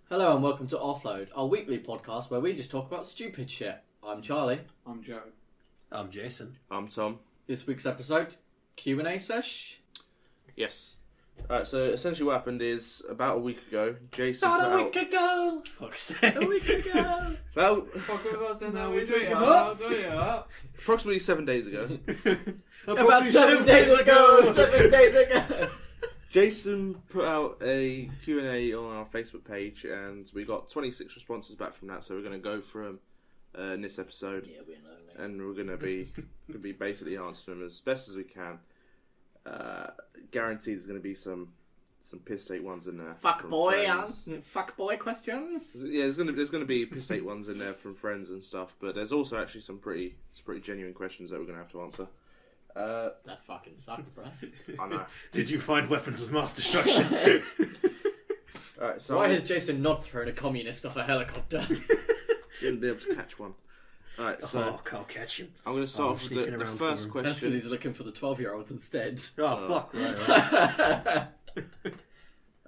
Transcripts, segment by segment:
Hello and welcome to Offload, our weekly podcast where we just talk about stupid shit. I'm Charlie. I'm Joe. I'm Jason. I'm Tom. This week's episode, Q&A sesh. Yes. Alright, so essentially what happened is, about a week ago, Jason Not put a week ago! Fuck's sake. A week ago! Well, approximately 7 days ago, About 7 days ago! 7 days ago! Jason put out a Q&A on our Facebook page, and we got 26 responses back from that, so we're going to go through them in this episode. Yeah, we're lonely. And we're going to be basically answering them as best as we can. Guaranteed there's going to be some piss take ones in there. Fuckboy questions? Yeah, there's going to be piss take ones in there from friends and stuff, but there's also actually some pretty genuine questions that we're going to have to answer. That fucking sucks, bro. I know. Did you find weapons of mass destruction? Alright, so Why has Jason not thrown a communist off a helicopter? didn't be able to catch one. Alright, so I'll catch him. I'm going to start off with the first That's because question. he's looking for the 12-year-olds instead. Oh, fuck, right.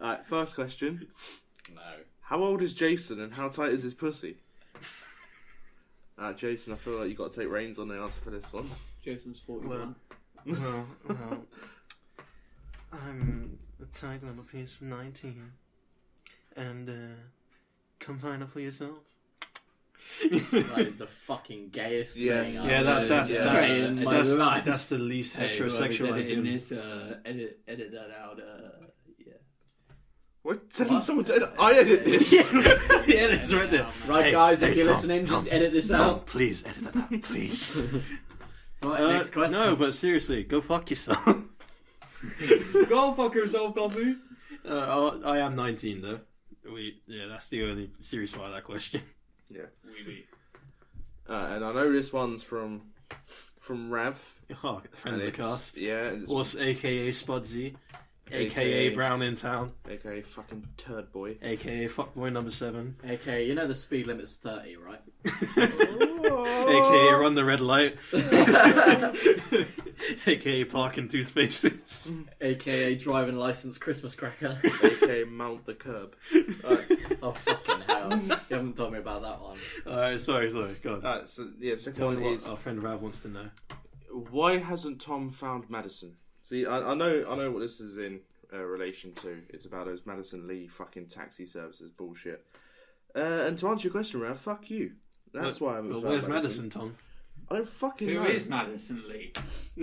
Alright, first question. No. How old is Jason and how tight is his pussy? Jason, I feel like you've got to take reins on the answer for this one. Jason's 41. Well, I'm a tight little piece from 19. And, come find out for yourself. That is the fucking gayest Yes. thing Yeah, I've that's heard in my life. that's the least heterosexual I've in been. this, edit that out, yeah. What? Telling someone to edit? I edit this. Yeah, it's right there. Right, Hey, guys, if hey, you're Tom, listening, Tom, just edit this Tom, out. please edit that out, please. Right, next question. No, but seriously, go fuck yourself. Go fuck yourself, Coffee. I am 19 though. That's the only serious part of that question. Yeah. Really? And I know this one's from Rav. Oh, the friend of the And it's- cast. Yeah. It's What's AKA Spudsy, AKA Brown in Town, AKA fucking turd boy. AKA Fuckboy number 7, Okay, you know the speed limit's 30, right? AKA Run the Red Light, AKA Park in 2 spaces. AKA driving license Christmas cracker. AKA mount the curb. Oh, fucking hell. You haven't told me about that one. Alright, sorry, go on. Alright, so yeah, the second Tell one me is what our friend Rav wants to know. why hasn't Tom found Madison? See, I know what this is in relation to. It's about those Madison Lee fucking taxi services bullshit. And to answer your question, Rav, fuck you. That's why I haven't But found where's Madison, Tom? I don't fucking Who know. is Madison Lee?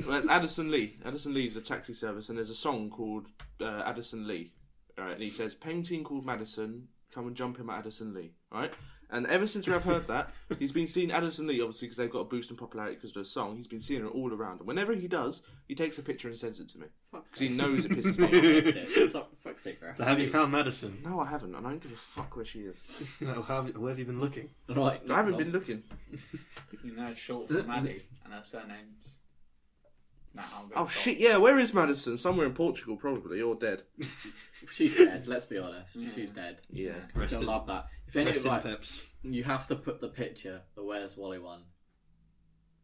Well, it's Addison Lee. Addison Lee is a taxi service, and there's a song called Addison Lee. Alright, and he says, painting called Madison, come and jump him at Addison Lee. Alright? And ever since I've heard that, he's been seeing Addison Lee, obviously, because they've got a boost in popularity because of the song. He's been seeing her all around. And whenever he does, he takes a picture and sends it to me. Because he knows it pisses me off. Fuck's sake, bro. So have you found Madison? No, I haven't. I don't give a fuck where she is. No, where have you been looking? Right, I haven't been looking. You know, it's short for Maddie, and her surname's... Nah, I'll go Oh, Tom. shit, yeah, where is Madison? Somewhere in Portugal, probably, or dead. She's dead, let's be honest. She's dead. Yeah. Still love that. If any, Rest in like, peps. you have to put the picture, the Where's Wally one,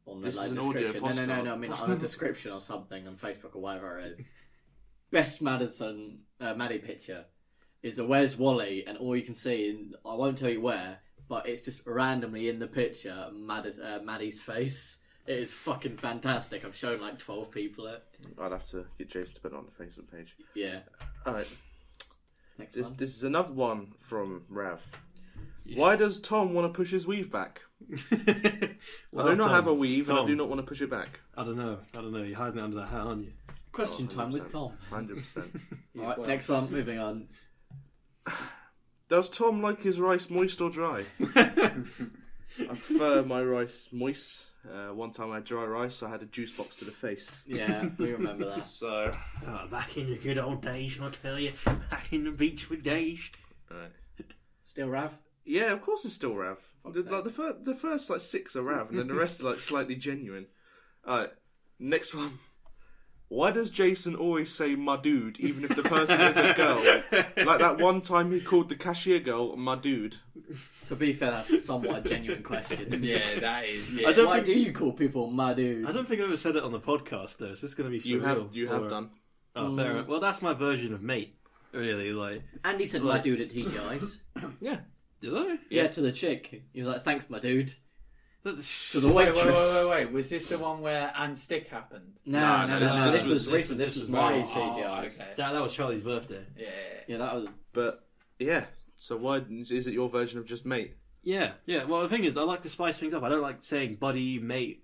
on the This like, is an audio description. No, podcast. I mean on a description or something on Facebook or whatever it is. Best Maddie picture is a Where's Wally, and all you can see, and I won't tell you where, but it's just randomly in the picture Maddie's face. It is fucking fantastic. I've shown like 12 people it. I'd have to get Jason to put it on the Facebook page. Yeah. Alright, Next this one. is another one from Rav. Why does Tom want to push his weave back? I do not have a weave, and I do not want to push it back. I don't know. You're hiding it under the hat, aren't you? Question time with Tom. 100%. Alright, next one. Moving on. Does Tom like his rice moist or dry? I prefer my rice moist. One time I had dry rice, I had a juice box to the face. Yeah, we remember that. So, Back in the good old days, I tell you. Back in the Beechwood days. right. Still Rav? Yeah, of course it's still Rav. Fuck's Like the first like 6 are Rav, and then the rest are like slightly genuine. Alright, next one. Why does Jason always say my dude, even if the person is a girl? Like that one time he called the cashier girl my dude. To be fair, that's somewhat a genuine question. Yeah, that is. Yeah. I don't Why think- do you call people my dude? I don't think I've ever said it on the podcast though. So it's going to be surreal. You have done. Oh, fair enough. Well, that's my version of mate. Really, like. Andy said Like- my dude at TGI's. Yeah. Did I? Yeah, to the chick. He was like, "Thanks, my dude." That's... To the Wait. waitress. Was this the one where Anne Stick happened? No. This was recent. this This was was my very- CGI. Okay. That was Charlie's birthday. Yeah. Yeah, that was. But yeah. So why is it your version of just mate? Yeah. Well, the thing is, I like to spice things up. I don't like saying buddy, mate,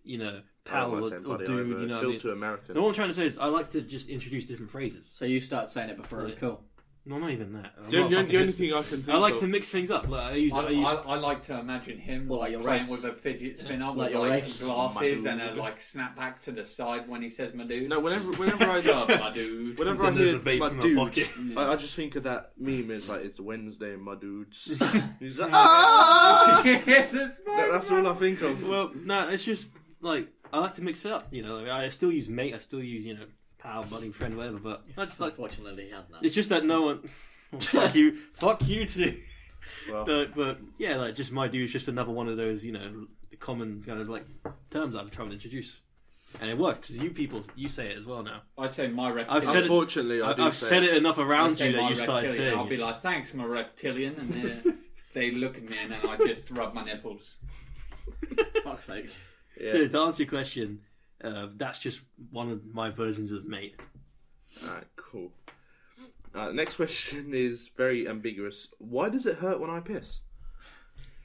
pal, I don't or, like saying or buddy dude. either. You know, It what I feels mean? too American. No, what I'm trying to say is, I like to just introduce different phrases. So you started saying it before it was cool. No, not even that. I'm The not only fucking thing hipster. I can think I like of... to mix things up. Like, I use. I like to imagine him Well, like your playing race. with a fidget spinner Like with your like race. glasses My and a dude. like snapback to the side when he says my dude. No, whenever I... Sup, my dude. Whenever I Then there's hear a vape my in my dude, pocket. I just think of that meme. It's like, it's Wednesday, my dudes. He's like, ah! That's all I think of. Well, no, it's just like I like to mix it up. I still use mate. I still use pal, buddy, friend, whatever. But I just like. Unfortunately, he has none. It's just that no one. Well, fuck you. Fuck you too. Well, But yeah, like just my dude is just another one of those, the common kind of like terms I'm trying to introduce, and it works because you say it as well now. I say my I've reptilian. said it- unfortunately, I've said it enough I around say you that my you started reptilian. saying I'll be it. like, thanks, my reptilian, and they look at me and then I just rub my nipples. Fuck's sake. Yeah. So to answer your question, that's just one of my versions of mate. Alright, cool. Next question is very ambiguous. Why does it hurt when I piss?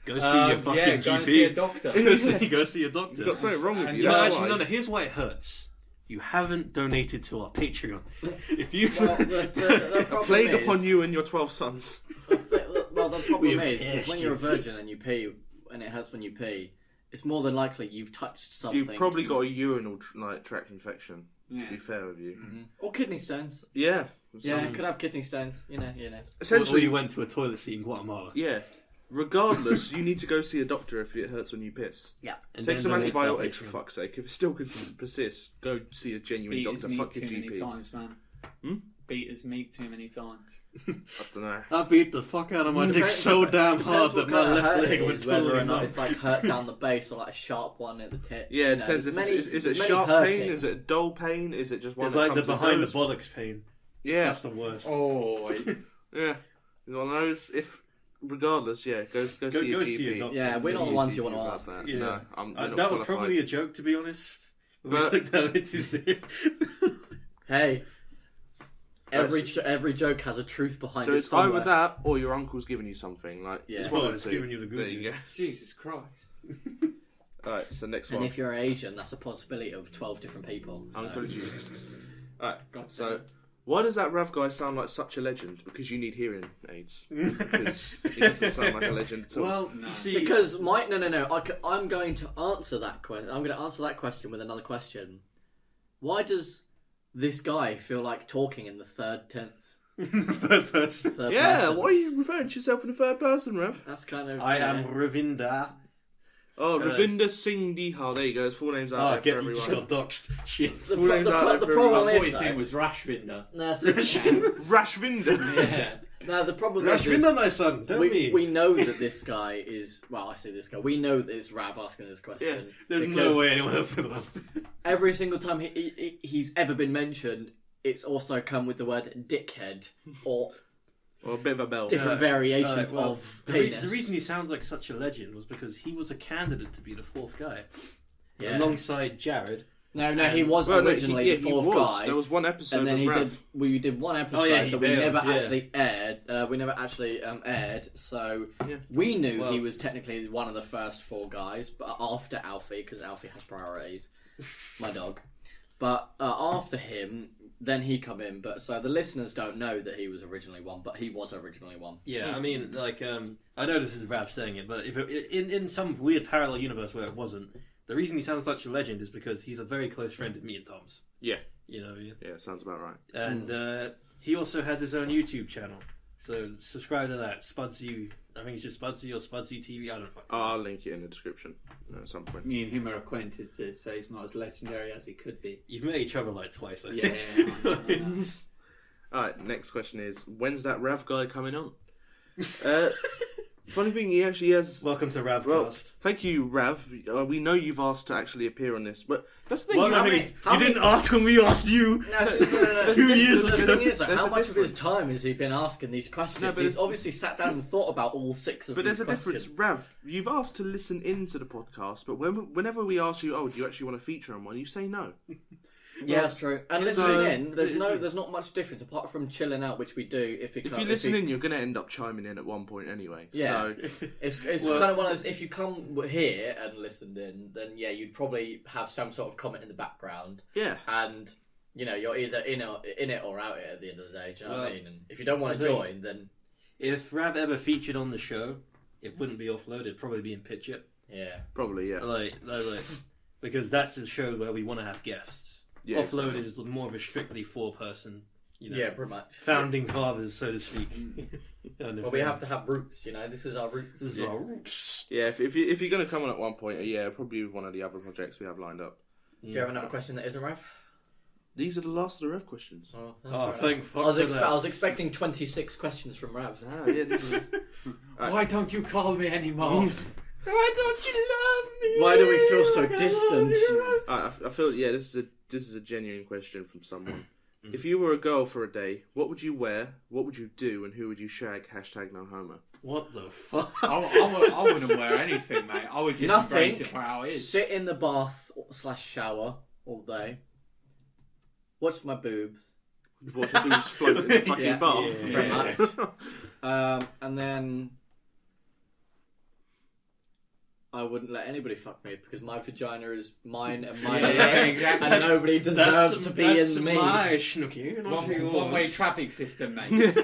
Go see your fucking yeah, GP. go and see a doctor. Go see a doctor. You've got something wrong with And you. No, That's actually, why. no. Here's why it hurts. You haven't donated to our Patreon. If you, Well, the problem Plague is, upon you and your 12 sons. Well, the We problem have is cashed when you. you're a virgin and you pee, and it hurts when you pee, it's more than likely you've touched something. You've probably got a urinal tract infection. Yeah. To be fair with you. or kidney stones. Yeah. Yeah, Some- could have kidney stones. You know. or Essentially, you went to a toilet seat in Guatemala. yeah. Regardless, you need to go see a doctor if it hurts when you piss. Yeah. And Take then some donate to our antibiotics for Patreon. fuck's sake. If it still persists, go see a genuine Beat his doctor. meat Fuck too your many GP. times, man. Hmm? Beat his meat too many times. I don't know. I beat the fuck out of my dick so damn hard that my left leg went whether or totally not numb. it's like hurt down the base or like a sharp one at the tip. Yeah, it You know, depends. there's If many- is it there's many sharp hurting. pain? Is it a dull pain? Is it just one It's that like the comes and behind the goes? bollocks pain. Yeah, That's the worst. Oh, yeah. It's one of those. If regardless, yeah, go see a go GP. see a doctor. Yeah, we're not the ones you want to About ask. that. Yeah. No, we're not That was qualified. probably a joke, to be honest. But- We took that a bit too serious. Hey, every joke has a truth behind So it it's somewhere. either that or your uncle's giving you something. Like, Yeah. it's Well, one of it's the two. giving you the good There you go. Jesus Christ. Alright, so next And one. if you're Asian, that's a possibility of 12 different people. So. Uncle G. Alright, God so why does that Rav guy sound like such a legend? Because you need hearing aids. Because he doesn't sound like a legend at all. Well, No. you see, Because no. I'm going to answer that question. I'm going to answer that question with another question. Why does this guy feel like talking in the third tense? third person. Third yeah, person? why are you referring to yourself in the third person, Rav? That's kind of. I am Ravinda. Oh, Ravinder Singh Dihal. There you go. His full name's out there for You just everyone. got doxed. Shit. The, Full pro- name's the, out pro- there the for problem I thought is his name though, was Rashvinder. no, so- Rashvinder. Yeah. no, the problem is Rashvinda, my son. Tell me. we know that this guy is. Well, I say this guy. We know that it's Rav asking this question. There's because no way anyone else would ask. Every single time he's ever been mentioned, it's also come with the word dickhead or Or a bit of a bell. different variations Alright, well, of the penis. the reason he sounds like such a legend was because he was a candidate to be the fourth guy, Yeah. alongside Jared. No, he was Well, no, originally he the fourth was. guy. There was one episode And then of Rav. we did one episode he that we bailed, never yeah. actually aired. We never actually aired, so Yeah. we knew Well- he was technically one of the first four guys, but after Alfie, because Alfie has priorities, my dog. But after him, then he come in. But so the listeners don't know that he was originally one, but he was originally one. Yeah, I mean, like, I know this is Rav saying it, but if in some weird parallel universe where it wasn't, the reason he sounds such a legend is because he's a very close friend of me and Tom's. Yeah. You know, Yeah, sounds about right. and he also has his own YouTube channel, so subscribe to that. Spudsy, I think it's just Spudsy or Spudsy TV. I don't know. I'll link it in the description at some point. Me and him are acquainted, so he's not as legendary as he could be. You've met each other like twice. I Yeah. think. Alright, next question is, when's that Rav guy coming on? Funny thing, he actually has. Welcome to Ravcast. Well, thank you, Rav. We know you've asked to actually appear on this, but that's the thing. Well, you no, you didn't ask when we asked you. No, 2 years the ago. thing is, There's how a much of his difference. time has he been asking these questions? No, but He's it's- obviously sat down and thought about all 6 of But these there's a difference, questions. Rav. You've asked to listen into the podcast, but whenever we ask you, do you actually want to feature on one? You say no. Yeah, that's true. And So- listening in, there's not much difference apart from chilling out, which we do. If If you listen in, you're going to end up chiming in at one point anyway. Yeah. So it's Well- kind of one of those. If you come here and listened in, then yeah, you'd probably have some sort of comment in the background, yeah. and you're either in it or out it at the end of the day. Do you know what I Well, mean? And if you don't want I to think- join, then If Rav ever featured on the show, it wouldn't be Offload. It'd probably be in Picture. yeah. Probably, yeah. Like, because that's a show where we want to have guests. Yeah, Offload exactly. is more of a strictly 4-person, Yeah, pretty much. founding fathers, so to speak. Well, we have to have roots. This is our roots. This is our roots. Yeah, if you're going to come on at one point, yeah, probably one of the other projects we have lined up. Do you have another question that isn't Rav? These are the last of the Rev questions. Oh, Oh, fair thank enough. fuck I was, for that. I was expecting 26 questions from Rav. Ah, yeah, this is... Why don't you call me anymore? Why don't you love me? Why do we feel so distant? I feel, yeah, this is a genuine question from someone. If you were a girl for a day, what would you wear, what would you do, and who would you shag? Hashtag no homo. What the fuck? I wouldn't wear anything, mate. I would just Nothing. embrace it for how it is. Sit in the bath / shower all day. Watch my boobs. Watch your boobs float in the fucking Yeah, bath. pretty much. And then I wouldn't let anybody fuck me because my vagina is mine and mine Yeah, alone, exactly. and nobody deserves to be in me. my schnooky, not yours. One-way traffic system, mate.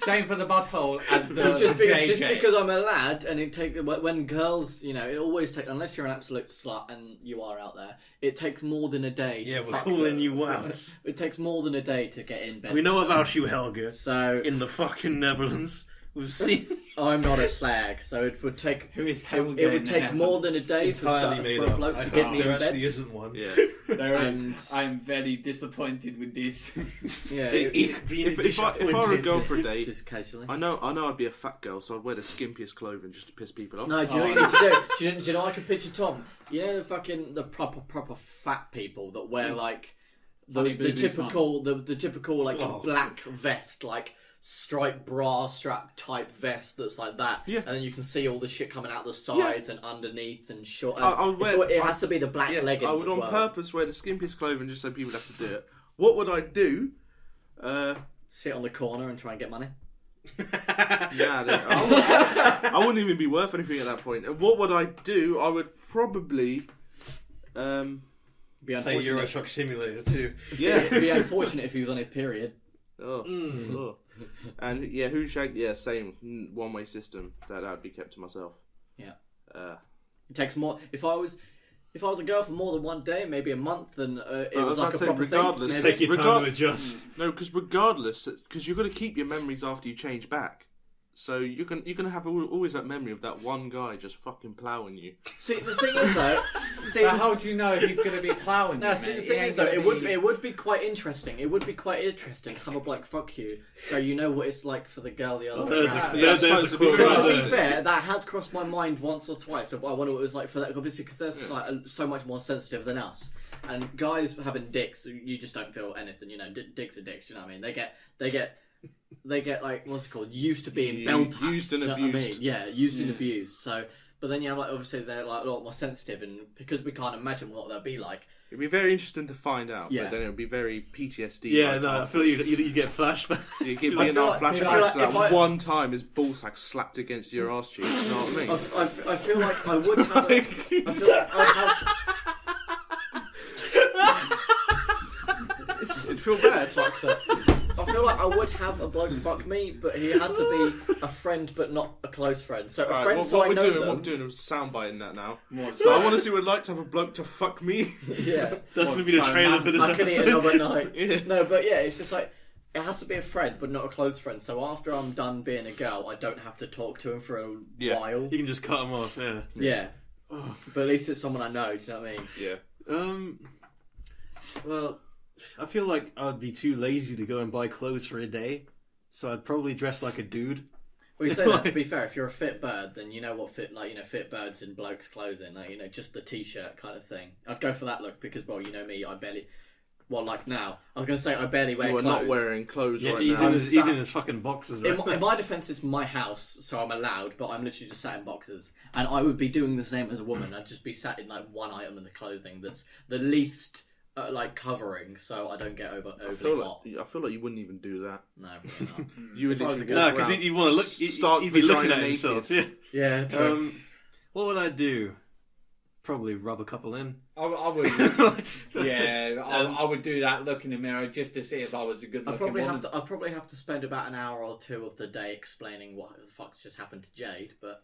Same for the butthole as the Just JJ. because I'm a lad, and it takes when girls, it always takes, unless you're an absolute slut and you are out there, it takes more than a day. Yeah, to we're fuck calling them. you out. It takes more than a day to get in bed. We know with them. about you, Helga. So In the fucking Netherlands. We've seen I'm not a slag, so it would take. Who is It, Helga it would in the take more than a day for entirely made a up. bloke to get me there in actually bed. isn't one. Yeah. There is. And- I'm very disappointed with this. Yeah, See, it- if I were a girl for a day, just casually. I know I'd be a fat girl, so I'd wear the skimpiest clothing just to piss people off. No, do you know what you need to do? Do you know I can picture Tom? You know the proper fat people that wear like Honey the boobies, typical the typical like Oh. black vest, like striped bra strap type vest that's like that. Yeah. And then you can see all the shit coming out the sides and underneath and short. And I would wear- it has to be the black Yes, leggings I would as on well. purpose wear the skimpiest clothing just so people have to do it. What would I do? Sit on the corner and try and get money. I wouldn't even be worth anything at that point. And what would I do? I would probably, Be Play Euro unfortunate. Truck Simulator too. yeah. Be unfortunate if he was on his period. Oh. Oh. And yeah, who shag? Yeah, same one-way system. That would be kept to myself. Yeah. Uh, It takes more. If I was a girl for more than one day, maybe a month, then it I was was like about a to say, proper regardless, thing. Take your time Regard- to adjust. no, because regardless, because you've got to keep your memories after you change back. So you're gonna have always that memory of that one guy just fucking ploughing you. See, the thing is though, But how do you know he's going to be ploughing? no, you, see, the mate? thing He is ain't though, gonna it would be quite interesting. It would be quite interesting to have a bloke fuck you, so you know what it's like for the girl the other way There's around. a, Yeah, I there's suppose a it'd quote be But right to be there. fair, that has crossed my mind once or twice. So I wonder what it was like for that, obviously, because they're like so much more sensitive than us. And guys having dicks, you just don't feel anything. Dicks are dicks. You know what I mean? They get like what's it called? Used to being belt tapped. Used and do you know what I abused. mean? Yeah, used and abused. So, but then like obviously they're like a lot more sensitive, and because we can't imagine what they'll be like. It'd be very interesting to find out. Yeah. But then it would be very PTSD. Yeah, like, no, I after. feel you get flashbacks. You get I me feel enough like- I feel flashbacks like that if I- one time his ballsack slapped against your arse cheek. You know what I mean? I feel like I would have. I feel like I would have. It'd feel bad. I feel like I would have a bloke fuck me, but he had to be a friend, but not a close friend. So a Alright, friend, what, so what I we're know doing, them. what we're doing is soundbiting that now. More So I want to see what it's like to have a bloke to fuck me. Yeah, That's going to be the so trailer for this I can eat episode. another night. Yeah. No, but yeah, it's just like it has to be a friend, but not a close friend. So after I'm done being a girl, I don't have to talk to him for a Yeah. while. You can just cut them off, yeah. Yeah, but at least it's someone I know. Do you know what I mean? Yeah. Well, I feel like I'd be too lazy to go and buy clothes for a day, so I'd probably dress like a dude. Well, you say that to be fair. If you're a fit bird, then you know what fit birds in blokes' clothing, just the t-shirt kind of thing. I'd go for that look because, well, you know me, I barely. Well, like now, I was going to say I barely wear clothes. You are not wearing clothes right he's now. He's in his fucking boxes. Right? In my defence, it's my house, so I'm allowed, but I'm literally just sat in boxes. And I would be doing the same as a woman. I'd just be sat in like one item in the clothing that's the least covering, so I don't get overly hot. I feel like you wouldn't even do that. No, probably not. You would If I was a literally girl- No, because he'd want to look. He'd be looking at himself. Yeah. Yeah, true. What would I do? Probably rub a couple in. I would. Yeah, I would do that. Look in the mirror just to see if I was a good looking woman. I'll probably have to spend about an hour or two of the day explaining what the fuck's just happened to Jade, but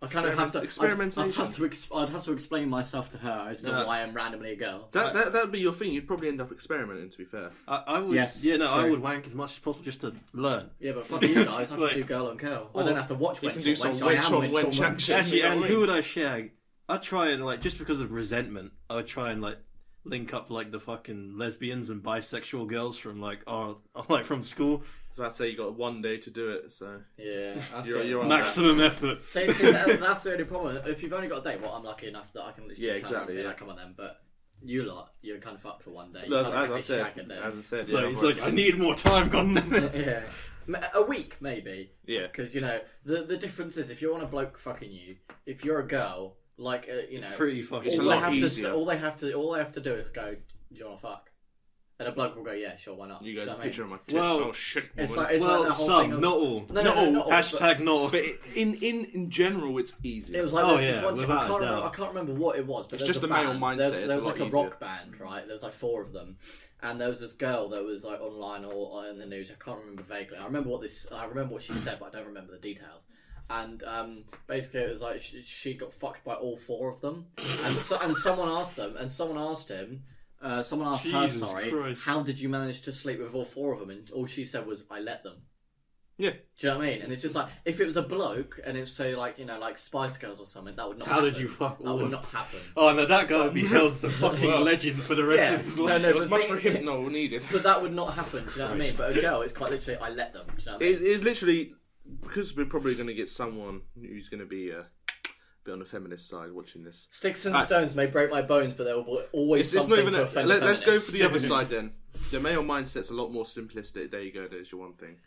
I kind of have to. I'd have to explain myself to her as to why I'm randomly a girl. That'd be your thing. You'd probably end up experimenting. To be fair, I would. Yes, yeah, no, I true. would wank as much as possible just to learn. Yeah, but fuck you guys, I can Like- do girl on girl. I don't have to watch You can wench do on some wench. I am wench on wench wench on action. wench. Actually, Yeah, and I who mean- would I shag? I'd try and just because of resentment, I would try and link up the fucking lesbians and bisexual girls from from school. so I'd say you got one day to do it. So Yeah, that's You're it. on Maximum effort. See, that's the only problem. If you've only got a day, well, I'm lucky enough that I can literally Yeah, turn around and be exactly, like, come on then. But you lot, you're kind of fucked for one day. You Look, can't as I exactly said, shag a day. So yeah, he's like, I need more time, goddammit. Yeah, a week maybe. yeah. Because the difference is if you want a bloke fucking you, if you're a girl, It's pretty fucking. It's a all they lot have easier. all they have to do is go, do you want to fuck? And a bloke will go, yeah, sure, why not? You Do guys know a what I mean? picture of my tits. Well, Oh shit, It's woman. like Well, that whole some, thing of, not all. No, not all. not all, Hashtag not all. But in general, it's easier. It was like Oh, there's this yeah, one chick, without a I doubt. can't remember what it was, but It's there was just a the male band. mindset, There it's was a like lot a easier. rock band, right? There was like 4 of them, and there was this girl that was like online or in the news. I can't remember vaguely. I remember what she said, but I don't remember the details. And basically, it was like she got fucked by all 4 of them, and someone asked them, and someone asked him. Someone asked her, Jesus Christ. how did you manage to sleep with all 4 of them? And all she said was, I let them. Yeah. Do you know what I mean? And it's just like, if it was a bloke, and it's say like Spice Girls or something, that would not How happen. did you fuck That all would of not happen. Oh no, that guy would be held as a fucking Well, legend for the rest yeah, of his no, life. no, It was but much the for thing- him. No, needed. But that would not happen, do you know what I mean? But a girl, it's quite literally, I let them. Do you know what I mean? It's literally because we're probably going to get someone who's going to be a bit on the feminist side watching this. Sticks and stones may break my bones, but there will always It's something not even. to offend Let's go feminists. for the other side then. The male mindset's a lot more simplistic. There you go. There's your one thing.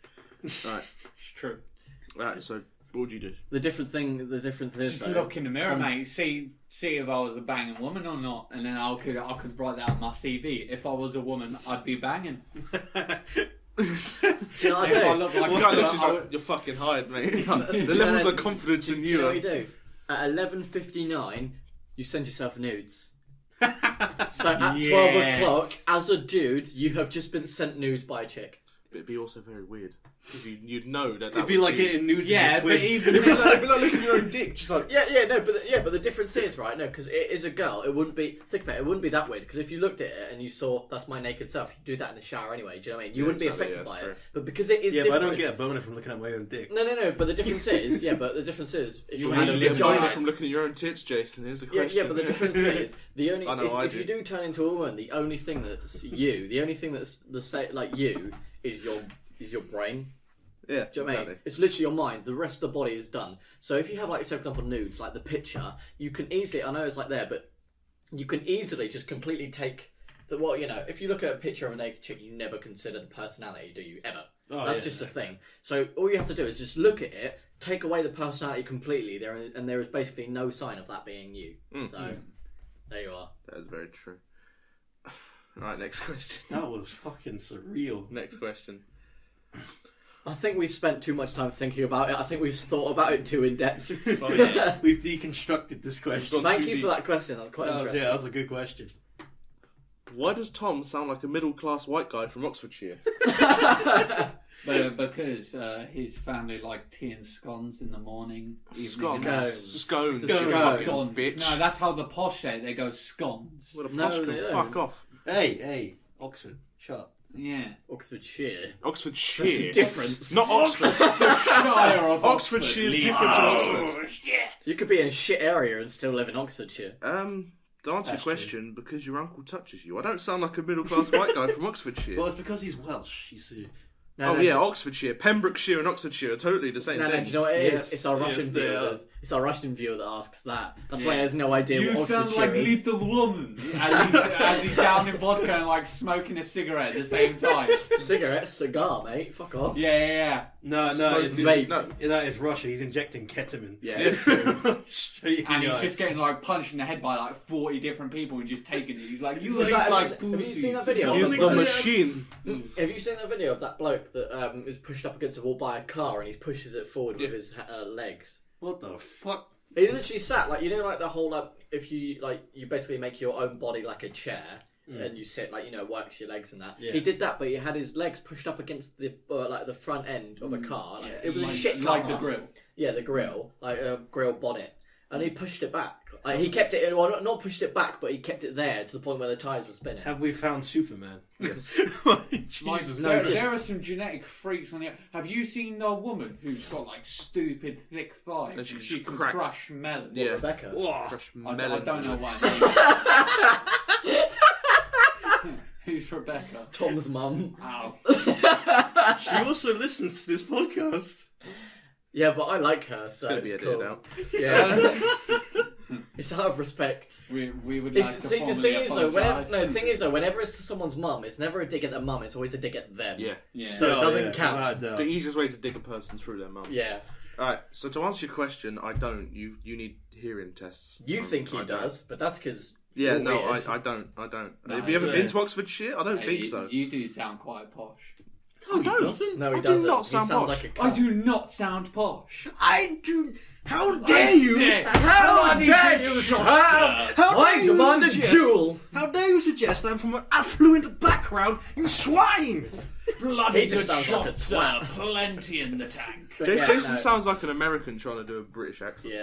Right. It's true. Right. So what would you do? The difference is Just look in the mirror, mate. See if I was a banging woman or not, and then I could write that on my CV. If I was a woman, I'd be banging. Do you know what If I I do? look like You a guys girl, literally I like, would- you're fucking hired, mate. The you levels know- of confidence Do in you know what you you. do? At 11:59, you send yourself nudes. So at 12 Yes. o'clock, as a dude, you have just been sent nudes by a chick. But it'd be also very weird because you'd know that. It'd be like getting nudes Yeah, of but your twin. even It'd be like looking at your own dick, just like. But the difference is right. No, because it is a girl. It wouldn't be. Think about it. It wouldn't be that weird. Because if you looked at it and you saw that's my naked self, you do that in the shower anyway. Do you know what I mean? You Yeah, wouldn't be exactly, affected yeah, by true. it. But because it is Yeah, but I different. don't get a boner from looking at my own dick. No. But the difference is, if You had had a a bit vagina. from looking at your own tits, Jason. Here's the Yeah, question. but the difference is the only I know, I if you do turn into a woman, the only thing that's you is your brain. Yeah. Do you know what I mean? It's literally your mind. The rest of the body is done. So if you have, like, say, for example, nudes, like the picture, you can easily, I know it's like there, but you can easily just completely take the, if you look at a picture of a naked chick, you never consider the personality, do you? Ever. Oh, That's yeah. just a thing. So all you have to do is just look at it, take away the personality completely, and there is basically no sign of that being you. So there you are. That is very true. Right, next question. That was fucking surreal. Next question. I think we've spent too much time thinking about it. I think we've thought about it too in depth. Oh, yeah. We've deconstructed this question. Thank you for that question. That was quite interesting. Yeah, that was a good question. Why does Tom sound like a middle-class white guy from Oxfordshire? But because his family like tea and scones in the morning. Scones. Scones. Scones. Scones. you Scones. fucking bitch. No, that's how the posh say it. They go scones. What a No, posh they can don't. fuck off. Hey, Oxford, shut up. Yeah. Oxfordshire. Oxfordshire. That's a difference. Not Oxford. The Shire of Oxfordshire's Oxford. different to Oxford. You could be in a shit area and still live in Oxfordshire. To answer your That's question, because your uncle touches you. I don't sound like a middle-class white guy from Oxfordshire. Well, it's because he's Welsh, you see. No, Oh no, yeah, do- Oxfordshire, Pembrokeshire, and Oxfordshire are totally the same No, thing. do you know what it is? Yes, It's our yes, Russian they viewer. are. It's our Russian viewer that asks that. That's why Yeah. he has no idea You what sound Oxfordshire like is. Little Woman as he's down in vodka and like smoking a cigarette at the same time. Cigarette, cigar, mate. Fuck off. Yeah. No, Smoke it's vape. No. that is Russia. He's injecting ketamine. Yeah. Straight in And the he's eye. just getting like punched in the head by like 40 different people and just taking it. He's like, you Is ain't that- like have you pussies. seen that video? Use Of the that- machine. Have you seen that video of that bloke that was pushed up against a wall by a car and he pushes it forward with his legs? What the fuck? He literally sat like, you know, like the whole if you like you basically make your own body like a chair and you sit like, you know, works your legs and that. Yeah. He did that, but he had his legs pushed up against the like the front end of a car. Like, it was like, a shit like car. the grill. Yeah, the grill, like a grill bonnet, and he pushed it back. Like he kept it, well, not pushed it back, but he kept it there to the point where the tires were spinning. Have we found Superman? Yes. Like, Jesus. No, there, just- there are some genetic freaks on the. Have you seen the woman who's got like stupid thick thighs And and she she just can cracks. crush melon? Yeah. Rebecca. Whoa. Fresh I melons. don't know why. Who's Rebecca? Tom's mum. Ow. She also listens to this podcast. Yeah, but I like her, so It's gonna be it's edited cool. out. Yeah, it's out of respect. We would It's, like to see, the formally thing is though, apologise. whenever it's to someone's mum, it's never a dig at the mum. It's always a dig at them. Yeah. Yeah. So it doesn't count. without a doubt. The easiest way to dig a person through their mum. Yeah. Alright, so to answer your question, I don't. You need hearing tests. You think he I don't. does, but that's because Yeah, you're no, weird. I don't. No, Have you ever yeah. been to Oxfordshire? I don't Hey, think so. You do sound quite posh. No, he don't. doesn't. No, he I do doesn't. not He sound sounds posh. like a I cunt. do not sound posh. I do. How I dare you? said- How Bloody dare good you, shot, sir. sir. How I dare you demand a suggest- duel. How dare you suggest I'm from an affluent background, you swine! Bloody He just good sounds like a shot, sir. twat. Plenty in the tank. But Jason yeah, no. sounds like an American trying to do a British accent.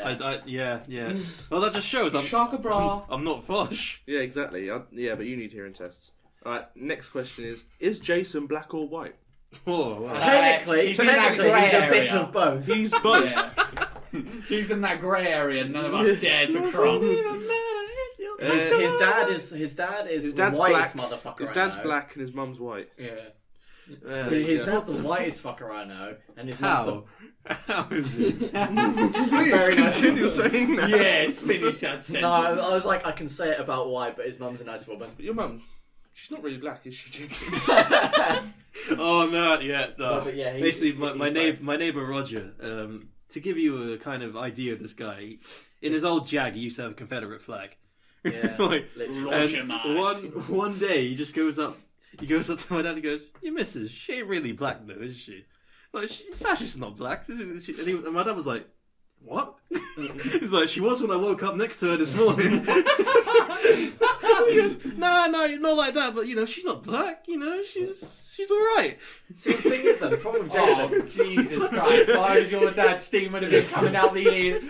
Yeah. Yeah. Well, that just shows Shaka bra. I'm not posh. Yeah, exactly. Yeah, but you need hearing tests. Alright, next question is Jason black or white? Oh, wow. Technically, he's in that he's grey a bit area. of both. He's both. Yeah. He's in that grey area none of us dare to cross. His dad is His the dad's whitest black. motherfucker His I dad's know. black and his mum's white. Yeah. Yeah, His yeah. dad's the whitest fucker I know, and his mum's How? How is it? Please Very nice. continue saying that. Yes, finish that the... sentence. No, I was like, I can say it about white, but his mum's a nice woman. But your mum, she's not really black, is she, Jason? Oh no, yeah, no. No, but yeah, Basically, he's my both. neighbor Roger. To give you a kind of idea of this guy, in his old Jag, he used to have a Confederate flag. Yeah, Like, literally. Roger, and mate. one day, he just goes up. He goes up to my dad and goes, "Your missus, she ain't really black though, is she? Like, she's not black." And my dad was like, "What?" He's like, "She was when I woke up next to her this morning." He goes, "Nah, not like that. But you know, she's not black. You know, she's all right." See, the thing is, though, the problem with Jason... Oh, Jesus Christ. Why is your dad's steam would have been coming out the ears?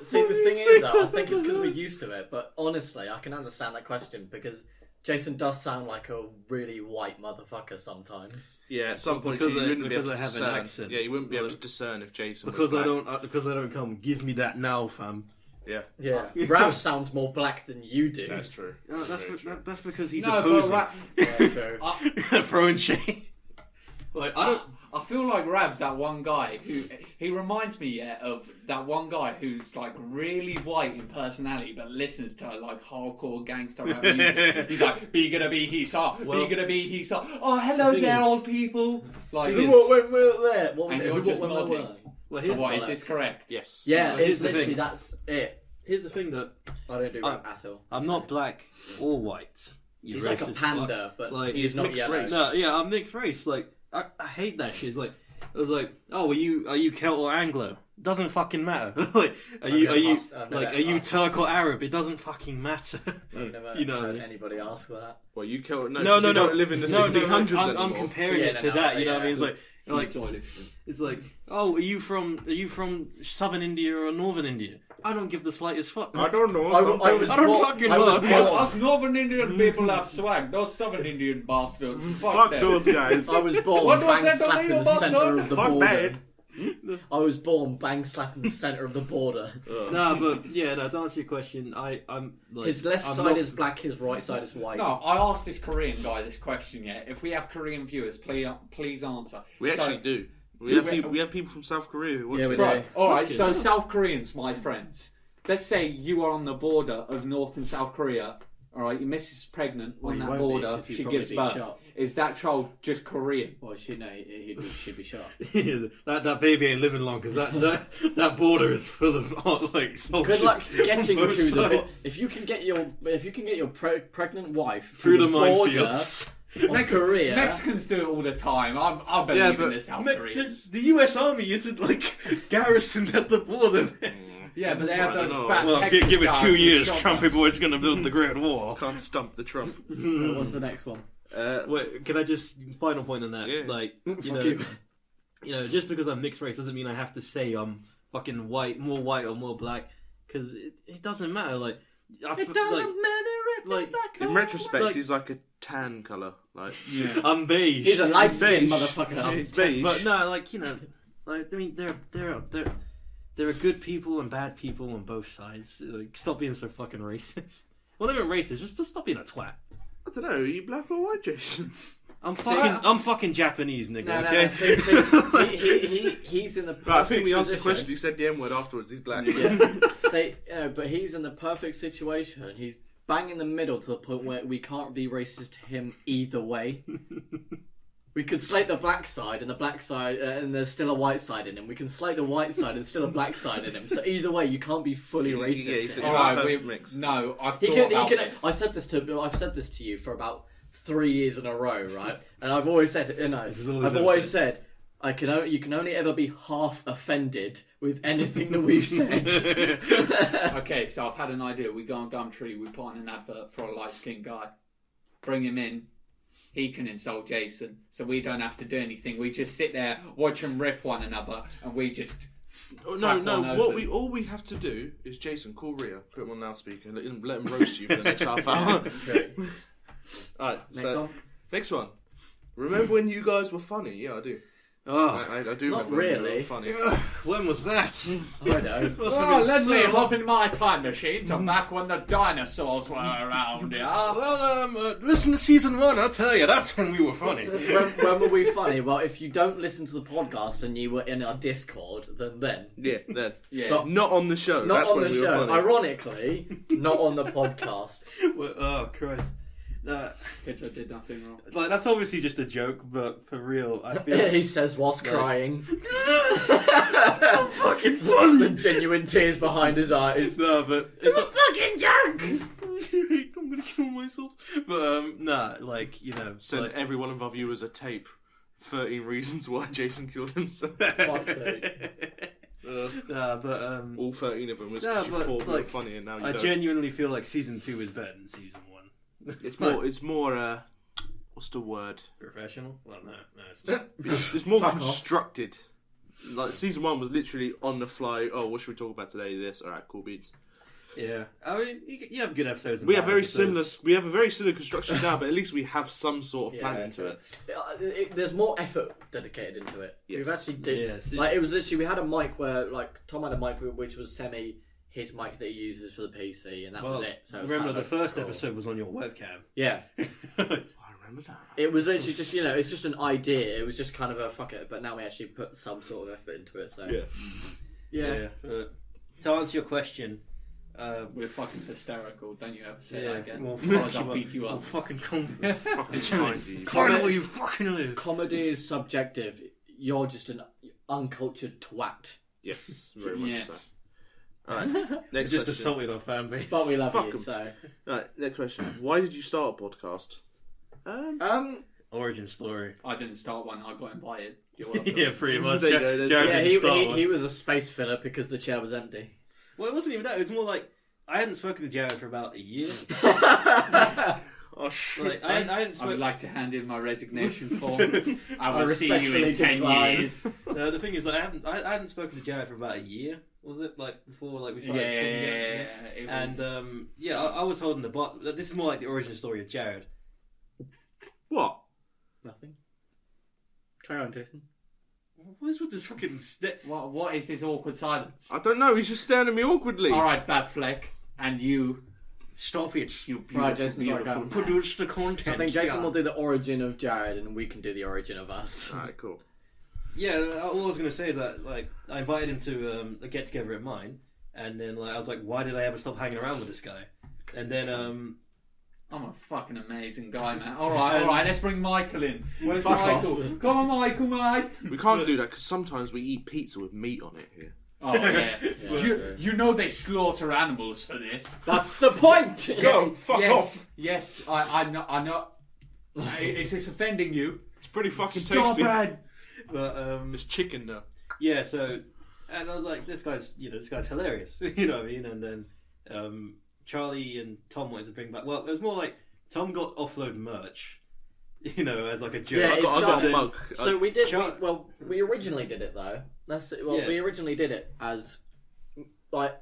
See, the thing is, though, I think it's because we're used to it, but honestly, I can understand that question, because Jason does sound like a really white motherfucker sometimes. Yeah, at some point Because you I- wouldn't be because able I to have an discern. accent. Yeah, you wouldn't be able to discern if Jason Because was I black. don't come. Gives me that now, fam. Yeah, Yeah. Ralph sounds more black than you do. that's true. That's because he's No, opposing. but Yeah, true. Throwing shade. Like I don't. I feel like Rav's that one guy who he reminds me of that one guy who's like really white in personality but listens to like hardcore gangster rap music. He's like, "Be gonna be he saw, Well, be gonna be he saw." Oh, hello the thing there, is- old people. Like, thing is- What went there? What was And it? you're What just went my nodding. way? Well, so here's, what is the- this correct? Yes. Yeah, here's it's the literally thing. that's it. here's the thing that I don't do rap at all. I'm not black or white. You He's like a racist panda, fuck. but Like, he's he's not mixed yellow. race. No, yeah, I'm mixed race. Like I hate that shit. It's like it was like, oh, are you Celt or Anglo? Doesn't fucking matter. Like, are you I've never are you asked. Turk or Arab? It doesn't fucking matter. I've never You know what I heard mean? anybody ask that. Well, you killed. No, No, 'cause we no. don't live in the No, 1600s I'm anymore. comparing Yeah, it no, to no, that. You know yeah. what I mean? It's like Toilet. it's like, oh, are you from southern India or northern India? I don't give the slightest fuck. I don't know. I something- was I don't born- fucking I was know. born- Us Northern Indian people have swag. Those Southern Indian bastards. Fuck them. those guys. I was born What was bang that slap on in you, the centre bastard? of the Fuck border. that. I was born bang slap in the centre of the border. No, but yeah, no. To answer your question, I'm like His left I'm side not- is black, his right side is white. No, I asked this Korean guy this question yet. If we have Korean viewers, please answer. We So- actually do. We have people from South Korea who watch Yeah, we this. do. Right, alright, Okay. so South Koreans, my friends. Let's say you are on the border of North and South Korea. Alright, your missus is pregnant Well, on you that won't be, border, 'cause you'd she probably gives be birth. shot. Is that child just Korean? Well, he should be shot. that baby ain't living long because that border is full of like soldiers. Good luck getting to on both the border. sides. If you can get your pregnant wife Through the border minefields. of Korea. Mexicans do it all the time. I believe Yeah, in but the South The, Koreans. the U.S. Army isn't like garrisoned at the border. Yeah, but they have I don't those know. fat Well, Texas give it guys 2 with years, shotguns. Trumpy boy's gonna build the Great Wall. Can't stump the Trump. What's the next one? Wait, can I just final point on that? Yeah. Like, Fuck you know, just because I'm mixed race doesn't mean I have to say I'm fucking white or more black, because it doesn't matter. Like, It doesn't matter if like, it's black In or retrospect, Like- he's like a tan colour. Like, Yeah. I'm beige. He's a light skinned beige. motherfucker. He's beige. But no, like, you know, like, I mean, there are good people and bad people on both sides. Like, stop being so fucking racist. Well, not even racist. Just stop being a twat. I don't know. Are you black or white, Jason? I'm fucking Japanese, nigga. No, okay. He's in the perfect Right, I think we answered the position. question. You said the M word afterwards. He's black. Yeah. But he's in the perfect situation. He's bang in the middle to the point where we can't be racist to him either way. We could slate the black side and the black side, and there's still a white side in him. We can slate the white side and still a black side in him. So either way, you can't be fully racist. Yeah, he's to a- him. All right, perfect we mix. no. I've He thought can, about he can, this. I've said this to you for about 3 years in a row, right? And I've always said, is all I've he's ever always said, you can only ever be half offended with anything that we've said. Okay, so I've had an idea. We go on Gumtree, we put on an advert for a light-skinned guy. Bring him in. He can insult Jason, so we don't have to do anything. We just sit there, watch them rip one another, and we just... Oh, Crack no. one What open. all we have to do is Jason call Rhea, put him on loudspeaker, and let him roast you for the next half hour. Alright, Next one. Next one. Remember when you guys were funny? Yeah, I do. Oh, I do Not remember when you really. were funny. when was that? I don't. Oh, let me hop in my time machine to back when the dinosaurs were around, yeah? Well, listen to season 1. I'll tell you, that's when we were funny. When were we funny? Well, if you don't listen to the podcast and you were in our Discord, then. Yeah, then. Yeah. But Not on the show. not That's on when the we show. were funny. Ironically, not on the podcast. Well, oh Christ. Hitler did nothing wrong. Like, that's obviously just a joke, but for real, I feel He says whilst crying. fucking funny. The genuine tears behind his eyes. No, but it's a fucking joke! I'm gonna kill myself. But nah, like, you know, Send like, every one of our viewers a tape. 13 reasons why Jason killed himself. Fuck's sake. nah, but All 13 of them was No, because you but, thought we were like, funny and now you I don't. genuinely feel like season 2 is better than season 1. It's more, what's the word? Professional? Well, no, it's not. It's more Fuck off. constructed. Like, season 1 was literally on the fly. Oh, what should we talk about today? This. Alright, cool beats. Yeah, I mean, you have good episodes. And We have bad very episodes. similar. We have a very similar construction now, but at least we have some sort of plan Yeah, into it. There's more effort dedicated into it. Yes. We've actually did. Yeah, see- Like, it was literally, we had a mic where, like, Tom had a mic which was his mic that he uses for the PC, and that was it. So it was remember kind of the first cool. episode was on your webcam. Yeah. I remember that. It was literally just, it's just an idea. It was just kind of a fuck it, but now we actually put some sort of effort into it, so. Yeah. But to answer your question, We're fucking hysterical. Don't you ever say yeah, that again. well, Otherwise fuck I'll beat you Well, up. fucking come. Fucking kind of you. Find where you fucking live. Comedy is subjective. You're just an uncultured twat. Yes, very much Yes. so. Alright, next Just question. assaulted our fan base. But we love Fuck you, 'em. so. Right, next question. Why did you start a podcast? Origin story. I didn't start one. I got invited. You're welcome. Yeah, pretty much. There you go, there's- Jared Yeah, didn't start one. he was a space filler because the chair was empty. Well, it wasn't even that. It was more like I hadn't spoken to Jared for about a year. Oh shit. Like I hadn't I would spoken. like to hand in my resignation form. I will see you respectfully in 10 decline. years. The thing is, like, I hadn't spoken to Jared for about a year. Was it like before like we started? talking again? It And was- I was holding the bot. This is more like the origin story of Jared. What? Nothing. Carry on, Jason. What is with this fucking step? What is this awkward silence? I don't know. He's just staring at me awkwardly. All right, Bad Fleck, and you. Stop it. You beautiful, Right, Jason's beautiful like, man. Produce the content. I think Jason will do the origin of Jared, and we can do the origin of us. Alright, cool. Yeah, all I was gonna say is that like I invited him to a get together at mine, and then like I was like, why did I ever stop hanging around with this guy? And then I'm a fucking amazing guy, man. All right, let's bring Michael in. Where's Fuck Michael? off. Come on, Michael, mate. We can't do that because sometimes we eat pizza with meat on it here. Oh yeah. Yeah. You know they slaughter animals for this. That's the point. Go, fuck yes, off. Yes, I know. Is this offending you? It's pretty fucking Stop tasty. it! but It's chicken though. yeah, so and I was like, this guy's hilarious, you know what I mean? And then Charlie and Tom wanted to bring back. Well, it was more like Tom got Offload merch, you know, as like a joke. Yeah, I got a started- mug. So we did. Char- We originally did it though. Yeah. We originally did it as like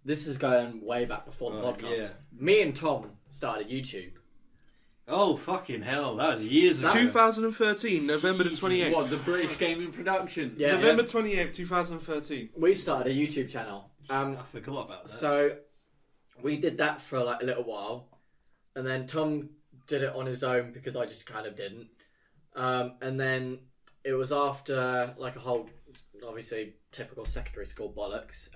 this is going way back before the Right, podcast. yeah. Me and Tom started YouTube. Oh fucking hell, that was years ago. 2013, November the 28th. What, the British Gaming Production? Yeah, November 28th, 2013. we started a YouTube channel. I forgot about that. So we did that for like a little while, and then Tom did it on his own because I just kind of didn't. And then it was after like a whole, obviously typical secondary school bollocks.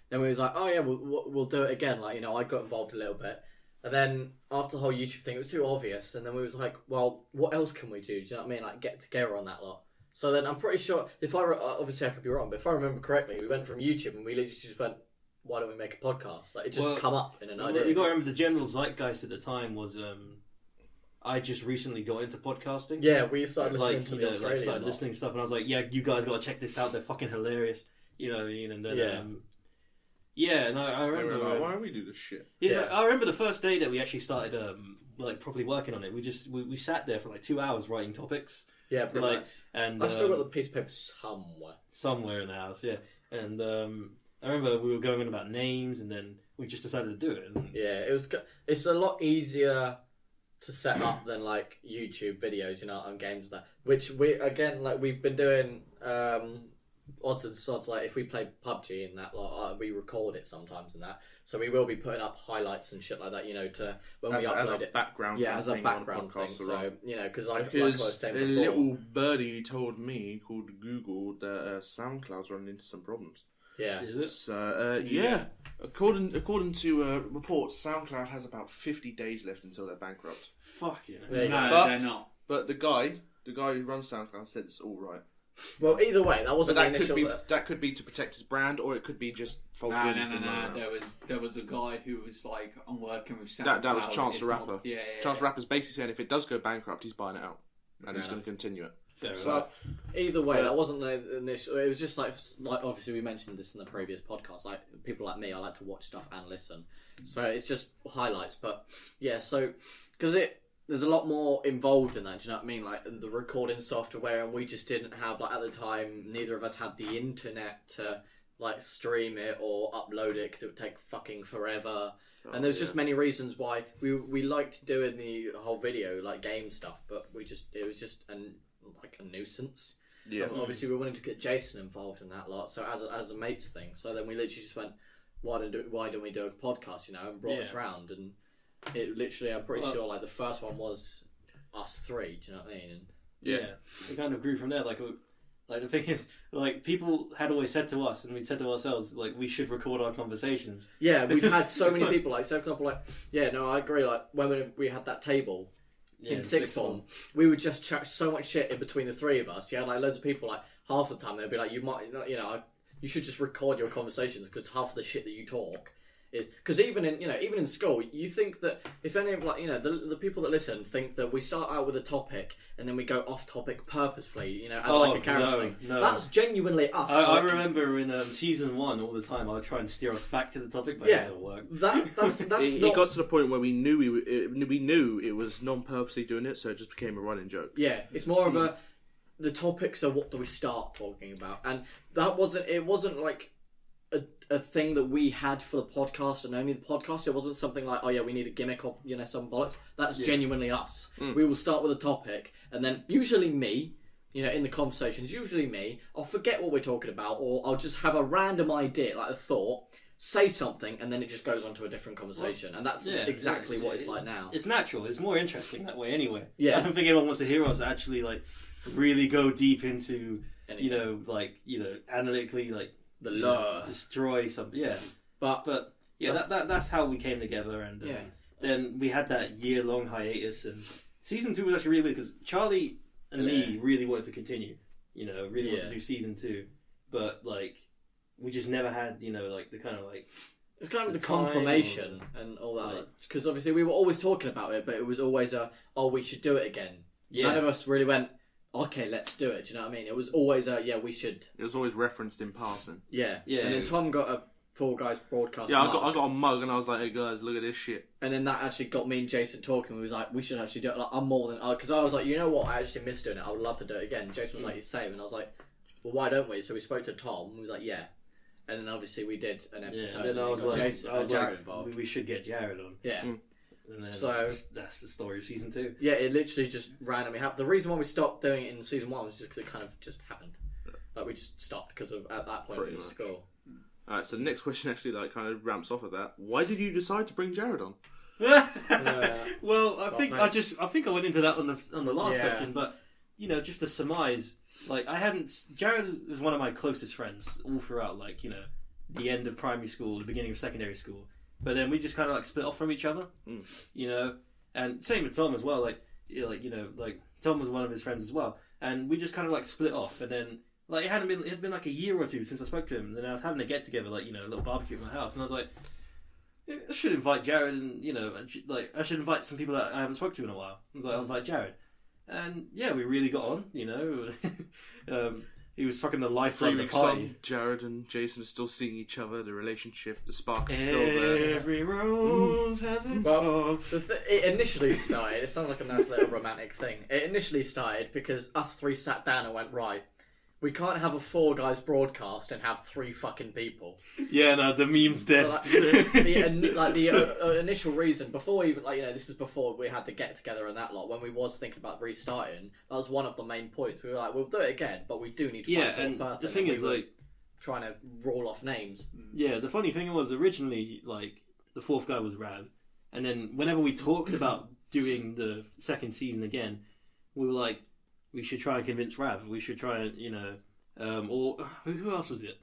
Then we was like, oh yeah, we'll do it again. Like, you know, I got involved a little bit, and then after the whole YouTube thing, it was too obvious. And then we was like, well, what else can we do? Do you know what I mean? Like get together on that lot. So then I'm pretty sure, if I obviously I could be wrong, but if I remember correctly, we went from YouTube and we literally just went, why don't we make a podcast? Like it just come up in an idea. You got to remember the general zeitgeist at the time was I just recently got into podcasting. Yeah, we started listening Like, to you the know, like, Australian started lot. listening to stuff, and I was like, yeah, you guys got to check this out. They're fucking hilarious. You know what I mean? And then and I They were remember like, why do we do this shit? Yeah. I remember the first day that we actually started like properly working on it. We sat there for like 2 hours writing topics. Yeah, pretty Like, much. and I've still got the piece of paper somewhere. in the house, yeah. And I remember we were going on about names, and then we just decided to do it. And, Yeah, it's a lot easier to set up than like YouTube videos, you know, on games and that. Which we've been doing odds and sods. Like if we play PUBG and that, like we record it sometimes and that. So we will be putting up highlights and shit like that, you know, to when we upload it. Background. Yeah, as a thing on background thing. podcast So you know, because like I Because was saying a before. little birdie told me called Google that SoundCloud's running into some problems. Yeah. is it? So yeah, according to reports, SoundCloud has about 50 days left until they're bankrupt. Fuck you know. There you No, go. But- they're not. But the guy who runs SoundCloud said it's all right. Well, either way, that But wasn't the that initial. could be to protect his brand, or it could be just false No. rumors being run around. There was a guy who was like, I'm working with SoundCloud. That was Chance It's the not- Rapper. Yeah. Chance the Rapper's basically saying if it does go bankrupt, he's buying it out, and he's Fair going to continue it. Fair So- enough. Either way, But- that wasn't the initial. It was just like obviously we mentioned this in the previous podcast. Like people like me, I like to watch stuff and listen. So it's just highlights. But yeah, so because there's a lot more involved in that. Do you know what I mean? Like the recording software, and we just didn't have like at the time. Neither of us had the internet to like stream it or upload it because it would take fucking forever. And there's just many reasons why we liked doing the whole video like game stuff, but it was just like a nuisance. Yeah. Obviously, we wanted to get Jason involved in that lot, so as a mates thing. So then we literally just went, why don't we do a podcast? You know, and brought us round, and it literally, I'm pretty sure, like the first one was us three. Do you know what I mean? And Yeah, it kind of grew from there. Like the thing is, like people had always said to us, and we'd said to ourselves, like we should record our conversations. yeah, we've had so many people. Like, so for example, like yeah, no, I agree. Like when we had that table. Yeah, In sixth form, we would just chat so much shit in between the three of us. Yeah, like loads of people. Like half the time, they'd be like, "You might, you know, you should just record your conversations because half the shit that you talk." Because even in school, you think that if any of like the people that listen think that we start out with a topic and then we go off topic purposefully, you know, as like a character thing. no. That's genuinely us. I Like, remember in season 1 all the time I would try and steer us back to the topic, but Yeah. it didn't work. that's It not. got to the point where we knew it was non-purposely doing it, so it just became a running joke. Yeah, it's more of the topics are what do we start talking about, and that wasn't. It wasn't like a thing that we had for the podcast and only the podcast. It wasn't something like, oh yeah, we need a gimmick or some bollocks. That's genuinely us. We will start with a topic, and then usually me, in the conversations, usually me, I'll forget what we're talking about, or I'll just have a random idea, like a thought, say something, and then it just goes on to a different conversation. And that's exactly what it's like now. It's natural. It's more interesting that way anyway. Yeah. I don't think anyone wants to hear us actually, like, really go deep into, analytically, like, the lore. Destroy something. Yeah. But yeah, that's how we came together. And then we had that year-long hiatus. And season 2 was actually really weird because Charlie and me really wanted to continue. Really wanted to do season 2. But, like, we just never had, the kind of, like... It was kind of the confirmation and all that. Because obviously we were always talking about it, but it was always we should do it again. Yeah. None of us really went, okay, let's do it. Do you know what I mean? It was always we should. It was always referenced in passing. Yeah. And then Tom got a Fall Guys broadcast mug. I got a mug and I was like, hey guys, look at this shit. And then that actually got me and Jason talking. We was like, we should actually do it. Like, I'm more than... Because I was like, you know what? I actually miss doing it. I would love to do it again. Jason was like, the same. And I was like, well, why don't we? So we spoke to Tom. He was like, yeah. And then obviously we did an episode. Yeah, and then I was like, Jared involved. We should get Jared on. Yeah. And then that's the story of season 2. Yeah, it literally just randomly happened. The reason why we stopped doing it in season 1 was just because it kind of just happened. Like we just stopped because at that point we were in school. Alright, so the next question actually kind of ramps off of that. Why did you decide to bring Jared on? Well, I think I went into that on the last question, but just to surmise, like Jared was one of my closest friends all throughout, like the end of primary school, the beginning of secondary school. But then we just kind of like split off from each other, and same with Tom as well. Like Tom was one of his friends as well, and we just kind of like split off. And then like it had been like a year or two since I spoke to him. And then I was having a get together, like a little barbecue at my house, and I was like, I should invite Jared, and I should invite some people that I haven't spoken to in a while. I was like, I'll invite Jared, and we really got on. He was fucking the lifeline of the party. Jared and Jason are still seeing each other. The relationship, the spark's still there. Every rose has its spark. It initially started. It sounds like a nice little romantic thing. It initially started because us 3 sat down and went, right, we can't have a 4 guys broadcast and have 3 fucking people. Yeah, no, the meme's dead. So, the initial reason, before even, this is before we had the get together and that lot, when we was thinking about restarting, that was one of the main points. We were like, we'll do it again, but we do need to find a 4th person. The thing is, trying to roll off names. Yeah, the funny thing was, originally, the 4th guy was Rav, and then whenever we talked about doing the 2nd season again, we were like, we should try and convince Rav. We should try and, or who else was it?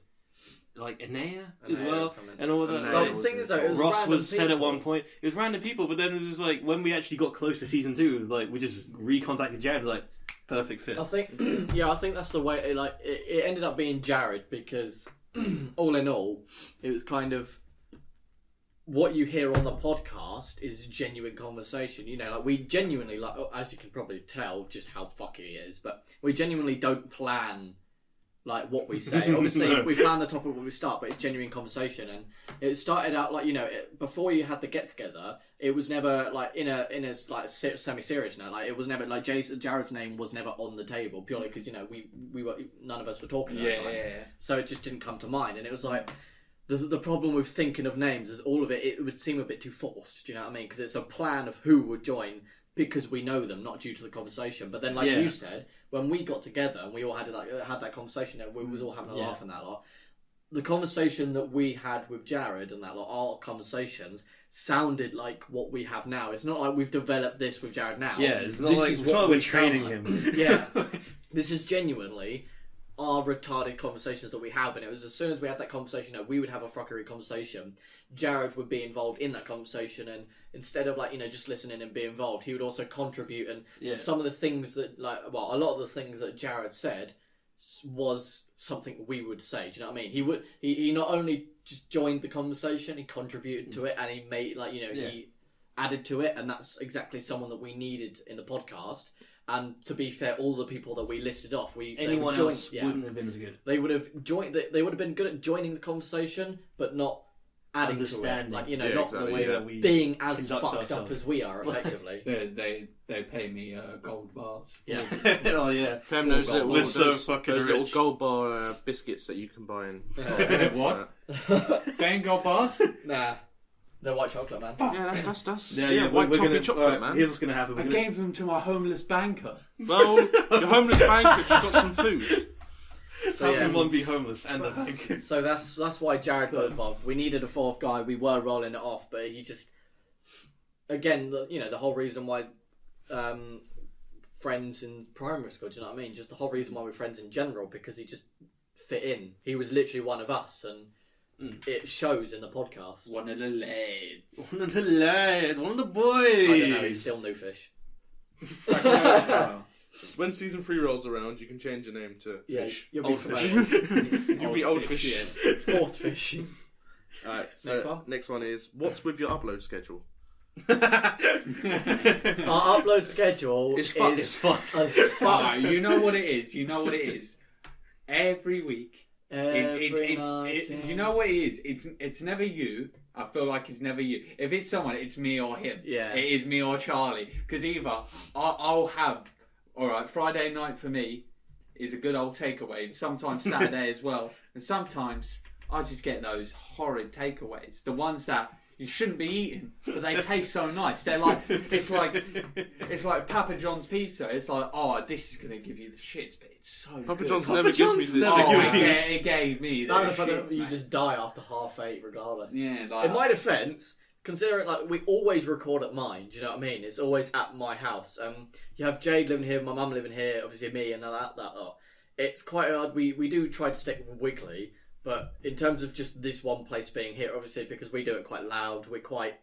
Like Anea as well, and all that. Well, the thing is, though, it was Ross was people. said at one point. It was random people, but then it was just like when we actually got close to season 2, like we just recontacted Jared, like perfect fit. I think that's the way. It ended up being Jared because, all in all, it was kind of. What you hear on the podcast is genuine conversation. We genuinely, as you can probably tell, just how fucky he is, but we genuinely don't plan, what we say. Obviously, we plan the topic when we start, but it's genuine conversation. And it started out, before you had the get-together, it was never, in a semi-serious note. It was never, Jared's name was never on the table, purely because, we were, none of us were talking at that time. Yeah. So it just didn't come to mind. And it was like... The problem with thinking of names is all of it would seem a bit too forced, do you know what I mean? Because it's a plan of who would join because we know them, not due to the conversation. But then, you said, when we got together and we all had that conversation, and we was all having a laugh and that lot, the conversation that we had with Jared and that lot, our conversations, sounded like what we have now. It's not like we've developed this with Jared now. Yeah, it's not like we're training him. Yeah. This is genuinely... our retarded conversations that we have, and it was as soon as we had that conversation, we would have a fuckery conversation. Jared would be involved in that conversation, and instead of just listening and be involved, he would also contribute. And some of the things that, a lot of the things that Jared said was something we would say. Do you know what I mean? He not only just joined the conversation, he contributed to it, and he made he added to it, and that's exactly someone that we needed in the podcast. And to be fair, all the people that we listed off, anyone else wouldn't have been as good. They would have joined. They would have been good at joining the conversation, but not adding to it. Not exactly, the way that we being as fucked up as we are, effectively. They pay me gold bars. Yeah. Oh yeah. Pam knows those fucking rich. little gold bar biscuits that you can buy in. What? Paying gold bars? Nah. The white chocolate, man. Yeah, that's Yeah, white we're toffee gonna, chocolate, man. Here's what's gonna happen. I gave them to my homeless banker. Well, your homeless banker just got some food. How Yeah. can one be homeless and a bank? So that's why Jared got involved. We needed a fourth guy. We were rolling it off, but he just, again, the whole reason why friends in primary school. Do you know what I mean? Just the whole reason why we're friends in general, because he just fit in. He was literally one of us, and it shows in the podcast. One of the lads. One of the lads, one of the boys. I don't know. He's still new fish. When season 3 rolls around, you can change your name to Fish. You'll be Old fish. promoted. You'll be Old Fish. Yeah. Fourth fish. Alright, Next one. Next one is, what's with your upload schedule? Our upload schedule It's fucked. is It's fucked. as Oh, fucked. you know what it is. You know what it is. Every week. Every night. You know what it is. It's never you. I feel like it's never you. If it's someone, it's me or him. Yeah. It is me or Charlie. Because either I'll have. All right, Friday night for me is a good old takeaway. And sometimes Saturday as well. And sometimes I just get those horrid takeaways. The ones that you shouldn't be eating, but they taste so nice. They're like it's like Papa John's pizza. It's like, oh, this is gonna give you the shits, but it's so Papa good. John's Papa never gives me John's this. never Oh, gives me it gave me the Not the fact shits, that you mate. just die after 8:30 regardless. Yeah, like In my defence, considering like we always record at mine, do you know what I mean? It's always at my house. You have Jade living here, my mum living here, obviously me, and that lot. It's quite hard. We do try to stick weekly, but in terms of just this one place being here, obviously because we do it quite loud, we're quite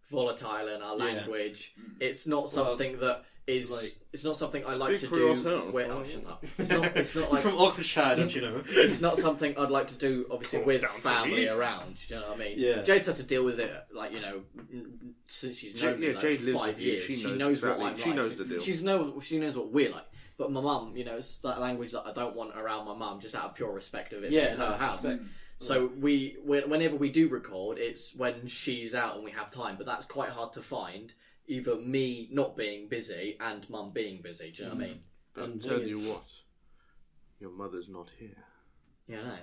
volatile in our language. It's not something that is. like- it's not something I like to Speak for do. yourself. Oh, shut up! It's not like. From Oxfordshire, don't you know? It's not something I'd like to do, obviously, with down to family me. around. Do you know what I mean? Yeah. Jade's had to deal with it, like, since she's known me, like, Jade for lives 5 with you. years. She She knows knows exactly. what I'm She like. knows the deal. She knows what we're like. But my mum, it's that language that I don't want around my mum, just out of pure respect of it Yeah, being no, her it's house. respect. So whenever we do record, it's when she's out and we have time. But that's quite hard to find. Either me not being busy and mum being busy. Do you know what I mean? But And tell thing you is- what, your mother's not here. Yeah, I know.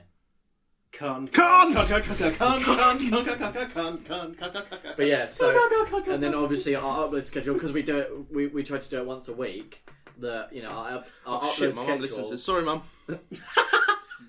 But yeah, so and then obviously our upload schedule, because we do it, we try to do it once a week. Our Oh, upload shit, my mum listens schedule. to this. Sorry, mum.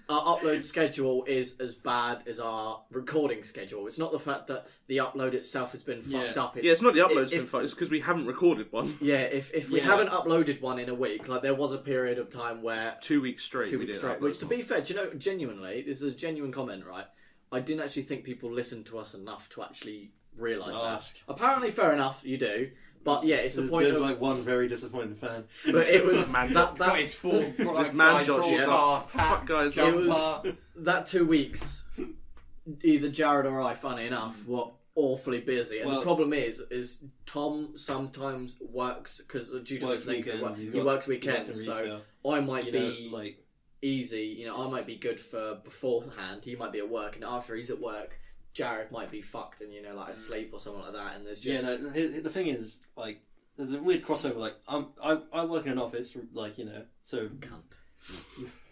Our upload schedule is as bad as our recording schedule. It's not the fact that the upload itself has been fucked up. Yeah, it's not the upload's if- been fucked. It's because we haven't recorded one. Yeah, if we haven't uploaded one in a week, like there was a period of time where 2 weeks straight. 2 we weeks didn't straight. upload Which, to one. be fair, do you know, genuinely, this is a genuine comment, right? I didn't actually think people listened to us enough to actually realise Ask. that. Apparently, fair enough, you do. But yeah, it's the point There's of. like one very disappointed fan. But it was Man, that It's got its full It's man Josh. Yeah. broadcast hat, Fuck guys. it jumper. was that 2 weeks. Either Jared or I, funny enough, were awfully busy, and Well- the problem is Tom sometimes works because due to Works his nature, weekends, he works weekends, in so retail. I might You be know, like easy. I might be good for beforehand. He might be at work, and after he's at work, Jared might be fucked and like asleep or something like that. And there's just yeah. No, the thing is, like, there's a weird crossover. Like, I work in an office, like, so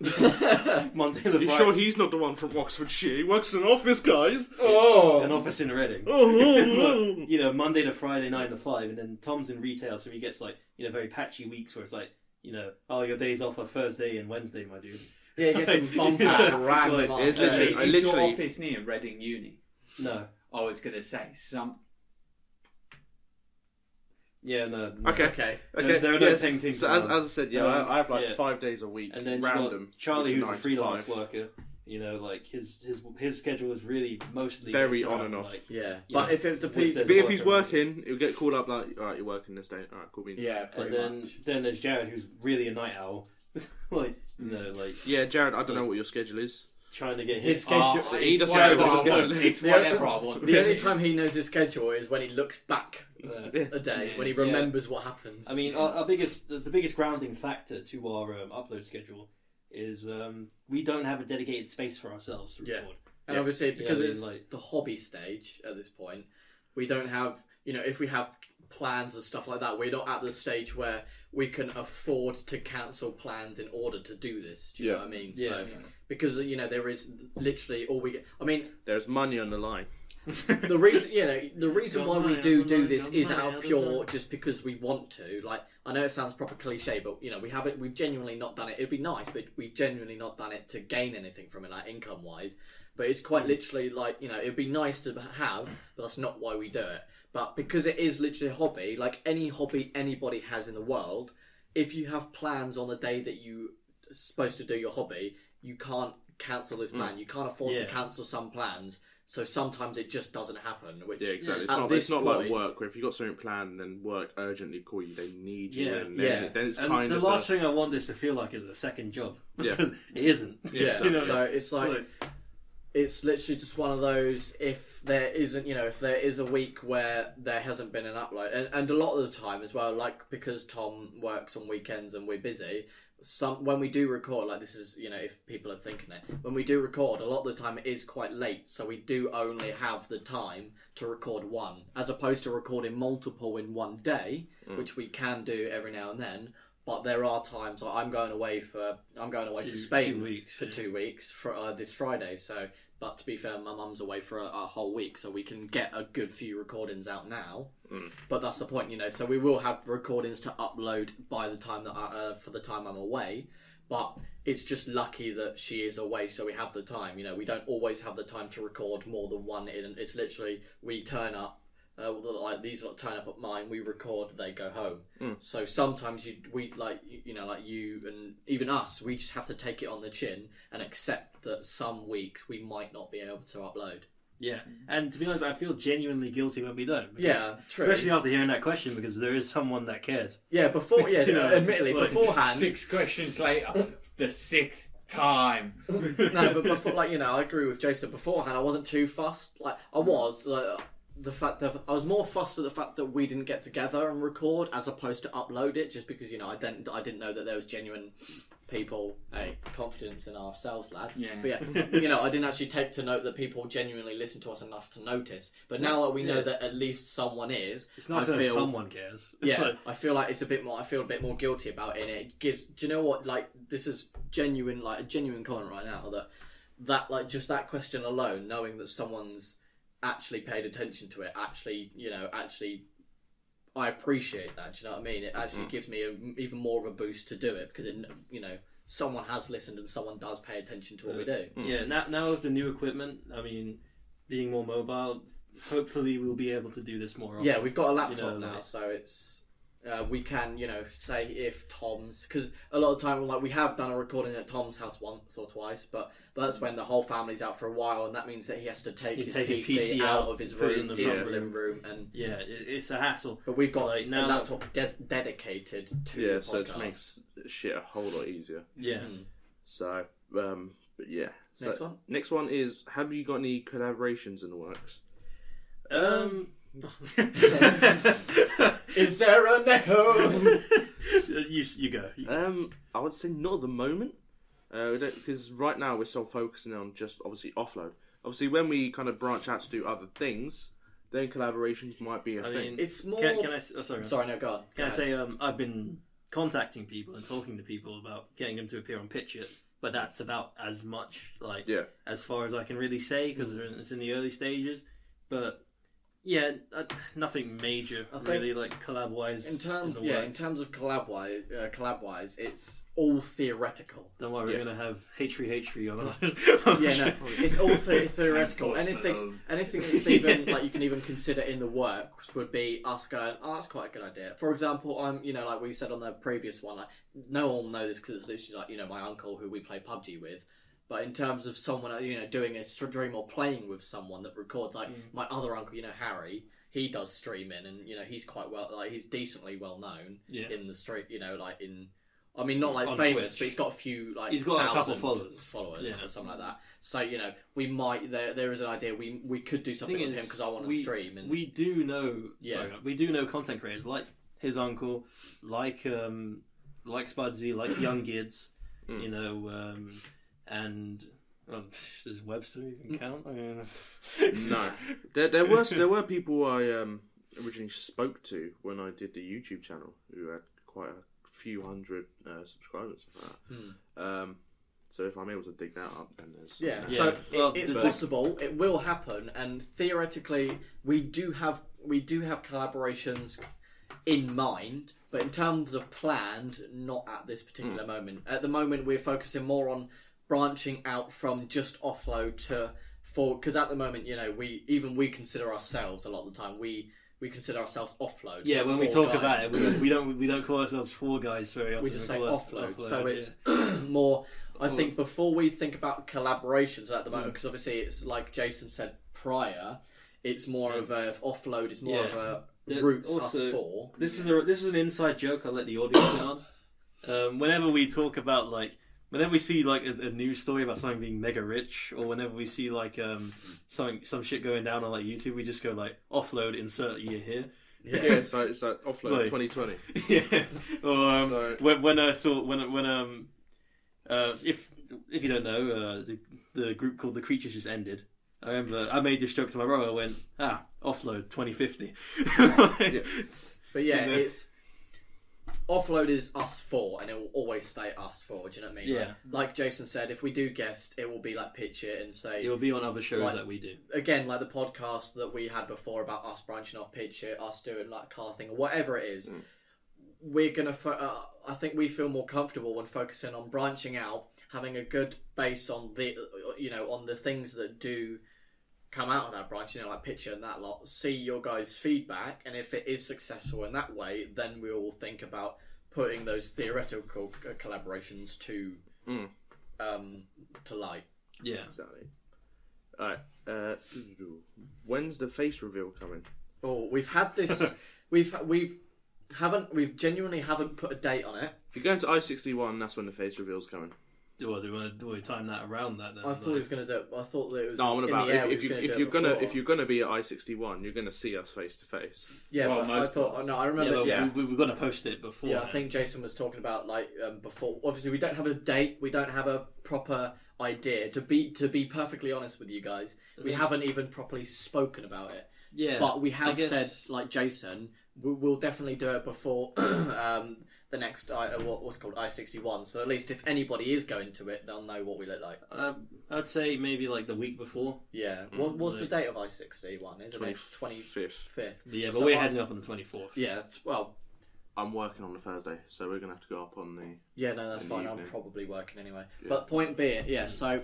Monday to You Friday, sure he's not the one from Oxfordshire? He works in an office, guys. an office in Reading. Oh, But, Monday to Friday, 9 to 5, and then Tom's in retail, so he gets like very patchy weeks where it's like, oh, your days off are Thursday and Wednesday, my dude. yeah, he gets some bump out random. Like, it's on literally- day. I Is literally- your office near Reading Uni? No. I was gonna say some. Yeah, no. Okay. Okay. Okay. There are no yes. ping things So as around. I said, yeah, I have like 5 days a week, And then random. you got Charlie, which who's are a 9 to freelance 5. worker. Like his schedule is really mostly Very based on around, and off. Like, Yeah, Yeah. but if it With depends, But if he's work around. working, he'll get called up like, all right, you're working this day. All right, cool beans. yeah, and pretty then much. then there's Jared, who's really a night owl. like Yeah, Jared, I don't know what your schedule is. trying to get His hit. schedule. he It's doesn't whatever know I what his want. schedule is. It's whatever I want. The only time he knows his schedule is when he looks back Yeah. a day, Yeah. when he remembers what happens. I mean, our biggest the biggest grounding factor to our upload schedule is we don't have a dedicated space for ourselves to Yeah. record. and obviously because I mean, it's like- the hobby stage at this point, we don't have, if we have plans and stuff like that, we're not at the stage where we can afford to cancel plans in order to do this. Do you know what I mean? Yeah. So, because there is literally all we get. I mean, There's money on the line. the reason why we do this is out of pure just because we want to. Like, I know it sounds proper cliche, but we've genuinely not done it. It'd be nice, but we've genuinely not done it to gain anything from it, like income wise. But it's quite literally like, it'd be nice to have, but that's not why we do it. But because it is literally a hobby, like any hobby anybody has in the world, if you have plans on the day that you're supposed to do your hobby, you can't cancel this plan. You can't afford to cancel some plans. So sometimes it just doesn't happen. Which, exactly. It's not like work where if you've got something planned and then work urgently call you, they need you. Then it's kind of the last thing I want this to feel like is a second job. Because it isn't. Yeah. So it's like... It's literally just one of those, if there isn't, if there is a week where there hasn't been an upload, and a lot of the time as well, like, because Tom works on weekends and we're busy, when we do record, like, this is, if people are thinking it, when we do record, a lot of the time it is quite late, so we do only have the time to record one, as opposed to recording multiple in one day, which we can do every now and then. But there are times, like I'm going away to Spain for 2 weeks for this Friday. So, but to be fair, my mum's away for a whole week, so we can get a good few recordings out now. But that's the point, So we will have recordings to upload by the time that for the time I'm away. But it's just lucky that she is away, so we have the time. We don't always have the time to record more than one. It's literally we turn up. Like these lot turn up at mine, we record, they go home. So sometimes you and even us, we just have to take it on the chin and accept that some weeks we might not be able to upload. Yeah, and to be honest, I feel genuinely guilty when we don't. Yeah, true. Especially after hearing that question, because there is someone that cares. Yeah, admittedly, beforehand. 6 questions later, the 6th time. No, but before, I agree with Jason. Beforehand, I wasn't too fussed. Like I was, the fact that I was more fussed at the fact that we didn't get together and record as opposed to upload it, just because I didn't know that there was genuine people. Hey, confidence in ourselves, lads. Yeah. But yeah, I didn't actually take to note that people genuinely listen to us enough to notice. But now that we know that at least someone is, it's nice that someone cares. Yeah, I feel like it's a bit more. I feel a bit more guilty about it. And it gives. Do you know what? Like this is genuine. Like a genuine comment right now. That like just that question alone, knowing that someone's actually paid attention to it, actually I appreciate that. Do you know what I mean? It actually gives me even more of a boost to do it because someone has listened and someone does pay attention to what we do. Yeah, now with the new equipment, I mean, being more mobile, hopefully we'll be able to do this more often. Yeah, we've got a laptop now, so it's we can say if Tom's, because a lot of the time we have done a recording at Tom's house once or twice, but that's when the whole family's out for a while, and that means that he has to take his PC out of his room into the living room, and it's a hassle. But we've got a laptop dedicated to the podcast. So it makes shit a whole lot easier. Yeah. So, but yeah. So, next one is: have you got any collaborations in the works? Is there an echo? you go. I would say not at the moment, because right now we're still focusing on just obviously offload. Obviously, when we kind of branch out to do other things, then collaborations might be a thing. It's more. Can I? Oh, sorry, no, go on. Can I say I've been contacting people and talking to people about getting them to appear on Pitch It, but that's about as much as far as I can really say because it's in the early stages, but. Yeah, nothing major really, like collab wise. In terms of collab wise, it's all theoretical. Don't worry, we're gonna have H3 on it. It's all theoretical. Anything that's even like you can even consider in the works would be us going, oh, that's quite a good idea. For example, I'm like we said on the previous one, like no one will know this because it's literally like my uncle who we play PUBG with. But in terms of someone, doing a stream or playing with someone that records, like my other uncle, Harry, he does streaming, and he's quite he's decently well known in the street, not like on famous, Twitch. But he's got a few he's got a couple followers or something like that. So we might there is an idea we could do something with him because I want to stream. And we do know content creators like his uncle, like Spudsy, like Young Gids, and does Webster even count? I mean... No, there were people I originally spoke to when I did the YouTube channel who had quite a few hundred subscribers. So if I'm able to dig that up, then there's Yeah, Yeah. so Well, it's but- possible. It will happen, and theoretically, we do have collaborations in mind, but in terms of planned, not at this particular moment. At the moment, we're focusing more on branching out from just offload to because at the moment, we consider ourselves a lot of the time we consider ourselves offload. Yeah, not when we four talk guys. about it, we don't call ourselves four guys very often. We just say call us offload. So yeah. it's more. I think before we think about collaborations at the moment, because obviously it's like Jason said prior, it's more of a offload. It's more of a roots also, us four. This is an inside joke. I'll let the audience in on. Whenever we talk about whenever we see a news story about something being mega rich, or whenever we see some shit going down on YouTube, we just go offload, insert year here. Yeah, it's like offload Like- 2020. Yeah. Or So- when I saw if you don't know, the group called The Creatures just ended. I remember I made this joke to my brother. I went, offload 2050. Yeah. But yeah, You know? it's offload is us four, and it will always stay us four. Do you know what I mean? Yeah. Like Jason said, if we do guest, it will be pitch it and say It will be on other shows Like- that we do. again, like the podcast that we had before about us branching off, pitch it, us doing car thing or whatever it is. We're gonna. I think we feel more comfortable when focusing on branching out, having a good base on on the things that do come out of that branch, like picture and that lot. See your guys' feedback, and if it is successful in that way, then we will think about putting those theoretical collaborations to light. Yeah. Exactly. Alright, when's the face reveal coming? Oh, we've had this. We've genuinely haven't put a date on it. If you're going to I-61, that's when the face reveal's coming. Well, do we time that around that then? I thought he was going to do it. I thought that it was. No, I'm on in about the air, if we was you're do it before. if you're gonna be at I-61, you're gonna see us face to face. Yeah, Well, but I most thought. of us. No, I Yeah, remember. but Yeah, we're going to post it before. yeah. I think Jason was talking about before. Obviously, we don't have a date. We don't have a proper idea. To be perfectly honest with you guys, we haven't even properly spoken about it. Yeah. But we have I guess- said, like Jason, we'll definitely do it before the next what's called I-61. So at least if anybody is going to it, they'll know what we look like. I'd say maybe the week before. Yeah. What's the date of I-61? Isn't it 25th. 25th? Yeah, but So we're heading up on the 24th. Yeah. Well. I'm working on the Thursday, so we're gonna have to go up on the. Yeah, no, that's in the fine. I'm evening. probably working anyway. Yeah. But point being, yeah, so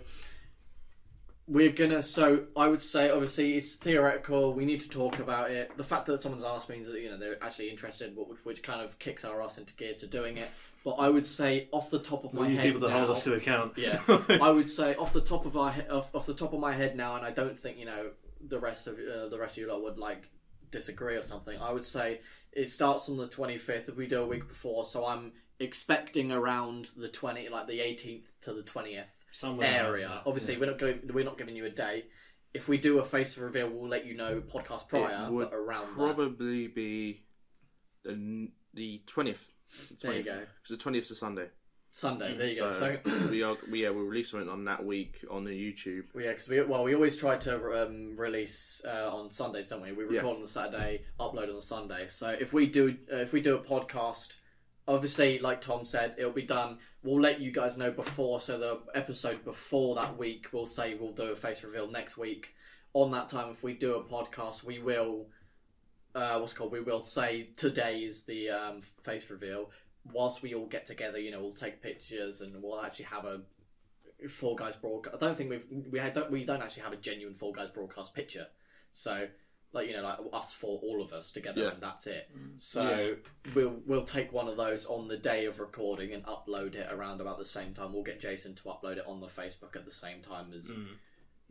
we're gonna. So I would say, obviously, it's theoretical. We need to talk about it. The fact that someone's asked means that they're actually interested, which kind of kicks our ass into gears to doing it. But I would say, off the top of my We need head people to now, hold us to account. yeah, I would say off the top of my head now, and I don't think the rest of you lot would disagree or something. I would say it starts on the 25th. If we do a week before, so I'm expecting around the 18th to the 20th Somewhere area. around that. Obviously, we're not giving you a date. If we do a face reveal, we'll let you know podcast prior, It would but around that. probably be the 20th. There you go. Because the 20th is a Sunday. Sunday. There you go. So we'll release something on that week on the YouTube. yeah, because we always try to release on Sundays, don't we? We record on the Saturday, upload on the Sunday. So if we do a podcast, obviously, like Tom said, it'll be done. We'll let you guys know before. So the episode before that week, we'll say we'll do a face reveal next week. On that time, if we do a podcast, we will. We will say today is the face reveal. Whilst we all get together, we'll take pictures and we'll actually have a Four Guys broadcast. I don't think we don't actually have a genuine Four Guys broadcast picture. So us four, all of us together, and that's it. So we'll take one of those on the day of recording and upload it around about the same time. We'll get Jason to upload it on the Facebook at the same time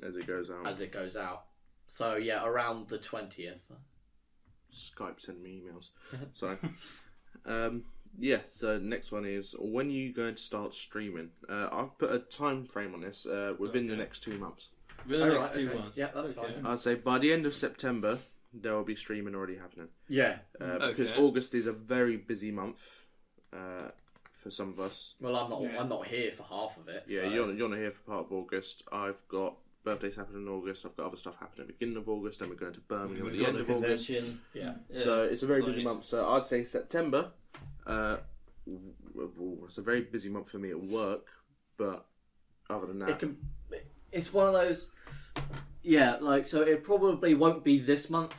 as it goes out. So yeah, around the 20th. Skype send me emails. Sorry. So next one is, when are you going to start streaming? I've put a time frame on this. Within the next 2 months. Really, Oh, next right, 2 okay. months. Yeah, that's fine. I'd say by the end of September there will be streaming already happening. Yeah. Because Okay. August is a very busy month for some of us. Well, I'm not. Yeah. I'm not here for half of it. Yeah, so. you're not here for part of August. I've got birthdays happening in August. I've got other stuff happening at the beginning of August. Then we're going to Birmingham at We've the got end the of August. convention. Yeah. So it's a very busy month. So I'd say September. It's a very busy month for me at work, but other than that, it's one of those. Yeah, like so. It probably won't be this month,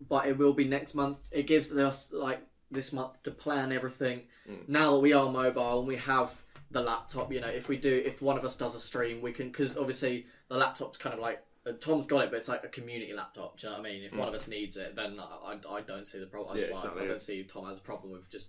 but it will be next month. It gives us like this month to plan everything. Now that we are mobile and we have the laptop, if one of us does a stream, we can, because obviously the laptop's kind of like Tom's got it, but it's like a community laptop. Do you know what I mean? If one of us needs it, then I don't see the problem. I don't see Tom has a problem with just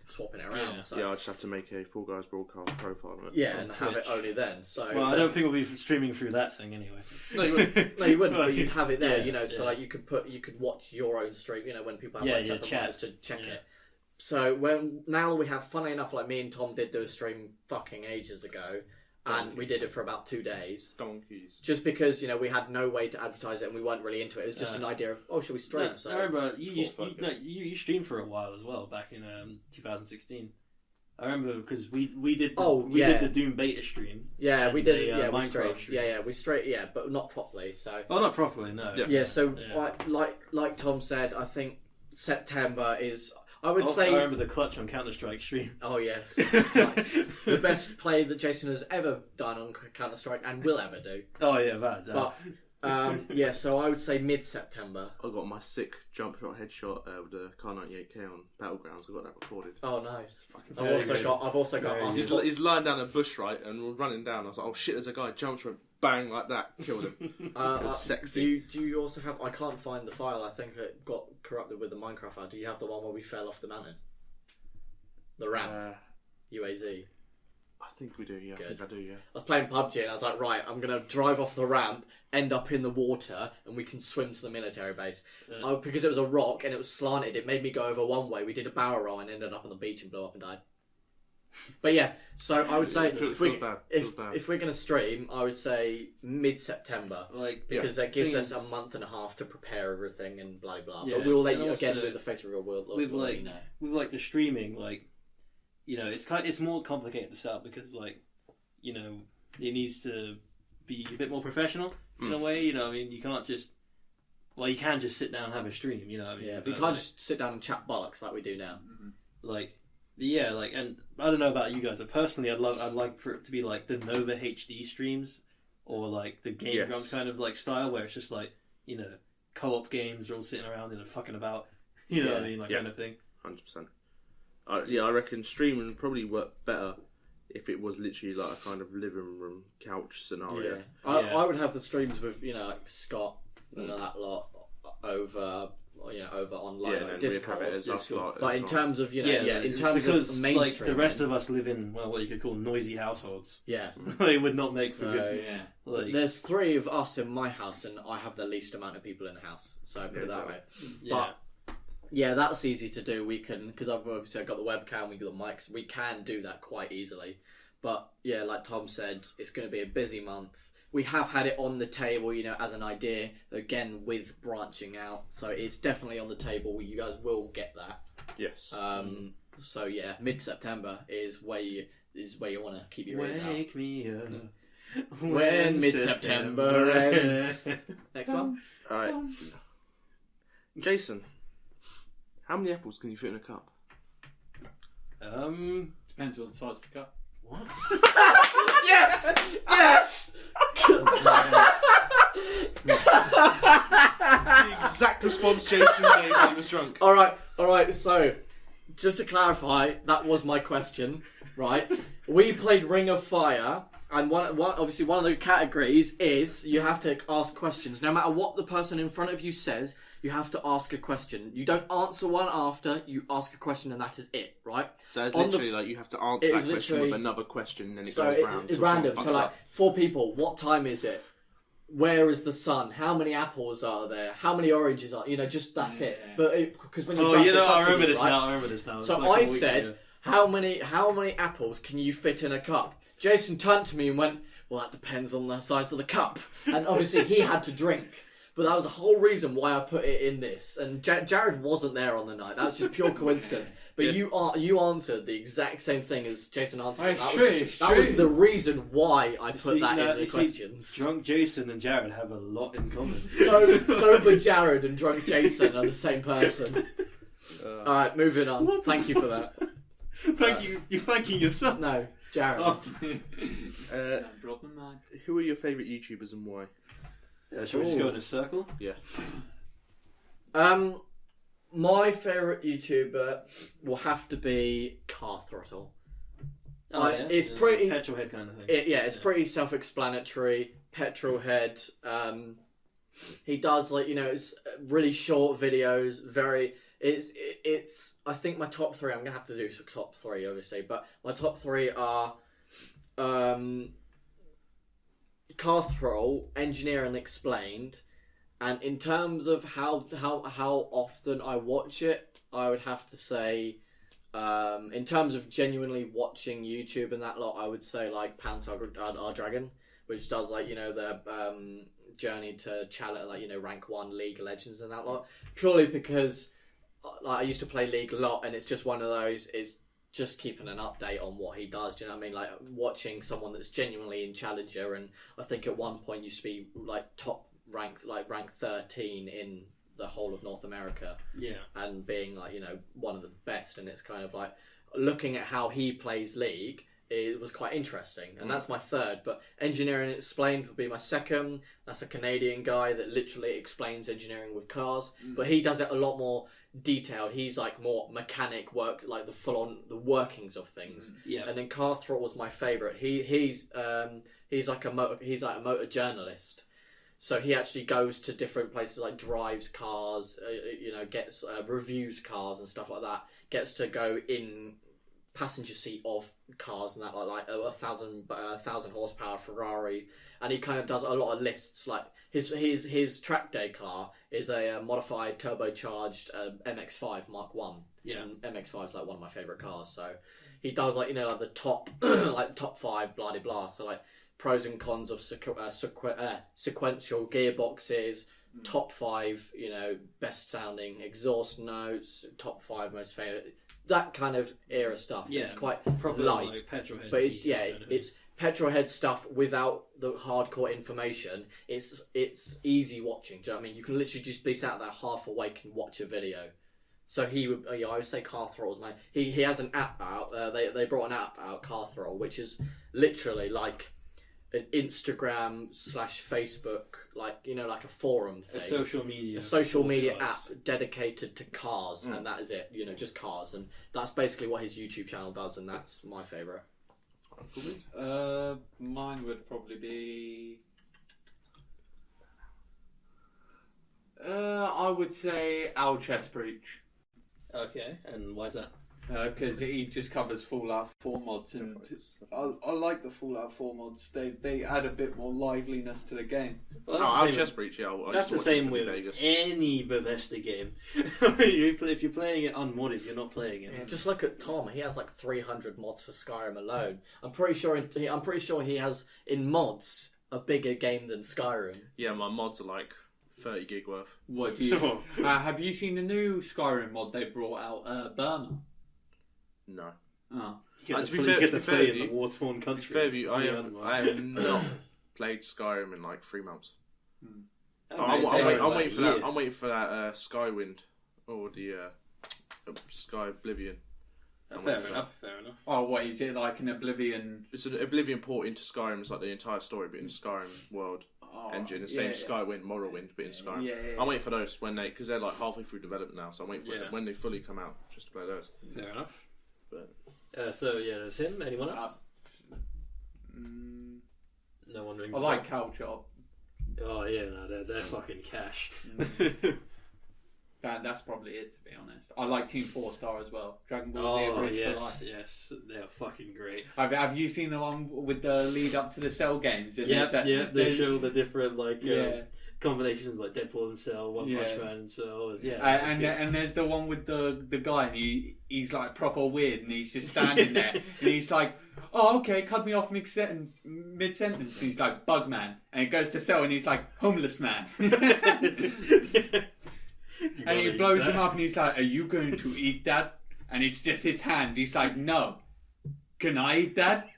swapping it around. I just have to make a Full Guys broadcast profile on it. Yeah, and have it only then. So I don't think we'll be streaming through that thing anyway. No, you wouldn't. No, you wouldn't. But you'd have it there, So like you could watch your own stream. When people have separate monitors to check it. So now we have, funnily enough, like me and Tom did do a stream fucking ages ago. And we did it for about 2 days. Donkeys. Just because, we had no way to advertise it and we weren't really into it. It was just an idea of, should we stream? No, I remember you streamed for a while as well, back in 2016. I remember because we did the Doom beta stream. Yeah, we did. We Minecraft streamed. We but not properly. So. Oh, not properly, no. Yeah. So like Tom said, I think September is. I would say. I remember the clutch on Counter-Strike stream. Oh yes, the best play that Jason has ever done on Counter-Strike and will ever do. Oh yeah, that. But so I would say mid-September. I got my sick jump shot headshot with the Car 98K on Battlegrounds. I got that recorded. Oh nice. I've also got. He's lying down a bush, right, and we're running down. I was like, oh shit, there's a guy. Jumps, went bang like that, killed him. It was sexy. Do you also have? I can't find the file. I think it got corrupted with the Minecraft file. Do you have the one where we fell off the mountain? The ramp. UAZ. I think we do, yeah. Good. I think I do, yeah. I was playing PUBG and I was like, right, I'm going to drive off the ramp, end up in the water, and we can swim to the military base. Because it was a rock and it was slanted, it made me go over one way. We did a barrel roll and ended up on the beach and blew up and died. But yeah, so I would say if we're going to stream, I would say mid-September. Because that gives us a month and a half to prepare everything and blah, blah, blah. Yeah, but we'll let you, again, with the face reveal, we'll let you know. With the streaming, it's more complicated to set up because it needs to be a bit more professional in a way. You can't just you can just sit down and have a stream. Yeah, but you can't just sit down and chat bollocks like we do now. And I don't know about you guys, but personally, I'd like for it to be like the Nova HD streams or like the Game Grumps kind of style where it's just co-op games are all sitting around and fucking about. What I mean, kind of thing. 100%. I reckon streaming would probably work better if it was literally like a kind of living room couch scenario. Yeah. I would have the streams with like Scott and that lot over online, Discord. But in terms of in terms of mainstream, the rest of us live in what you could call noisy households. Yeah, they would not make for good. Yeah, there's 3 of us in my house, and I have the least amount of people in the house. So put it that way. Yeah. But, yeah, that's easy to do. We can, because I've obviously got the webcam, we got the mics, we can do that quite easily. But yeah, like Tom said, it's going to be a busy month. We have had it on the table, as an idea, again, with branching out. So it's definitely on the table. You guys will get that. Yes. So yeah, mid-September is where you want to keep your ears out. Wake me up when mid-September ends. Next one. All right. Jason. How many apples can you fit in a cup? Depends on the size of the cup. What? Yes! Yes! The exact response Jason gave when he was drunk. Alright, so, just to clarify, that was my question, right? We played Ring of Fire, and one of the categories is you have to ask questions. No matter what the person in front of you says, you have to ask a question. You don't answer one after, you ask a question and that is it, right? So it's literally you have to answer that question with another question and then it goes round. It's random. So 4 people, what time is it? Where is the sun? How many apples are there? How many oranges are just that's it. But because when you I remember this now. So I said, how many apples can you fit in a cup? Jason turned to me and went, well, that depends on the size of the cup. And obviously he had to drink. But that was the whole reason why I put it in this. And Jared wasn't there on the night. That was just pure coincidence. But you answered the exact same thing as Jason answered. That was the reason why I put that in the questions. Drunk Jason and Jared have a lot in common. Sober Jared and drunk Jason are the same person. Alright, moving on. Thank you for that. You're thanking yourself. No. Jared. Drop the mic. Who are your favourite YouTubers and why? Shall we just go in a circle? Yeah. My favourite YouTuber will have to be Car Throttle. It's pretty petrolhead kind of thing. It's pretty self-explanatory. Petrolhead. He does it's really short videos. It's. I think my top three. I'm gonna have to do top three, obviously, but my top three are Car Throttle, Engineering Explained. And in terms of how often I watch it, I would have to say, in terms of genuinely watching YouTube and that lot, I would say like Our Dragon, which does the journey to challenge rank 1 League of Legends and that lot. Purely because I used to play League a lot, and it's just one of those. It's just keeping an update on what he does. Do you know what I mean? Like watching someone that's genuinely in Challenger, and I think at one point used to be top rank 13 in the whole of North America, and being one of the best. And it's kind of like looking at how he plays League, it was quite interesting, and that's my third. But Engineering Explained would be my second. That's a Canadian guy that literally explains engineering with cars, but he does it a lot more detailed. He's more mechanic work, like the full on the workings of things. And then Car Throttle was my favorite. He's like a motor journalist. So he actually goes to different places, like drives cars, gets reviews cars and stuff like that. Gets to go in passenger seat of cars and that, like a 1,000 horsepower Ferrari, and he kind of does a lot of lists. Like his track day car is a modified turbocharged MX-5 Mark 1. And MX-5 is like one of my favorite cars. So he does the top top 5 blah de blah. So like pros and cons of sequential gearboxes, top 5, best sounding exhaust notes, top 5 most favorite, that kind of era stuff. It's quite probably light, like Petrolhead. but it's Petrolhead stuff without the hardcore information. It's easy watching. Do you know what I mean? You can literally just be sat there half awake and watch a video. So he would, I would say Car Throttle's my. He has an app out. They brought an app out, Car Throttle, which is literally like an Instagram/Facebook, like a forum thing, a social media app dedicated to cars, and that is it. Just cars, and that's basically what his YouTube channel does, and that's my favourite. Mine would probably be. I would say Owl Chest Breach. Okay, and why is that? Because he just covers Fallout 4 mods, and I like the Fallout 4 mods. They add a bit more liveliness to the game. Well, Chest Breach, that's the same with any Bethesda game. If you're playing it unmodded, you're not playing it. Yeah, just look at Tom. He has like 300 mods for Skyrim alone. I'm pretty sure he has in mods a bigger game than Skyrim. Yeah, my mods are like 30 gig worth. What do you? Have you seen the new Skyrim mod they brought out, Burma? No. Oh. You get to play in the war-torn country. Fairview, I have not played Skyrim in like 3 months. I'm waiting for that. I'm waiting for that Skywind or the Sky Oblivion. Fair enough. Oh, what is it like an Oblivion? It's an Oblivion port into Skyrim. It's like the entire story, but in Skyrim world engine. The same Skywind, Morrowind, but in Skyrim. I'm waiting for those because they're like halfway through development now. So I'm waiting for them when they fully come out, just to play those. Fair enough. But there's him. Anyone else? No one rings. I like Calchop. Oh yeah, no, they're fucking cash. That's probably it, to be honest. I like Team 4-Star as well. Dragon Ball Z Bridge for Life. Yes, they're fucking great. Have you seen the one with the lead up to the Cell games? They show the different combinations like Deadpool and Cell, One Punch Man and Cell, and there's the one with the guy, and he's like proper weird, and he's just standing there, and he's like, "Oh, okay, cut me off mid sentence." He's like Bugman, and it goes to Cell, and he's like homeless man, and he blows him up, and he's like, "Are you going to eat that?" And it's just his hand. He's like, "No, can I eat that?"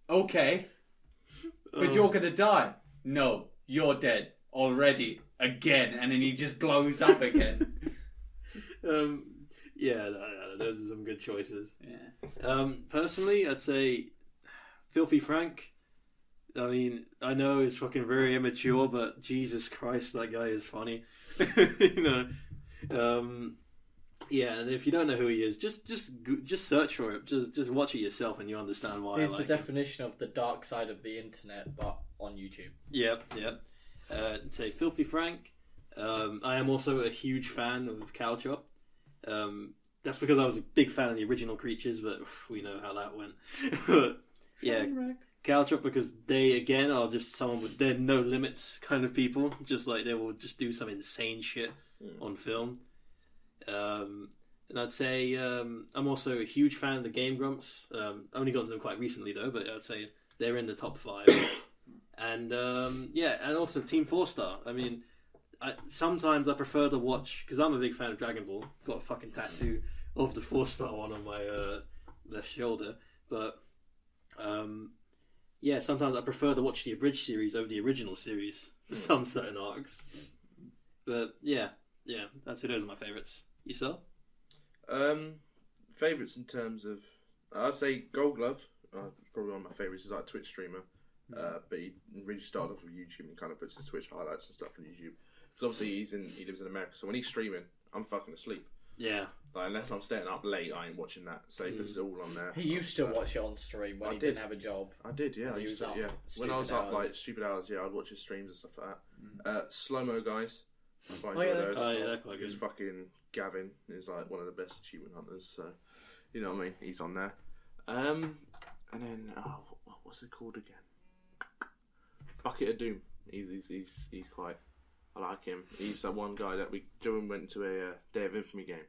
"Okay, but you're gonna die." "No, you're dead already." Again, and then he just blows up again. Yeah, those are some good choices. Yeah. Personally, I'd say Filthy Frank. I mean, I know it's fucking very immature, but Jesus Christ, that guy is funny. You know. Yeah, and if you don't know who he is, just search for it. Just watch it yourself, and you understand why. He's I the like definition of the dark side of the internet, but on YouTube. Yep. Say Filthy Frank. I am also a huge fan of Calchop. That's because I was a big fan of the original Creatures, but we know how that went. Yeah, Calchop, because they again are just someone with they're no limits kind of people. Just like they will just do some insane shit on film. And I'd say I'm also a huge fan of the Game Grumps. Only got to them quite recently though, but I'd say they're in the top 5. And and also Team 4-Star. I mean, sometimes I prefer to watch, because I'm a big fan of Dragon Ball. Got a fucking tattoo of the 4-Star one on my left shoulder. But sometimes I prefer to watch the abridged series over the original series for some certain arcs. But yeah, that's it. Those are my favourites. Yourself? Favourites in terms of, I'd say Gold Glove. Probably one of my favourites. He's like a Twitch streamer, but he really started off with YouTube and kind of puts his Twitch highlights and stuff on YouTube. Because obviously he lives in America, so when he's streaming, I'm fucking asleep. Yeah. Like, unless I'm staying up late, I ain't watching that. So he puts it all on there. He used to watch it on stream when he didn't have a job. I did, yeah. When he was up When I was up stupid like hours. stupid hours, yeah, I'd watch his streams and stuff like that. Slow Mo Guys. I quite Oh, enjoy yeah, those. they're quite Because good. fucking Gavin is like one of the best achievement hunters, so you know what I mean. He's on there. And then what's it called again? Bucket of Doom. He's quite. I like him. He's that one guy that Joan went to a Day of Infamy game,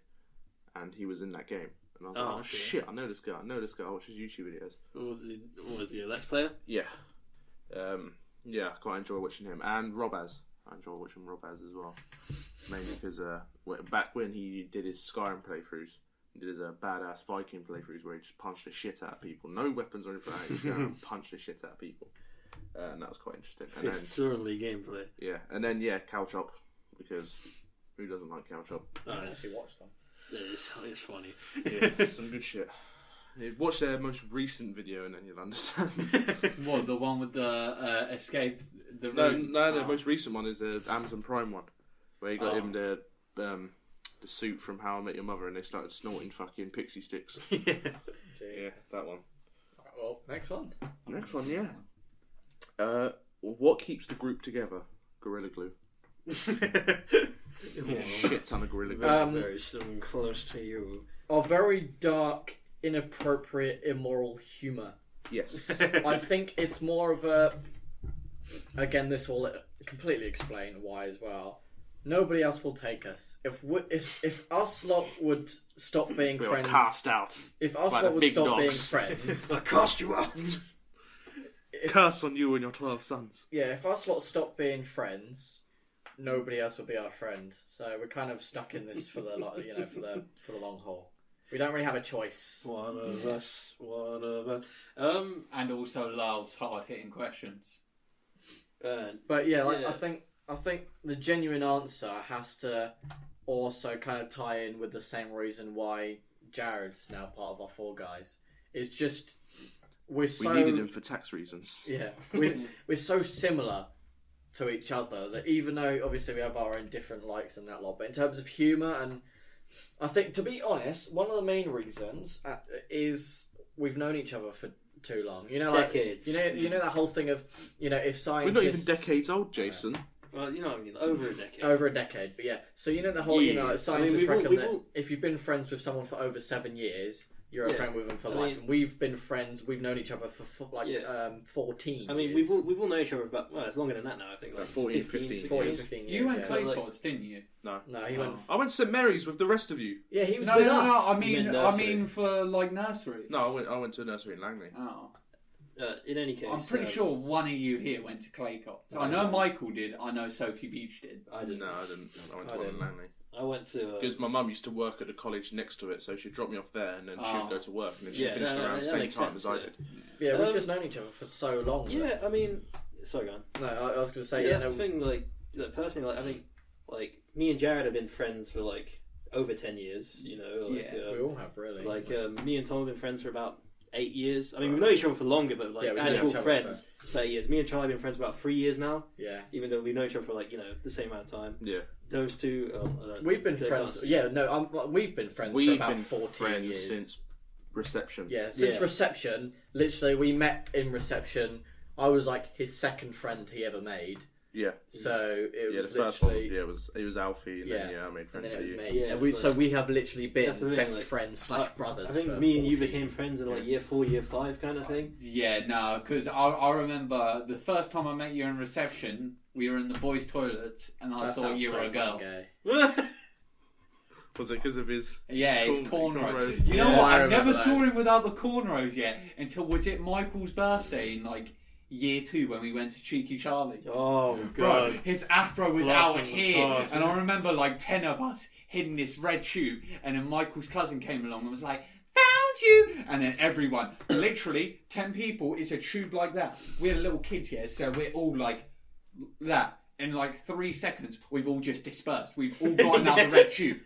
and he was in that game. And I was like, oh okay. shit, I know this guy. I watch his YouTube videos. Was he a Let's Player? Yeah. I quite enjoy watching him. And Robaz. I enjoy watching Robaz as well. Mainly because back when he did his Skyrim playthroughs, he did his badass Viking playthroughs where he just punched the shit out of people. No weapons or anything like that. He just go out and punch the shit out of people. And that was quite interesting. And Fist-certainly gameplay. yeah. And then, Calchop. Because who doesn't like Calchop? I actually watched them. It's funny. Yeah, some good shit. Watch their most recent video and then you'll understand. What, the one with the escape? The The most recent one is the Amazon Prime one, where you got him the suit from How I Met Your Mother, and they started snorting fucking pixie sticks. Yeah. Yeah, that one. Well, next one. Next one, yeah. What keeps the group together? Gorilla Glue. Shit ton of Gorilla Glue. Very soon, close to you. A very dark, inappropriate, immoral humour. Yes. I think it's more of a. Again, this will completely explain why as well. Nobody else will take us. If us lot would stop being We were friends, cast out. if us by the lot would big stop dogs. being friends, I cast you out. Curse on you and your 12 sons. yeah, if us lot stopped being friends, nobody else would be our friend. So we're kind of stuck in this for the for the long haul. We don't really have a choice. One of us. And also Lyle's hard-hitting questions. But yeah, Yeah. I think the genuine answer has to also kind of tie in with the same reason why Jared's now part of our Four Guys. It's just we needed him for tax reasons. Yeah, we're so similar to each other that even though obviously we have our own different likes and that lot, but in terms of humour, and I think, to be honest, one of the main reasons is we've known each other for too long. You know, like Decades. You know that whole thing of if scientists. We're not even decades old, Jason. Well, you know what I mean, over a decade. Over a decade, but yeah. So you know the whole, like scientists we've all- reckon we've that all- if you've been friends with someone for over 7 years, you're a Yeah. friend with them for I life. mean- and we've been friends. We've known each other for 14. I mean, years. we've all known each other about, well, it's longer than that now, I think. Like 14, 15. 16. 14, 15 years. You went yeah. clay Like- pods, didn't you? No. No, he went. I went to St Mary's with the rest of you. Yeah, he was No, with no, us. no. I Mid-nursery. mean for like nursery. No, I went to a nursery in Langley. Oh. In any case, I'm pretty sure one of you here went to clay pods. I know Michael did. I know Sophie Beach did. I didn't. No, I didn't. I went I to one in didn't. Langley. I went to. Because my mum used to work at the college next to it, so she'd drop me off there, and then Oh. she'd go to work, and then she Yeah, finished no, around the that same makes time sense, as I yeah. did. Yeah, we've just known each other for so long. Yeah, I mean, sorry, go on. No, I was going to say, Yeah, yeah, that's the thing. Like personally, like I think, like me and Jared have been friends for like over 10 years. You know, like, we all have really. Like me and Tom have been friends for about 8 years. I mean, we've known each other for longer, but like we know actual each other friends, for 8 years. Me and Charlie have been friends for about 3 years now. Yeah. Even though we've known each other for like the same amount of time. Yeah. Those two, we've been friends. Yeah, no, we've been friends for about 14 years since reception. Yeah, since reception. Literally, we met in reception. I was like his second friend he ever made. Yeah. So it was the first one. literally. Yeah, it was Alfie, and then I made friends and then with it you. was me. Yeah, and so we have literally been best like, friends / brothers. I think for me and you 14. became friends in like year 4, year 5 kind of thing. Yeah, no, because I remember the first time I met you in reception, we were in the boys' toilets, and I That thought sounds you so were a girl. gay. Was it because of his? Yeah, it's cornrows. cornrows. You know Yeah, what? I I never remember saw those. him without the cornrows yet until was it Michael's birthday in like year 2 when we went to Cheeky Charlie's. Oh Bro, god! his afro was Blast out from the here, past. and I remember like 10 of us hiding this red tube, and then Michael's cousin came along and was like, "Found you!" And then everyone, literally 10 people, it's a tube like that. We're little kids here, so we're all like that. In like 3 seconds, we've all just dispersed. We've all gone down the red tube.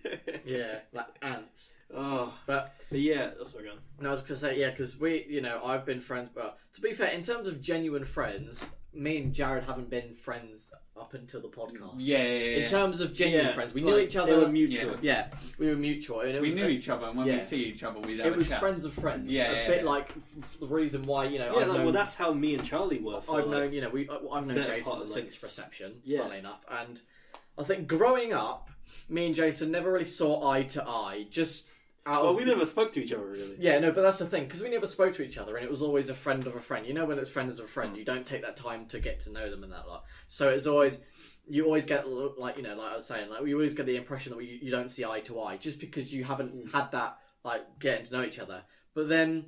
Yeah, like ants. Oh, But yeah, that's what I'm going. no, I was gonna say because we, I've been friends. Well, to be fair, in terms of genuine friends, me and Jared haven't been friends up until the podcast. Yeah. In terms of genuine friends, we knew like, each other. They were mutual. Yeah, we were mutual. And it We was, knew each other, and when yeah. we see each other, we'd have It a was chat. friends of friends. Yeah, a yeah, bit yeah. like the reason why Yeah, I've known, well, that's how me and Charlie were. For, I've known I've known better Jason part of, since like, reception. Yeah. Funnily enough, and I think growing up, me and Jason never really saw eye to eye. Just out Well, of we never spoke to each other really. Yeah, no, but that's the thing, because we never spoke to each other, and it was always a friend of a friend. You know, when it's friends of a friend, you don't take that time to get to know them and that lot. So it's always, you always get, like, like I was saying, like, we always get the impression that you don't see eye to eye, just because you haven't had that, like, getting to know each other. But then,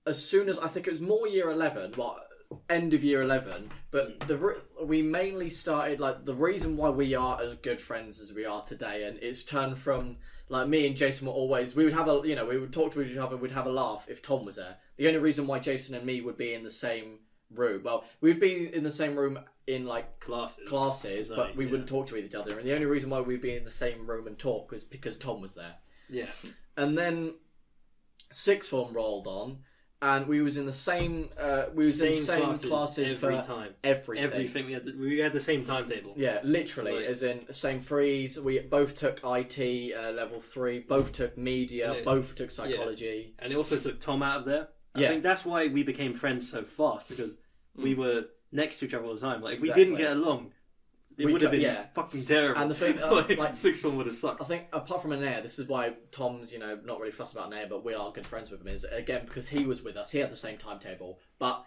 as soon as, I think it was more year 11, end of year 11, but we mainly started, like, the reason why we are as good friends as we are today, and it's turned from, like, me and Jason were always, we would have we would talk to each other, we'd have a laugh if Tom was there. The only reason why Jason and me would be in the same room, well, we'd be in the same room in, like, classes, but we wouldn't talk to each other, and the only reason why we'd be in the same room and talk was because Tom was there. Yeah. And then sixth form rolled on, and we was in the same classes every for time. everything. We had the same timetable. Yeah, literally, Like- as in same threes. We both took IT level 3, both took media, Yeah. both took psychology. And it also took Tom out of there. I Yeah. think that's why we became friends so fast, because we were next to each other all the time. Like, if we Exactly. didn't get along, it We would have cou- been yeah. fucking terrible. And the thing, like, sixth one would have sucked. I think apart from Anaya, this is why Tom's not really fussed about Anaya, but we are good friends with him. Is again because he was with us, he had the same timetable, but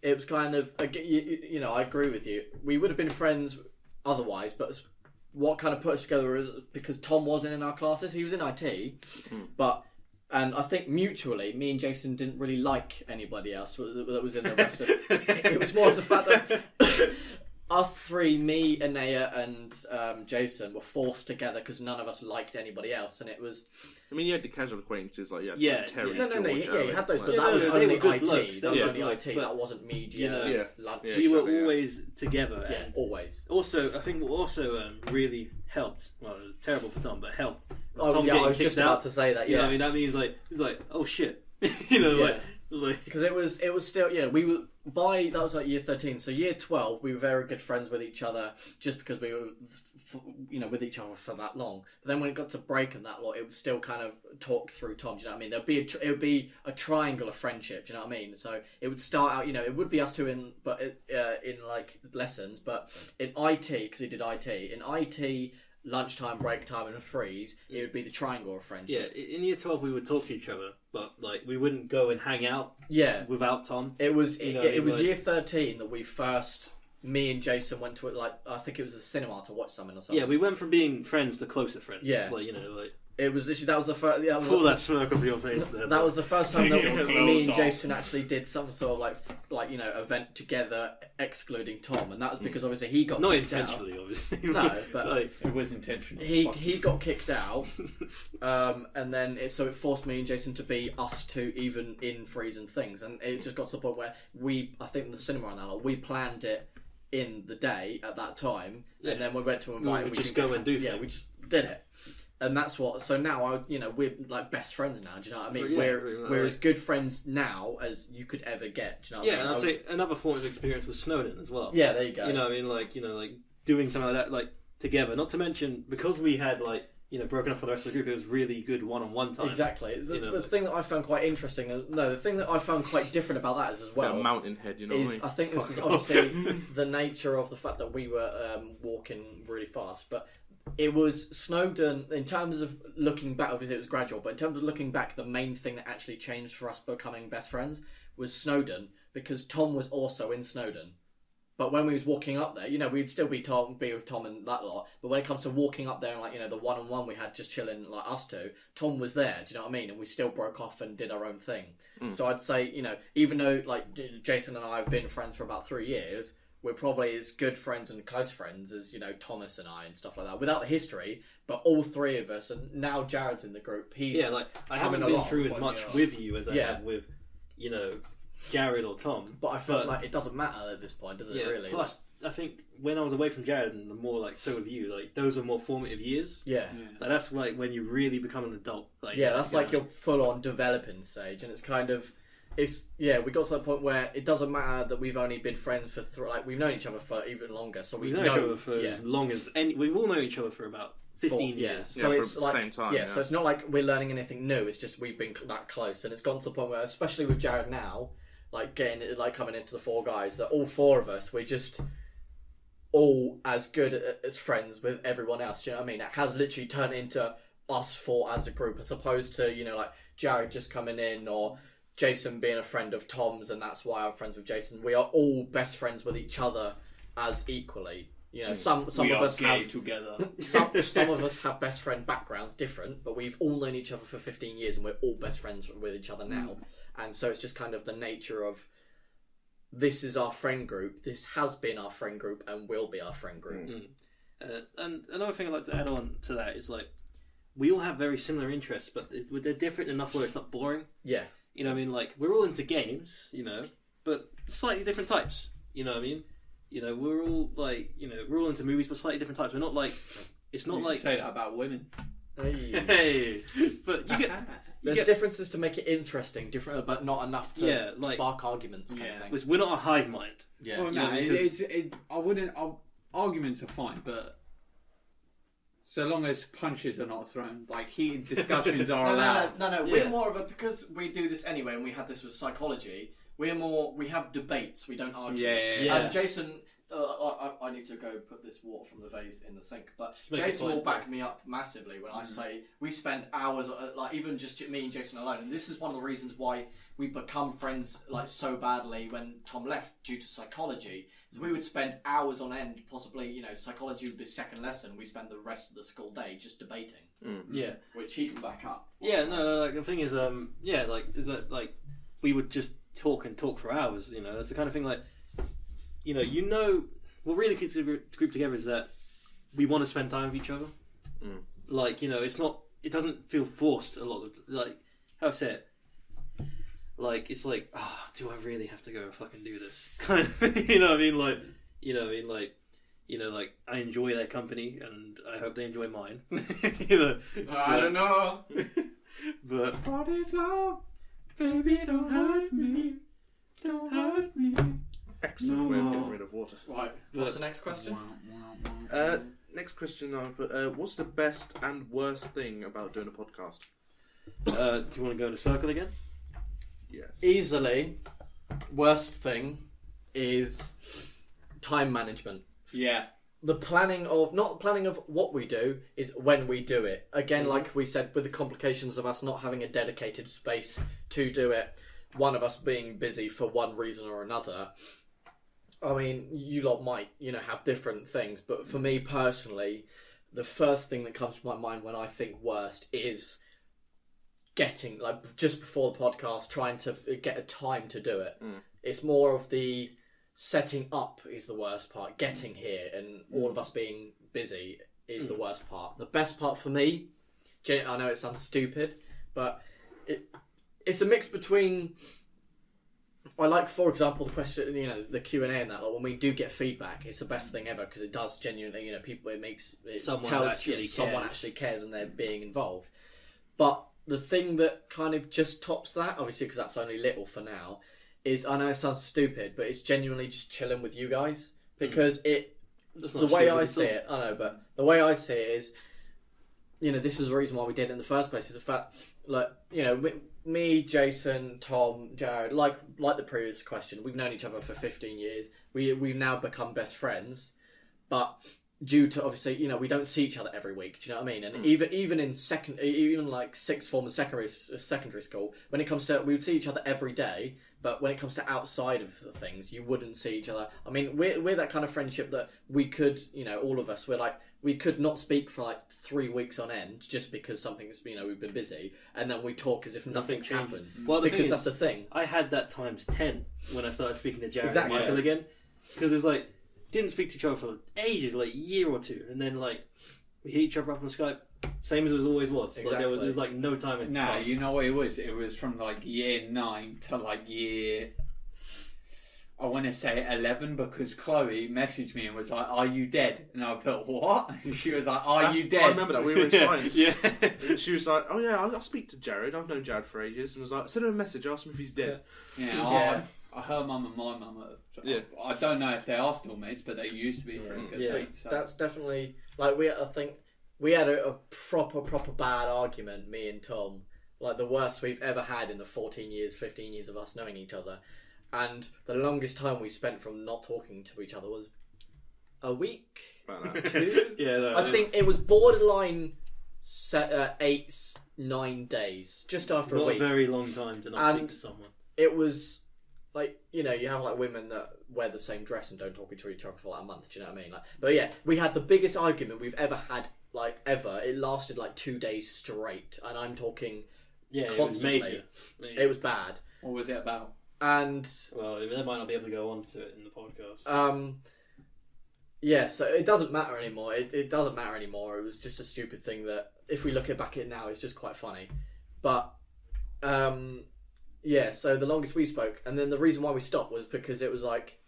it was kind of I agree with you. We would have been friends otherwise, but what kind of put us together is because Tom wasn't in our classes. He was in IT, and I think mutually, me and Jason didn't really like anybody else that was in the rest of. It was more of the fact that. Us three, me, Anaya, and Jason, were forced together because none of us liked anybody else, and it was. I mean, you had the casual acquaintances like Terry, No, George, you Alec, had those, but like- that was they only were good IT. blokes, That was they were only blokes, IT. but, That wasn't media, lunch. Yeah, We were exactly, always together. Yeah, And always. also, I think what also really helped. Well, it was terrible for Tom, but helped. Was Oh, Tom yeah, I getting was just kicked about out. to say that. You know Yeah, what I mean, that means he's like, oh shit, Yeah. like because it was still we were that was like year 13. So year 12, we were very good friends with each other just because we were with each other for that long. But then when it got to break and that lot, it was still kind of talk through Tom. Do you know what I mean? It would be a triangle of friendship. Do you know what I mean? So it would start out. It would be us two in like lessons, but in IT because he did IT in IT. Lunchtime, break time, and a freeze, it would be the triangle of friendship. yeah. In year 12, we would talk to each other, but like we wouldn't go and hang out. Yeah. Without Tom, It was it was like- year 13 that we first. Me and Jason went to it I think it was the cinema to watch something or something. yeah, we went from being friends to closer friends. Yeah. like It was literally that was the first. Yeah, pull that smirk off your face. There, that was the first time that Your me clothes and off. Jason actually did some sort of event together, excluding Tom, and that was because obviously he got not kicked intentionally, obviously. No, but like, It was intentional. he got kicked out, and then it forced me and Jason to be us two even in freeze and things, and it just got to the point where I think the cinema on that lot, we planned it in the day at that time, and then we went to invite. would just go and do Yeah, things. we just did it. And that's what. So now, we're like best friends now. Do you know what I mean? So, yeah, we're as good friends now as you could ever get. Do you know what I mean? and I'd say another form of experience was Snowden as well. Yeah, there you go. You know what I mean? Like doing something like that, like together. Not to mention because we had broken up from the rest of the group, it was really good one-on-one time. Exactly. The thing that I found quite interesting, the thing that I found quite different about that is as well. Mountain head, you know what I mean? I think this is obviously the nature of the fact that we were walking really fast, but it was Snowden, in terms of looking back, obviously it was gradual, but in terms of looking back, the main thing that actually changed for us becoming best friends was Snowden, because Tom was also in Snowden. But when we was walking up there, we'd still be with Tom and that lot, but when it comes to walking up there and the one-on-one we had just chilling, like us two, Tom was there, do you know what I mean? And we still broke off and did our own thing. So I'd say, even though like Jason and I have been friends for about 3 years, we're probably as good friends and close friends as, Thomas and I and stuff like that. Without the history, but all three of us, and now Jared's in the group, he's I haven't been through as much with you as I have with, Jared or Tom. But I feel like it doesn't matter at this point, does it really? Plus, I think when I was away from Jared and more so with you, those were more formative years. Yeah. That's when you really become an adult. That's your full-on developing stage, and it's kind of... we got to that point where it doesn't matter that we've only been friends for we've known each other for even longer, so we've known each other for as long as we've all known each other for about 15 years. So it's for the same time. So it's not like we're learning anything new. It's just we've been that close, and it's gotten to the point where, especially with Jared now, coming into the four guys, that all four of us, we're just all as good as friends with everyone else. Do you know what I mean? It has literally turned into us four as a group, as opposed to Jared just coming in or Jason being a friend of Tom's, and that's why I'm friends with Jason. We are all best friends with each other as equally. Some of us have together. some of us have best friend backgrounds different, but we've all known each other for 15 years, and we're all best friends with each other now. And so it's just kind of the nature of, this is our friend group. This has been our friend group and will be our friend group. And another thing I'd like to add on to that is we all have very similar interests, but they're different enough where it's not boring. Yeah. You know what I mean? We're all into games, but slightly different types. You know what I mean? We're all we're all into movies, but slightly different types. We're not it's not you say that about women. Hey, but you get there's differences to make it interesting, different, but not enough to spark arguments. Kind of thing. Because we're not a hive mind. Yeah. Well, no, I wouldn't. Arguments are fine, but so long as punches are not thrown, heated discussions are allowed. No. We're more of a, because we do this anyway, and we had this with psychology. We have debates. We don't argue. Yeah. And Jason, I need to go put this water from the vase in the sink. But Jason will back me up massively when I say we spend hours, even just me and Jason alone. And this is one of the reasons why we become friends so badly when Tom left, due to psychology. So we would spend hours on end, possibly, psychology would be second lesson. We spend the rest of the school day just debating. Yeah. Which he can back up. Yeah, no, the thing is, we would just talk for hours, It's the kind of thing what really keeps the group together is that we want to spend time with each other. It's not, it doesn't feel forced a lot of how I say it. It's do I really have to go and fucking do this? Kind of, you know what I mean? I enjoy their company, and I hope they enjoy mine. I don't know. But what is love? Baby, don't hurt me. Don't hurt me. Excellent way of getting rid of water. Right. What's the next question? Next question, what's the best and worst thing about doing a podcast? Do you want to go in a circle again? Yes. Easily, worst thing is time management. Yeah. Not the planning of what we do, is when we do it. Again, like we said, with the complications of us not having a dedicated space to do it, one of us being busy for one reason or another. I mean, you lot might, have different things, but for me personally, the first thing that comes to my mind when I think worst is getting, just before the podcast, trying to get a time to do it. It's more of the setting up is the worst part. Getting here and all of us being busy is the worst part. The best part for me, I know it sounds stupid, but it's a mix between I like, for example, the question, the Q&A and that. Like, when we do get feedback, it's the best thing ever because it does genuinely, people. Someone tells actually someone cares. actually cares and they're being involved. But the thing that kind of just tops that, obviously, because that's only little for now, is I know it sounds stupid, but it's genuinely just chilling with you guys because the way I see it, I know, but the way I see it is, this is the reason why we did it in the first place. Is the fact, like, me, Jason, Tom, Jared, like the previous question, we've known each other for 15 years. We've now become best friends, but due to obviously, we don't see each other every week. Do you know what I mean? And even in like sixth form and secondary school, when it comes to, we would see each other every day. But when it comes to outside of the things, you wouldn't see each other. I mean, we're that kind of friendship that we could, all of us, we could not speak for like 3 weeks on end just because something's, we've been busy, and then we talk as if nothing's happened. Well, because that's the thing. I had that times 10 when I started speaking to Jared Exactly. and Michael again, because it was like didn't speak to each other for ages, like a year or two, and then like we hit each other up on Skype, same as it always was. Exactly. Like there was like no time in. Nah, you know what it was? It was from like year 9 to like year, I want to say 11, because Chloe messaged me and was like, "Are you dead?" And I put, "What?" And she was like, "Are you dead?" I remember that we were in science. Yeah. And she was like, "Oh yeah, I'll speak to Jared. I've known Jared for ages." And was like, "Send him a message. Ask him if he's dead." Yeah. Her mum and my mum are. Yeah. I don't know if they are still mates, but they used to be pretty good mates. So. That's definitely like I think we had a proper bad argument, me and Tom, like the worst we've ever had in the 15 years of us knowing each other, and the longest time we spent from not talking to each other was a week, 2. Yeah, no, I think it was borderline 8-9 days, just after not a week. a very long time to not speak to someone. It was like, you have like women that wear the same dress and don't talk to each other for like a month. Do you know what I mean? Like, but yeah, we had the biggest argument we've ever had, like ever. It lasted like 2 days straight, and I'm talking constantly. It was major. It was bad. What was it about? And well, they might not be able to go on to it in the podcast. Yeah, so it doesn't matter anymore. It doesn't matter anymore. It was just a stupid thing that, if we look back at it now, it's just quite funny. But yeah, so the longest we spoke, and then the reason why we stopped was because it was like,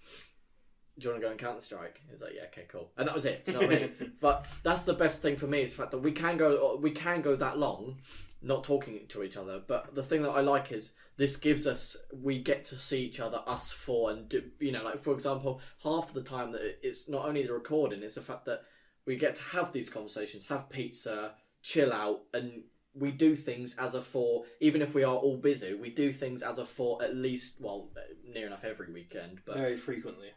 "Do you want to go and Counter-Strike?" It was like, "Yeah, okay, cool," and that was it. Do you know what I mean? But that's the best thing for me, is the fact that we can go that long not talking to each other. But the thing that I like is this gives us, we get to see each other, us four, and do, like for example, half of the time that it's not only the recording, it's the fact that we get to have these conversations, have pizza, chill out, and we do things as a four. Even if we are all busy, we do things as a four at least, well, near enough every weekend, but Very frequently.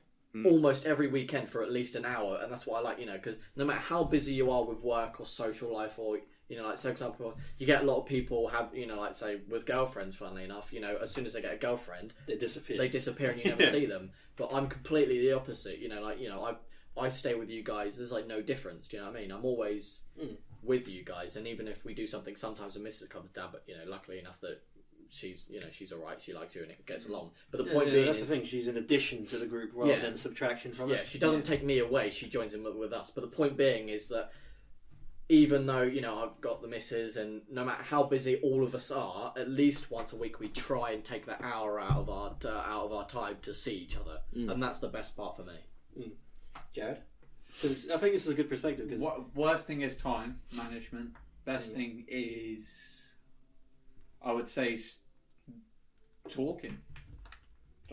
almost every weekend for at least an hour. And that's what I like, because no matter how busy you are with work or social life, or like, so for example, you get a lot of people have, like say with girlfriends, funnily enough, as soon as they get a girlfriend, They disappear. and you never see them. But I'm completely the opposite. I stay with you guys. There's like no difference. Do you know what I mean? I'm always with you guys, and even if we do something, sometimes the missus comes down. But luckily enough that she's all right. She likes you and it gets along. But the point being, that's the thing. She's an addition to the group rather than a subtraction from it. Yeah, she doesn't take me away. She joins in with us. But the point being is that even though I've got the missus, and no matter how busy all of us are, at least once a week we try and take that hour out of our time to see each other, and that's the best part for me. Jared? So I think this is a good perspective, because Worst thing is time management. Best thing is, I would say, talking.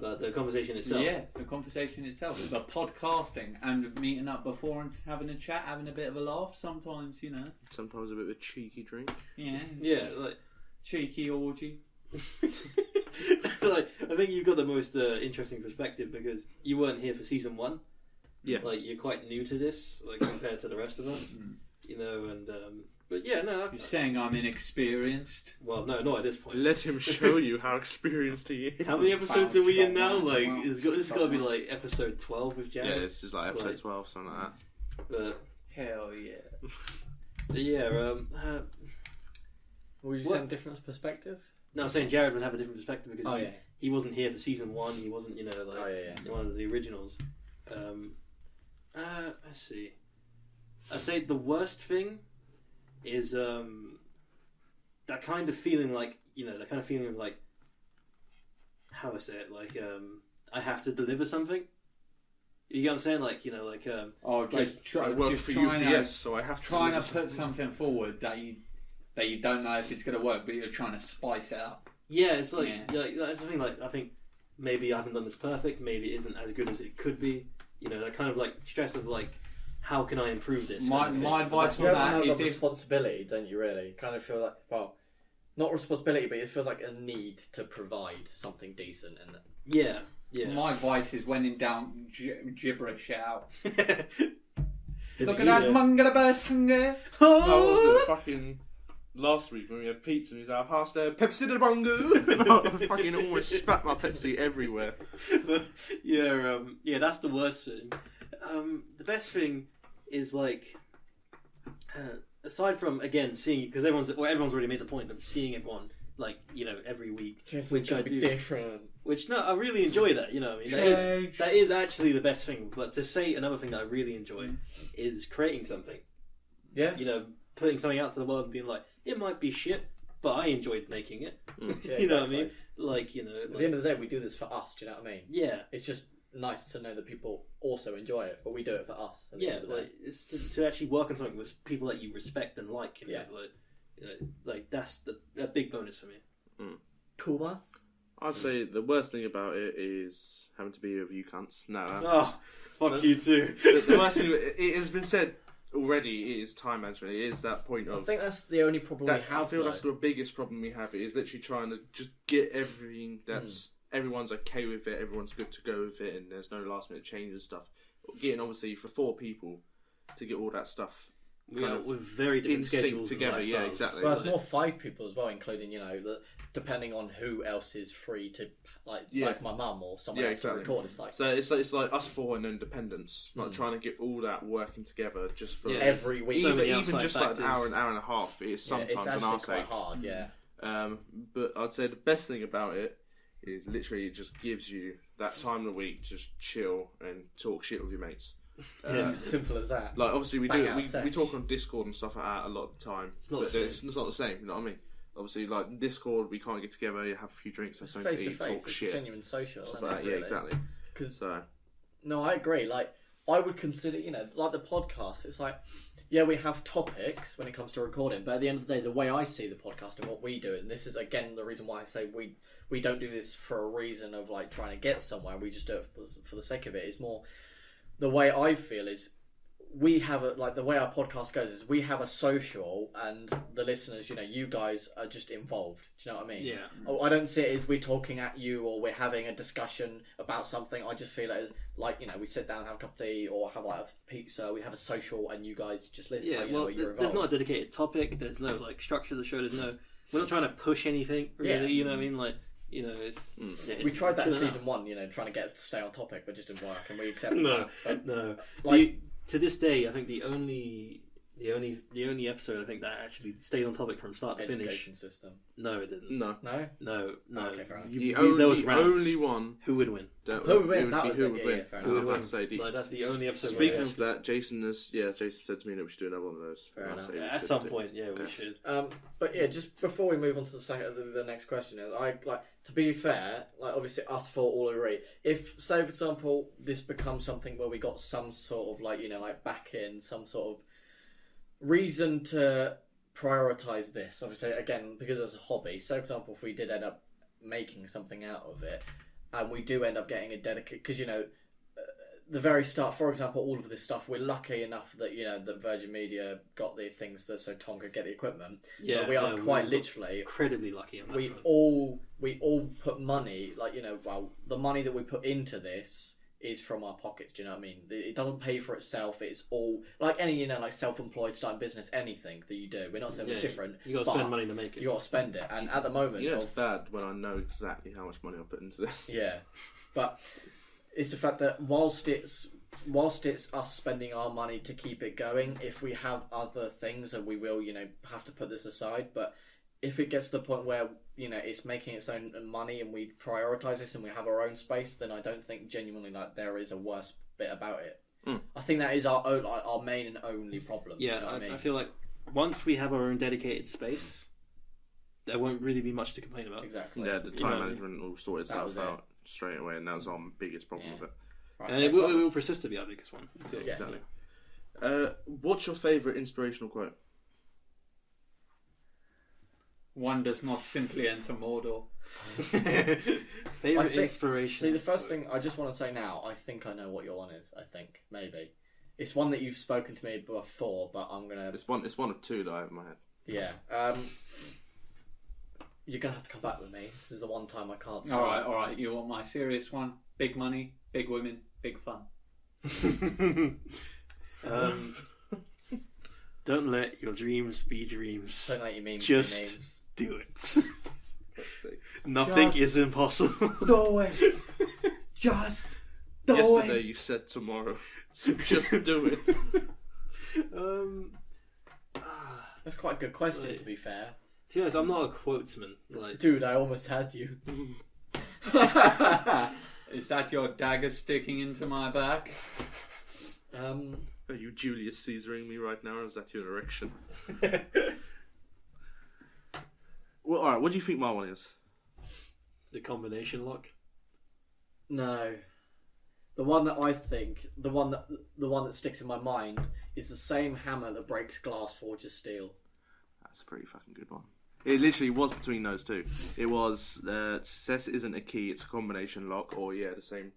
the conversation itself. Yeah, the conversation itself. The podcasting and meeting up before and having a chat, having a bit of a laugh. Sometimes, Sometimes a bit of a cheeky drink. Yeah. Yeah, like Cheeky orgy. like I think you've got the most interesting perspective, because you weren't here for season 1. Yeah. Like, you're quite new to this, like, compared to the rest of us. And but yeah, no. You're saying I'm inexperienced? Well, no, not at this point. Let him show you how experienced he is. How many episodes are we in now? Like, this has got to be like episode 12 with Jared. Yeah, this is like episode 12, something like that. But Hell yeah. yeah, Would you say a different perspective? no, I'm saying Jared would have a different perspective, because Oh, he wasn't here for season 1. He wasn't, one of the originals. Let's see. I'd say the worst thing is that kind of feeling like, that kind of feeling of like, how I say it, like I have to deliver something. You get what I'm saying? Like, you know, like I work just for trying UPS, so I have to trying to deliver put something forward that you don't know if it's going to work, but you're trying to spice it up. yeah, it's like that's the thing. Like, I think maybe I haven't done this perfect. Maybe it isn't as good as it could be. You know, that kind of like stress of like, how can I improve this? My kind of thing. advice You on have that a is if responsibility, don't you? Really, kind of feel like, well, not responsibility, but it feels like a need to provide something decent. And Yeah. my advice is when in doubt, gibberish it out. Look you at that do. Mangala hunger. That was fucking last week when we had pizza and he was like, past there, Pepsi de Bongo. I fucking almost spat my Pepsi everywhere. yeah, that's the worst thing. The best thing is like, aside from again seeing, because everyone's already made the point of seeing everyone like, you know, every week, Which I would be do. different. Which no, I really enjoy that. You know, what I mean, that is actually the best thing. But to say another thing that I really enjoy is creating something. Yeah. You know, putting something out to the world and being like, it might be shit, but I enjoyed making it. Yeah, You know what I exactly. mean? Like, you know, At like, the end of the day, we do this for us. Do you know what I mean? yeah. It's just nice to know that people also enjoy it, but we do it for us. At the Yeah, end of the day. like it's to actually work on something with people that you respect and like. You know, Yeah. like that's a big bonus for me. Thomas. I'd say the worst thing about it is having to be with you cunts. No, Oh, fuck you too. the worst thing, it has been said already, it is time management. It is that point I of think that's the only problem that. we have. I feel though. that's the biggest problem we have. It is literally trying to just get everything that's everyone's okay with it, everyone's good to go with it, and there's no last minute changes and stuff. Getting obviously for 4 people to get all that stuff With very different in sync schedules together. and Yeah, lifestyles. exactly. Well, it's more 5 people as well, including, you know, depending on who else is free to, like my mum or someone else exactly. to record. It's like So it's like us 4 and independence, like trying to get all that working together just for every week. So even, many even outside just factors. like an hour and a half. It is Yeah, sometimes it's an actually arse quite ache. hard. Yeah. But I'd say the best thing about it is literally it just gives you that time of the week to just chill and talk shit with your mates. It's as simple as that. Like obviously we Bang do out we sex. talk on Discord and stuff like that a lot of the time. It's not but the same. it's not the same. You know what I mean? Obviously, like Discord, we can't get together. You have a few drinks, have something Face to to eat, face, talk it's shit, genuine social. stuff isn't like it, that. Yeah, really? exactly. Because So no, I agree. Like I would consider, you know, like the podcast. It's like, yeah, we have topics when it comes to recording, but at the end of the day, the way I see the podcast and what we do, and this is again the reason why I say we don't do this for a reason of like trying to get somewhere. We just do it for the sake of it. Is more the way I feel is we have the way our podcast goes is we have a social, and the listeners, you know, you guys are just involved. Do you know what I mean? Yeah. I don't see it as we're talking at you or we're having a discussion about something. I just feel it as like, you know, we sit down, have a cup of tea or have like a pizza. We have a social, and you guys just listen. Yeah, like, you well, know, you're there's involved. not a dedicated topic. There's no like structure of the show. There's no. We're not trying to push anything. Really, Yeah. you know what I mean? Like, you know, it's. Yeah, We it's tried that in chilling out. season 1, you know, trying to get to stay on topic, but just didn't work, and we accepted No, that. But, no. like, To this day, I think the only episode I think that actually stayed on topic from start to finish. education system. No, it didn't. no, No. No. Okay, fair enough. the there was rants. only one. Who would win? That Who would win? it That be was who it, would yeah, win. yeah, fair I enough. was about to say, Like, that's the only episode. speaking where of that, Jason said to me that we should do another one of those. Fair And I enough. say we at should some do it. point, yeah, we Yeah. should. But yeah, just before we move on to the next question, I like to be fair. Like obviously, us 4 all agree. If, say, for example, this becomes something where we got some sort of like, you know, like back in some sort of reason to prioritize this. Obviously, again, because it's a hobby. So, for example, if we did end up making something out of it, and we do end up getting a dedicated, because you know. The very start, for example, all of this stuff, we're lucky enough that, you know, that Virgin Media got the things that so Tom could get the equipment. Yeah, But we are no, quite we're literally, incredibly lucky on that we front. all put money, like, you know, well, the money that we put into this is from our pockets. Do you know what I mean? It doesn't pay for itself. It's all like any, you know, like self-employed starting business, anything that you do. We're not saying we're different. You got to spend money to make it. You got to spend it, and at the moment, You know, it's bad when I know exactly how much money I put into this. yeah, but it's the fact that whilst it's us spending our money to keep it going, if we have other things, and we will, you know, have to put this aside, but if it gets to the point where, you know, it's making its own money and we prioritise this and we have our own space, then I don't think genuinely like there is a worse bit about it. I think that is our main and only problem. Yeah, do you know what I mean? I feel like once we have our own dedicated space, there won't really be much to complain about. Exactly. Yeah, the You time know, management will sort that itself was it. out straight away, and that was our biggest problem Yeah. with it. Right, And it will persist to be our biggest one. So, Yeah. Exactly. What's your favourite inspirational quote? One does not simply enter Mordor. Favorite inspiration. See, the first thing I just want to say now, I think I know what your one is. I think maybe it's one that you've spoken to me before, but I'm gonna. It's one of two that I have in my head. Yeah. You're gonna have to come back with me. This is the one time I can't say. All right. You want my serious one? Big money, big women, big fun. Don't let your dreams be dreams. Don't let your memes Just be memes. do it. Let's see. Nothing Just is impossible. Do it. Just do Yesterday it. you said tomorrow, so just do it. That's quite a good question, Wait. to be fair. To be honest, I'm not a quotesman. Like, Dude, I almost had you. Is that your dagger sticking into my back? Are you Julius Caesaring me right now, or is that your erection? Well, alright, what do you think my one is? the combination lock. No. The one that I think, the one that sticks in my mind is the same hammer that breaks glass, forges steel. That's a pretty fucking good one. It literally was between those two. It was success isn't a key, it's a combination lock, or the same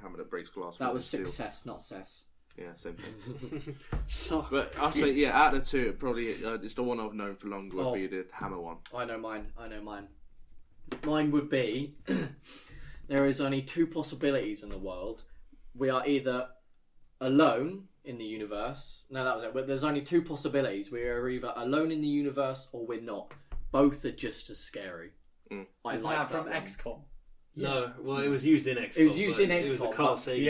hammer that breaks glass. That was steel. success, not cess. Yeah, same thing. So, But I'll say, out of the two, probably it's the one I've known for longer would be the hammer one. I know mine. Mine would be there is only two possibilities in the world. We are either alone in the universe. No, that was it. But there's only two possibilities. We are either alone in the universe or we're not. Both are just as scary. I Is like that from one. XCOM? no, well, it was used in XCOM. It was used in It was a XCOM, Carl but- Sagan.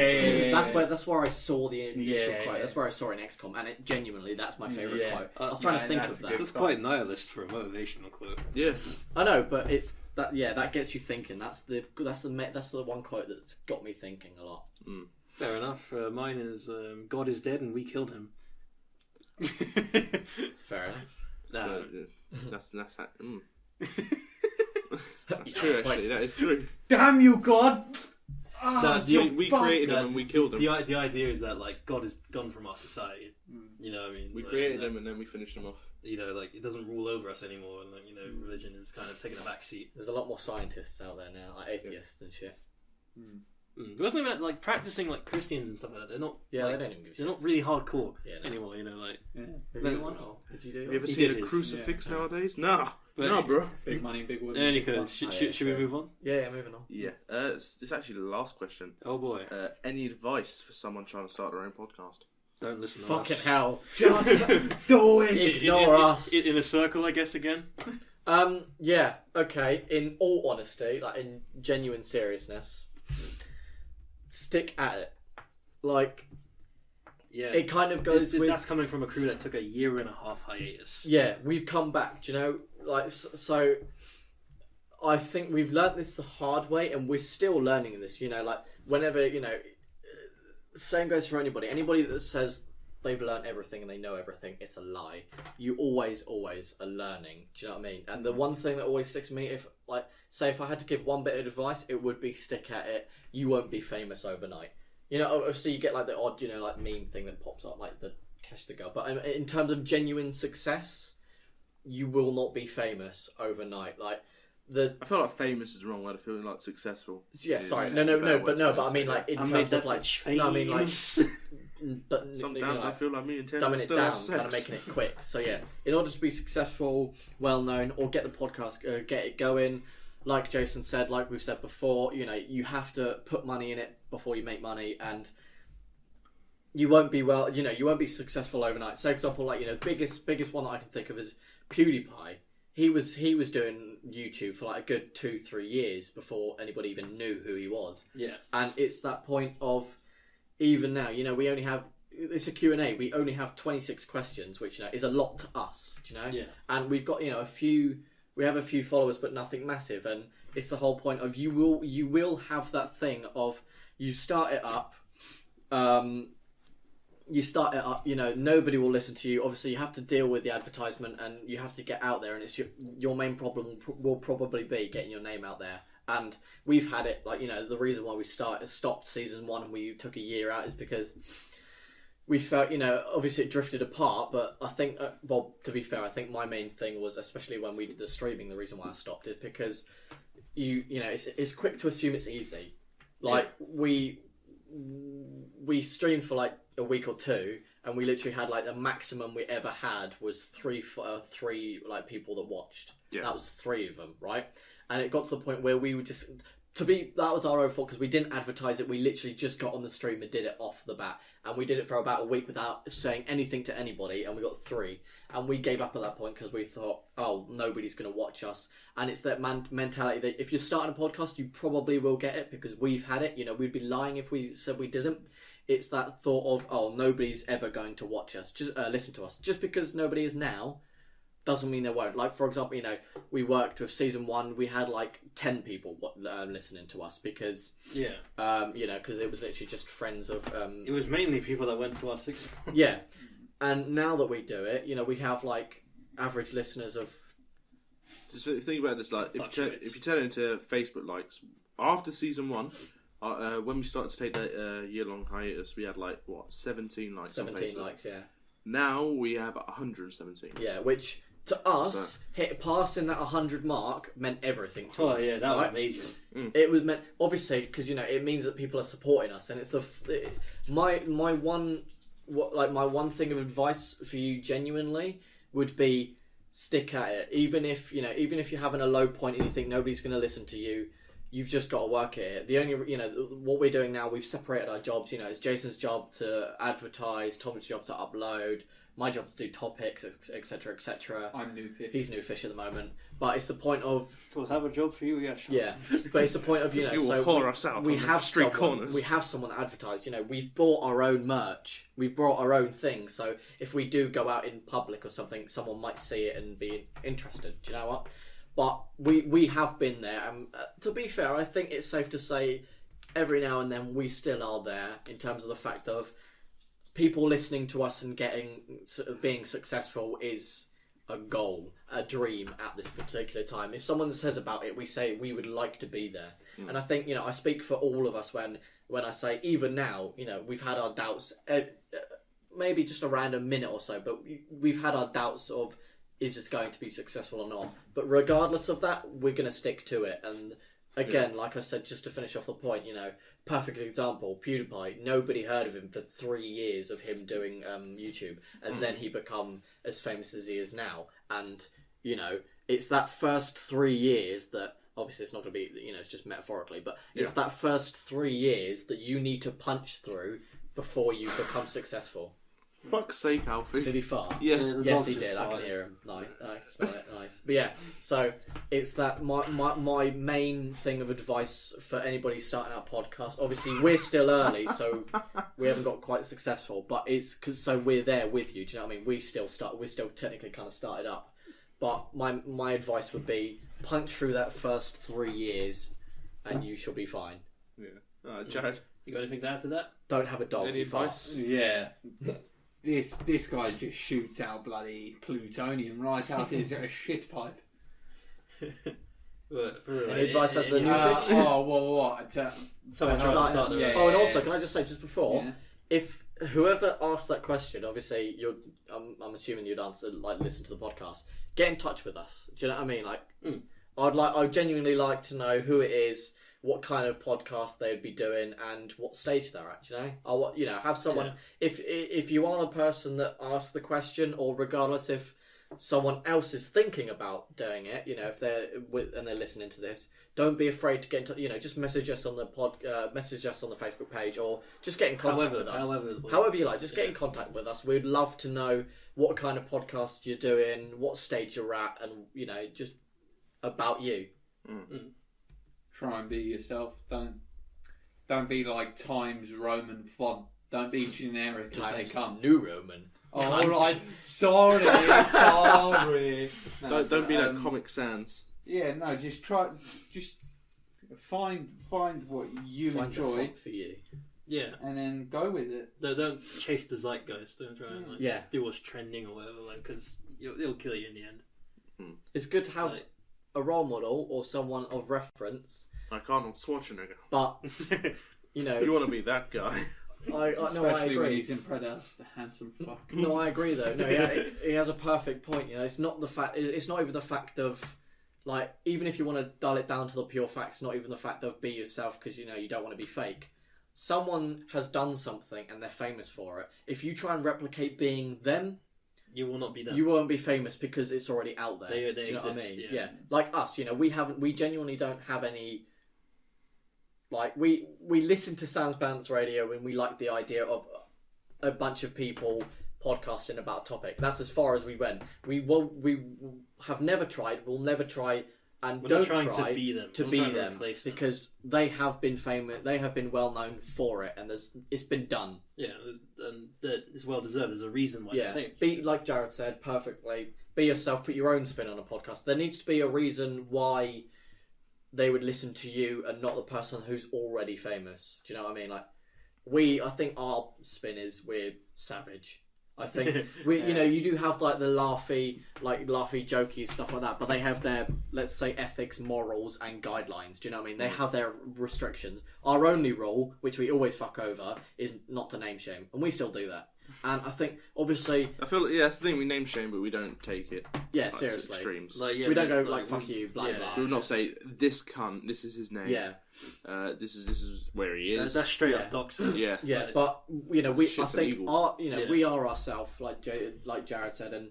Yeah. That's where I saw the initial Yeah, quote. yeah. That's where I saw it in XCOM, and it genuinely that's my favourite Yeah. quote. I was trying to think that's of a that. good That's quite nihilist for a motivational quote. Yeah. I know, but it's that. Yeah, that gets you thinking. That's the one quote that's got me thinking a lot. Fair enough. Mine is God is dead and we killed him. It's fair enough. No. That's that. That's true, actually. That is true. Damn you, God! No, We created them and we killed them. The idea is that like God is gone from our society. You know what I mean? We Like, created them and then we finished them off. You know, like it doesn't rule over us anymore, and like religion is kind of taking a back seat. There's a lot more scientists out there now, like atheists and shit. But wasn't that like practicing like Christians and stuff like that? They're not. Yeah, like, they don't even give a They're shit. not really hardcore Yeah, no. anymore. You know, like Have you done one? Or did you do Have you yours? ever He seen did a his, crucifix yeah. nowadays? Nah. But- No, bro. Big money, big women. in any big fun. case, Oh, yeah, should we sure. move on? Yeah, moving on. Yeah. It's actually the last question. Oh boy, Any advice for someone trying to start their own podcast? don't listen to Fucking us. hell. Just do it! Ignore us. In a circle, I guess again. Yeah, okay. In all honesty, like in genuine seriousness, stick at it. Like, Yeah, it kind of goes with. That's coming from a crew that took a 1.5 year hiatus. Yeah, we've come back, do you know? Like, so I think we've learnt this the hard way, and we're still learning this, you know? Like, whenever, same goes for anybody. Anybody that says they've learnt everything and they know everything, it's a lie. You always are learning, do you know what I mean? And the one thing that always sticks to me, if I had to give one bit of advice, it would be stick at it. You won't be famous overnight. You know, obviously you get like the odd, like meme thing that pops up, like the catch the girl. But in terms of genuine success, you will not be famous overnight. Like I feel like famous is the wrong word. I feel like successful. yeah, is sorry, a no, better word to but I use. mean like in I made terms that of like, much no, I mean like, Sometimes I feel like me and Tim dumbing it still down, have sex. kind of making it quick. So yeah, in order to be successful, well known, or get the podcast, get it going. Like Jason said, like we've said before, you have to put money in it before you make money, and you won't be you won't be successful overnight. Say, for example, like biggest one that I can think of is PewDiePie. He was doing YouTube for like a good 2-3 years before anybody even knew who he was. Yeah. And it's that point of, even now, we only have, it's a Q&A, we only have 26 questions, which is a lot to us, Yeah. And we've got we have a few followers, but nothing massive. And it's the whole point of you will have that thing of you start it up, you start it up, nobody will listen to you. Obviously, you have to deal with the advertisement and you have to get out there, and it's your main problem will probably be getting your name out there. And we've had it, the reason why we stopped season 1 and we took a year out is because we felt, obviously it drifted apart, but I think, to be fair, I think my main thing was, especially when we did the streaming, the reason why I stopped is because it's quick to assume it's easy. We streamed for a week or two, and we literally had the maximum we ever had was three people that watched. Yeah. That was 3 of them, right? And it got to the point where we would just that was our own fault because we didn't advertise it. We literally just got on the stream and did it off the bat, and we did it for about a week without saying anything to anybody, and we got 3, and we gave up at that point because we thought, oh, nobody's going to watch us. And it's that mentality that if you're starting a podcast, you probably will get it because we've had it. We'd be lying if we said we didn't. It's that thought of, oh, nobody's ever going to watch us, just listen to us. Just because nobody is now doesn't mean they won't. For example, we worked with season 1. We had 10 people listening to us because because it was literally just friends of. It was mainly people that went to our 6. Yeah, and now that we do it, we have average listeners of. Just think about this, if you turn it into Facebook likes after season 1. When we started to take that year-long hiatus, we had 17 likes. 17 likes, yeah. Now we have 117. Yeah, which to us, passing that 100 mark meant everything to us. Oh yeah, that was amazing. It was meant, obviously, because it means that people are supporting us, and it's my one thing of advice for you genuinely would be stick at it, even if you're having a low point and you think nobody's going to listen to you. You've just got to work at it. The only, what we're doing now, we've separated our jobs. It's Jason's job to advertise, Tom's job to upload, my job to do topics, etc., etc. I'm new fish. He's new fish at the moment. But it's the point of... We'll have a job for you, yeah. Sure. Yeah, but it's the point of, you will whore us out on the street corners. We have someone that advertise. We've bought our own merch. We've brought our own thing. So if we do go out in public or something, someone might see it and be interested. Do you know what? But we have been there, and to be fair, I think it's safe to say every now and then we still are there in terms of the fact of people listening to us and being successful is a goal, a dream at this particular time. If someone says about it, we say we would like to be there. And I think, I speak for all of us when I say even now, we've had our doubts, maybe just around a minute or so, but we've had our doubts of, is this going to be successful or not? But regardless of that, we're going to stick to it. And again, like I said, just to finish off the point, perfect example, PewDiePie. Nobody heard of him for 3 years of him doing YouTube. And then he become as famous as he is now. And, it's that first 3 years that, obviously it's not going to be, it's just metaphorically, but it's that first 3 years that you need to punch through before you become successful. Fuck's sake, Alfie. Did he fart? Yeah. Yes, he did. I can hear him. Nice. I can smell it. Nice. But yeah, so it's that my main thing of advice for anybody starting out a podcast. Obviously, we're still early, so we haven't got quite successful. But it's so we're there with you. Do you know what I mean? We're still technically kind of started up. But my advice would be punch through that first 3 years, and you shall be fine. Yeah. Jared, you got anything to add to that? Don't have a dog. Any advice? Yeah. This guy just shoots out bloody plutonium right out his shit pipe. Any advice as the new fish? What? Someone trying to start and also, can I just say just before, if whoever asked that question, obviously I'm assuming you'd answer listen to the podcast. Get in touch with us. Do you know what I mean? I'd genuinely like to know who it is, what kind of podcast they would be doing, and what stage they're at. Have someone. Yeah. If you are the person that asked the question, or regardless if someone else is thinking about doing it, if they're and they're listening to this, don't be afraid to get in touch. Just message us on the message us on the Facebook page, or just get in contact with us. However you like, just get in contact with us. We'd love to know what kind of podcast you're doing, what stage you're at, and just about you. Try and be yourself. Don't be like Times Roman font. Don't be generic as they come. New Roman. All right. Sorry. No, don't be like Comic Sans. Yeah. No. Just find what you find enjoy. the font for you. Yeah. and then go with it. No, don't chase the zeitgeist. Don't try and do what's trending or whatever, because it'll kill you in the end. It's good to have a role model or someone of reference. Like Arnold Schwarzenegger. But, you want to be that guy. I Especially agree. when he's in Predator, the handsome fuck. No, I agree though. No, he has a perfect point. It's not the fact. It's not even the fact of, like, even if you want to dial it down to the pure facts, not even the fact of be yourself because you don't want to be fake. Someone has done something and they're famous for it. If you try and replicate being them, you will not be them. You won't be famous because it's already out there. They Do you know exist, what I mean? yeah. Like us, we genuinely don't have any. Like we listen to Sans Bandits Radio and we like the idea of a bunch of people podcasting about a topic. That's as far as we went. We have never tried. We'll never try, and We're don't not trying try to be them. to We're be not trying to them replace them. because they have been famous. They have been well known for it, and it's been done. Yeah, and it's well deserved. There's a reason why they're famous. Be like Jared said perfectly. Be yourself. Put your own spin on a podcast. There needs to be a reason why they would listen to you and not the person who's already famous. Do you know what I mean? Like I think our spin is we're savage. I think you do have like the laughy, jokey stuff like that, but they have their, let's say, ethics, morals, and guidelines. Do you know what I mean? They have their restrictions. Our only rule, which we always fuck over, is not to name shame, and we still do that. And I think, obviously, I feel like, that's the thing. We name shame, but we don't take it. Yeah, like, seriously. to extremes. We don't go like fuck you, blah blah. We will not say this cunt. This is his name. Yeah. This is where he is. That's straight up doxing. Yeah. Yeah, Like, but I think illegal. we are ourselves, like Jared said, and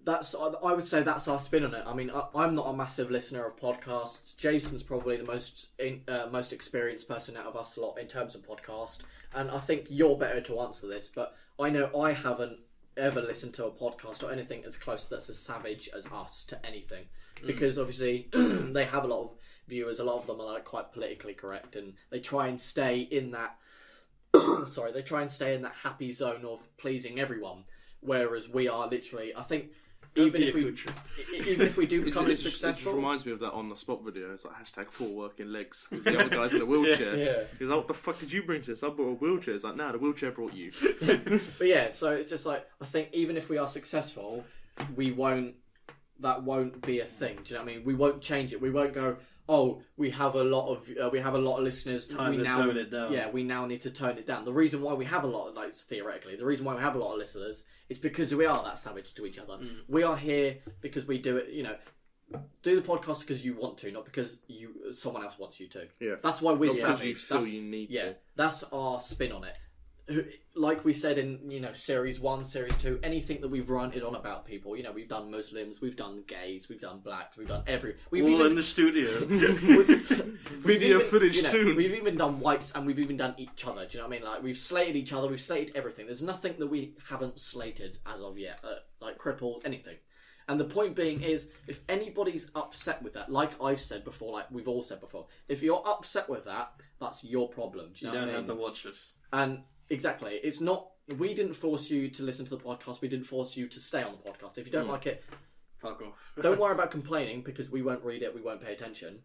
that's, I would say that's our spin on it. I mean, I'm not a massive listener of podcasts. Jason's probably the most experienced person out of us lot in terms of podcast, and I think you're better to answer this. But I know I haven't ever listened to a podcast or anything as close that's as savage as us to anything, because obviously they have a lot of viewers. A lot of them are like quite politically correct, and they try and stay in that. They try and stay in that happy zone of pleasing everyone. Whereas we are literally, I think, even if we do become It just successful, reminds me of that on the spot video. It's like #4 working legs. 'Cause the other guy's in a wheelchair. Yeah. He's like, what the fuck did you bring to this? I brought a wheelchair. It's like, nah, the wheelchair brought you. but yeah, so it's just like, I think even if we are successful, that won't be a thing. Do you know what I mean? We won't change it. We won't go, oh, we have a lot of listeners. Time to tone it down. Yeah, we now need to tone it down. The reason why we have a lot of, the reason why we have a lot of listeners is because we are that savage to each other. We are here because we do it, do the podcast because you want to, not because someone else wants you to. Yeah. That's why we're Not because savage. you feel you need to. That's our spin on it. Like we said in series 1, series 2, anything that we've ranted on about people. We've done Muslims, we've done gays, we've done blacks, we've done in the studio. Video footage soon. We've even done whites, and we've even done each other. Do you know what I mean? Like, we've slated each other, we've slated everything. There's nothing that we haven't slated as of yet, like crippled, anything. And the point being is, if anybody's upset with that, like I've said before, like we've all said before, if you're upset with that, that's your problem. Do you know what I mean? Have to watch us. And exactly, it's not. We didn't force you to listen to the podcast. We didn't force you to stay on the podcast. If you don't like it, fuck off. don't worry about complaining, because we won't read it. We won't pay attention,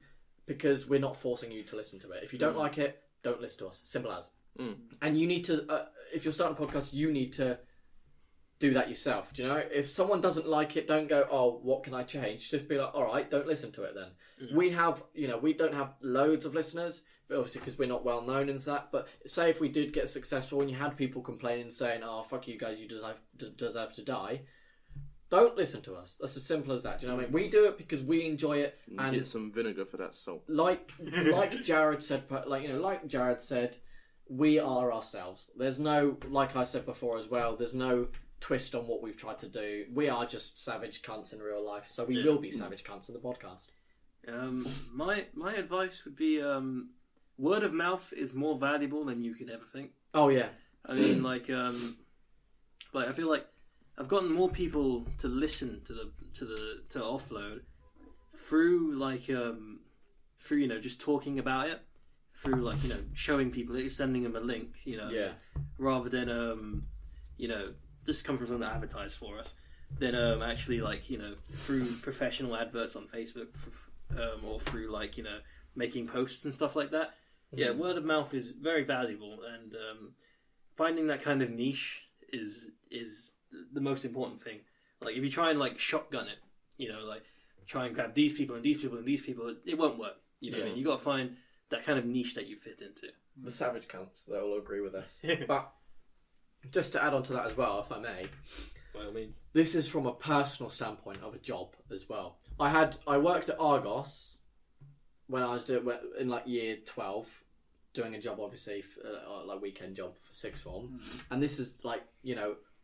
because we're not forcing you to listen to it. If you don't like it, don't listen to us. Simple as. And you need to. If you're starting a podcast, you need to do that yourself. Do you know? If someone doesn't like it, don't go, oh, what can I change? Just be like, all right, don't listen to it then. We have, we don't have loads of listeners, but obviously because we're not well known and that. But say if we did get successful and you had people complaining, saying, oh, fuck you guys, you deserve to die, don't listen to us. That's as simple as that. Do you know what I mean? We do it because we enjoy it, and get some vinegar for that salt. Like Jared said, like Jared said, we are ourselves. There's no, like I said before as well, there's no twist on what we've tried to do. We are just savage cunts in real life, so we will be savage cunts in the podcast. My advice would be, word of mouth is more valuable than you could ever think. Oh yeah. I mean, like I feel like I've gotten more people to listen to Offload through just talking about it, through showing people, sending them a link, rather than just come from someone that advertised for us, then actually through professional adverts on Facebook, or through making posts and stuff like that. Yeah, word of mouth is very valuable, and finding that kind of niche is the most important thing. Like if you try and like shotgun it, like try and grab these people and these people and these people, it won't work. You know what I mean? You got to find that kind of niche that you fit into. The savage cunts, they'll all agree with us. But just to add on to that as well, if I may, By all means. this is from a personal standpoint of a job as well. I worked at Argos when I was in like year 12, doing a job obviously like weekend job for sixth form, and this is like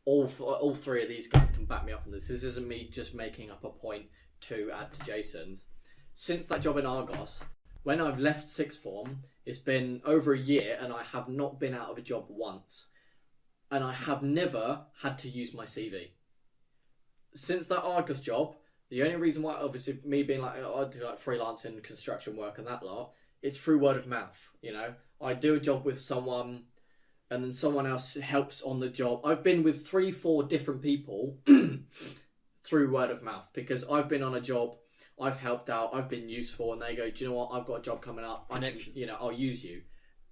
all three of these guys can back me up on this. This isn't me just making up a point to add to Jason's. Since that job in Argos, when I've left sixth form, it's been over a year and I have not been out of a job once. And I have never had to use my CV. Since that Argos job, the only reason why, obviously, me being like, I do like freelancing, construction work and that lot, it's through word of mouth, I do a job with someone and then someone else helps on the job. I've been with 3-4 different people through word of mouth because I've been on a job, I've helped out, I've been useful, and they go, do you know what, I've got a job coming up, I'll use you.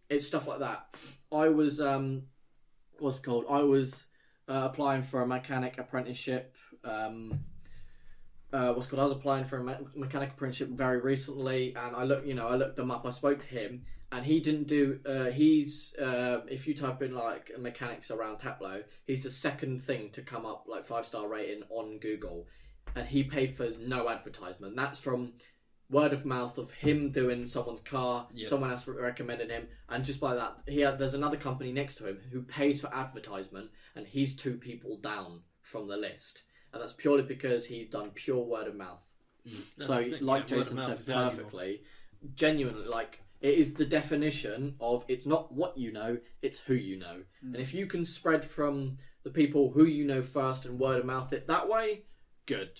It's stuff like that. I was, I was applying for a mechanic apprenticeship. I was applying for a mechanic apprenticeship very recently, and I looked them up. I spoke to him, and he didn't do. If you type in like mechanics around Taplow, he's the second thing to come up, like 5-star rating on Google, and he paid for no advertisement. That's from word of mouth of him doing someone's car, someone else recommended him, and just by that, there's another company next to him who pays for advertisement, and he's 2 people down from the list, and that's purely because he's done pure word of mouth. So, like Jason said perfectly, genuinely, like it is the definition of it's not what you know, it's who you know, and if you can spread from the people who you know first and word of mouth it that way, good.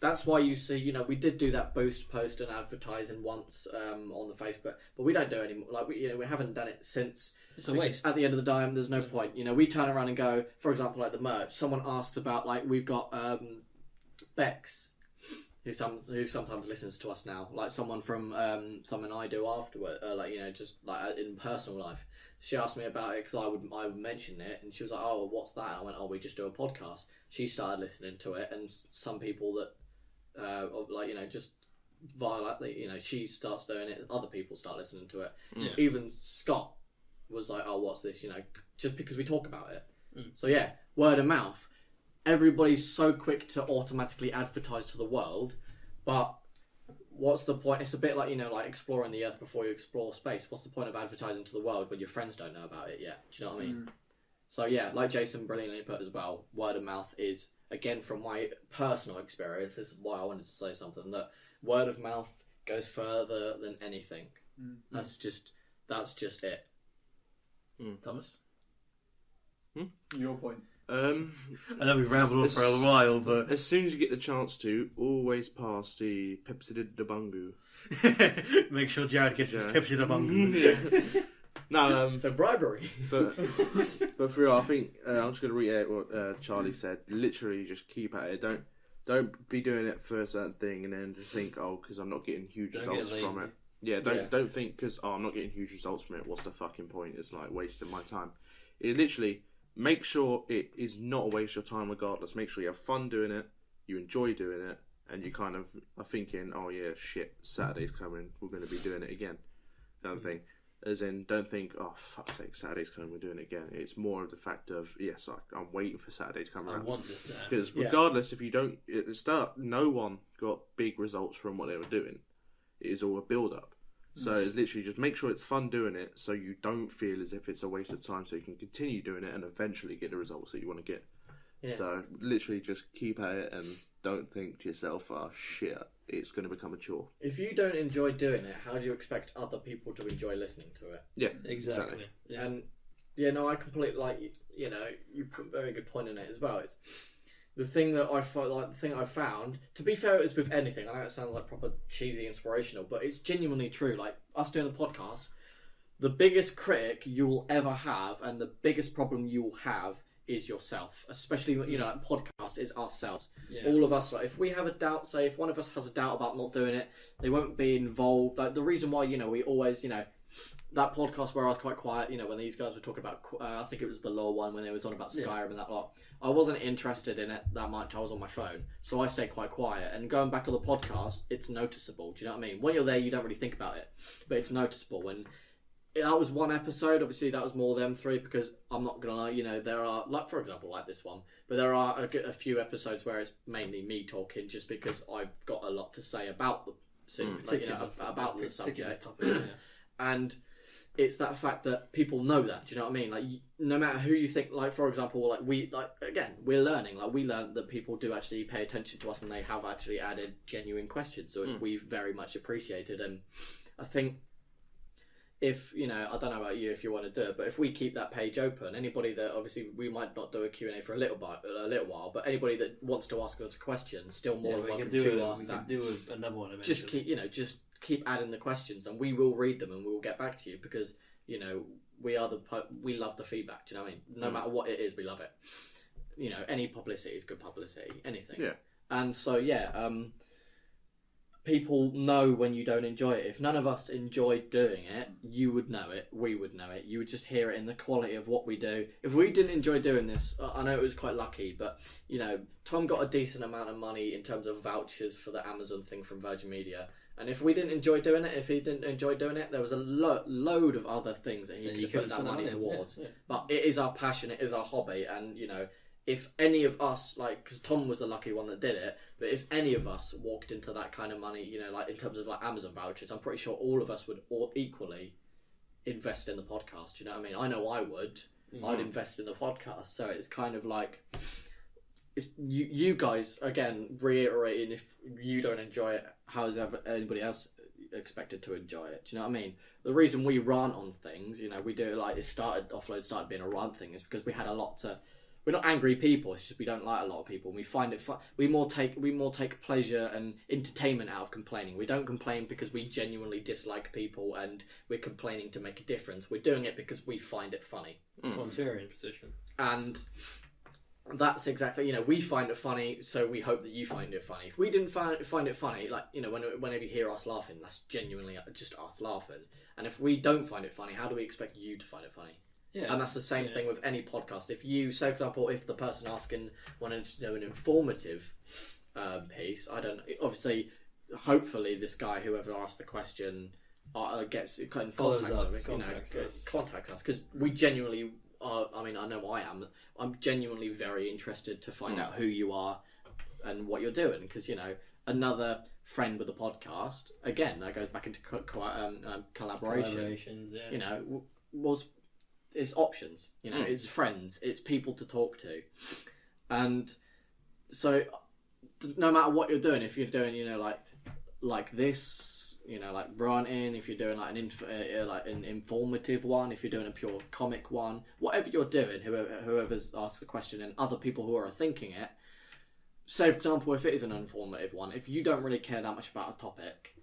That's why you see, we did do that boost post and advertising once on the Facebook, but we don't do it anymore. Like we haven't done it since. It's a waste. At the end of the day, there's no point. We turn around and go, for example, like the merch. Someone asked about like we've got Bex, who sometimes listens to us now, like someone from something I do afterward, just like in personal life. She asked me about it because I would mention it, and she was like, "Oh, well, what's that?" And I went, "Oh, we just do a podcast." She started listening to it, and some people that. Just via she starts doing it, other people start listening to it. Even Scott was like, "Oh, what's this?" Just because we talk about it. So yeah, word of mouth. Everybody's so quick to automatically advertise to the world, but what's the point? It's a bit like like exploring the earth before you explore space. What's the point of advertising to the world when your friends don't know about it yet? Do you know what I mean? So yeah, like Jason brilliantly put as well, word of mouth is, again, from my personal experience, this is why I wanted to say something, that word of mouth goes further than anything. That's just it. Thomas? Your point. I know we've rambled on for a while, but... As soon as you get the chance to, always pass the Pepsi de Bungu. Make sure Jared gets his Pepsi de Bungu. No, So bribery. but for real, I think I'm just going to reiterate what Charlie said. Literally, just keep at it. Don't be doing it for a certain thing and then just think, oh, because I'm not getting huge results from it. Yeah, don't think because I'm not getting huge results from it. What's the fucking point? It's like wasting my time. It literally make sure it is not a waste of your time regardless. Make sure you have fun doing it, you enjoy doing it, and you kind of are thinking, oh yeah, shit, Saturday's coming, we're going to be doing it again, kind of thing. As in, don't think, oh, fuck's sake, Saturday's coming, we're doing it again. It's more of the fact of, yes, I'm waiting for Saturday to come around. I want this. Because regardless, if you don't, at the start, no one got big results from what they were doing. It is all a build-up. So it's literally just make sure it's fun doing it so you don't feel as if it's a waste of time, so you can continue doing it and eventually get the results that you want to get. Yeah. So literally just keep at it and don't think to yourself, oh shit, it's going to become a chore. If you don't enjoy doing it, how do you expect other people to enjoy listening to it? Yeah, exactly. Yeah. And I completely you put a very good point in it as well. It's the thing that I found. To be fair, it's with anything. I know it sounds like proper cheesy, inspirational, but it's genuinely true. Like us doing the podcast, the biggest critic you will ever have, and the biggest problem you will have, is yourself. Especially like podcast is ourselves. Yeah. All of us. Like if we have a doubt, say if one of us has a doubt about not doing it, they won't be involved. Like the reason why we always that podcast where I was quite quiet, when these guys were talking about, I think it was the law one when they was on about Skyrim and that lot. I wasn't interested in it that much. I was on my phone, so I stayed quite quiet. And going back to the podcast, it's noticeable. Do you know what I mean? When you're there, you don't really think about it, but it's noticeable. And that was one episode. Obviously, that was more than 3 because I'm not gonna lie. There are, like, for example, like this one, but there are a few episodes where it's mainly me talking, just because I've got a lot to say about the about the subject, topic, and it's that fact that people know that. Do you know what I mean? Like, no matter who you think, like, for example, like we're learning. Like, we learned that people do actually pay attention to us, and they have actually added genuine questions, so we've very much appreciated. And I think, if I don't know about you if you want to do it, but if we keep that page open, anybody that, obviously we might not do a Q&A for a little while, but anybody that wants to ask us a question, still more than welcome to ask that. We can do another one eventually. Just keep adding the questions, and we will read them and we will get back to you, because we love the feedback. Do you know what I mean? No matter what it is, we love it. Any publicity is good publicity. Anything. Yeah. And so people know when you don't enjoy it. If none of us enjoyed doing it, you would know it. We would know it. You would just hear it in the quality of what we do. If we didn't enjoy doing this, I know it was quite lucky, but Tom got a decent amount of money in terms of vouchers for the Amazon thing from Virgin Media. And if we didn't enjoy doing it, if he didn't enjoy doing it, there was a load of other things that he could put that money towards. Yeah. But it is our passion, it is our hobby, and if any of us, like, because Tom was the lucky one that did it, but if any of us walked into that kind of money, like in terms of like Amazon vouchers, I'm pretty sure all of us would all equally invest in the podcast. You know what I mean? I know I would. Mm-hmm. I'd invest in the podcast. So it's kind of like, it's you guys, again, reiterating, if you don't enjoy it, how is anybody else expected to enjoy it? Do you know what I mean? The reason we rant on things, we do it like Offload started being a rant thing, is because we had a lot to. We're not angry people. It's just we don't like a lot of people. And we find it fun. We more take pleasure and entertainment out of complaining. We don't complain because we genuinely dislike people and we're complaining to make a difference. We're doing it because we find it funny. Contrarian position. And that's exactly, we find it funny, so we hope that you find it funny. If we didn't find it funny, like, whenever you hear us laughing, that's genuinely just us laughing. And if we don't find it funny, how do we expect you to find it funny? Yeah. And that's the same thing with any podcast. If you, say, for example, if the person asking wanted to know an informative piece, I don't know, obviously, hopefully this guy, whoever asked the question, gets in contact contacts us, because we genuinely are, I know I'm genuinely very interested to find out who you are and what you're doing, because, another friend with the podcast, again, that goes back into collaboration. Collaborations, it's options, it's friends, it's people to talk to. And so no matter what you're doing, if you're doing, like this, like ranting, if you're doing like an informative one, if you're doing a pure comic one, whatever you're doing, whoever's asked the question and other people who are thinking it, say for example, if it is an informative one, if you don't really care that much about a topic,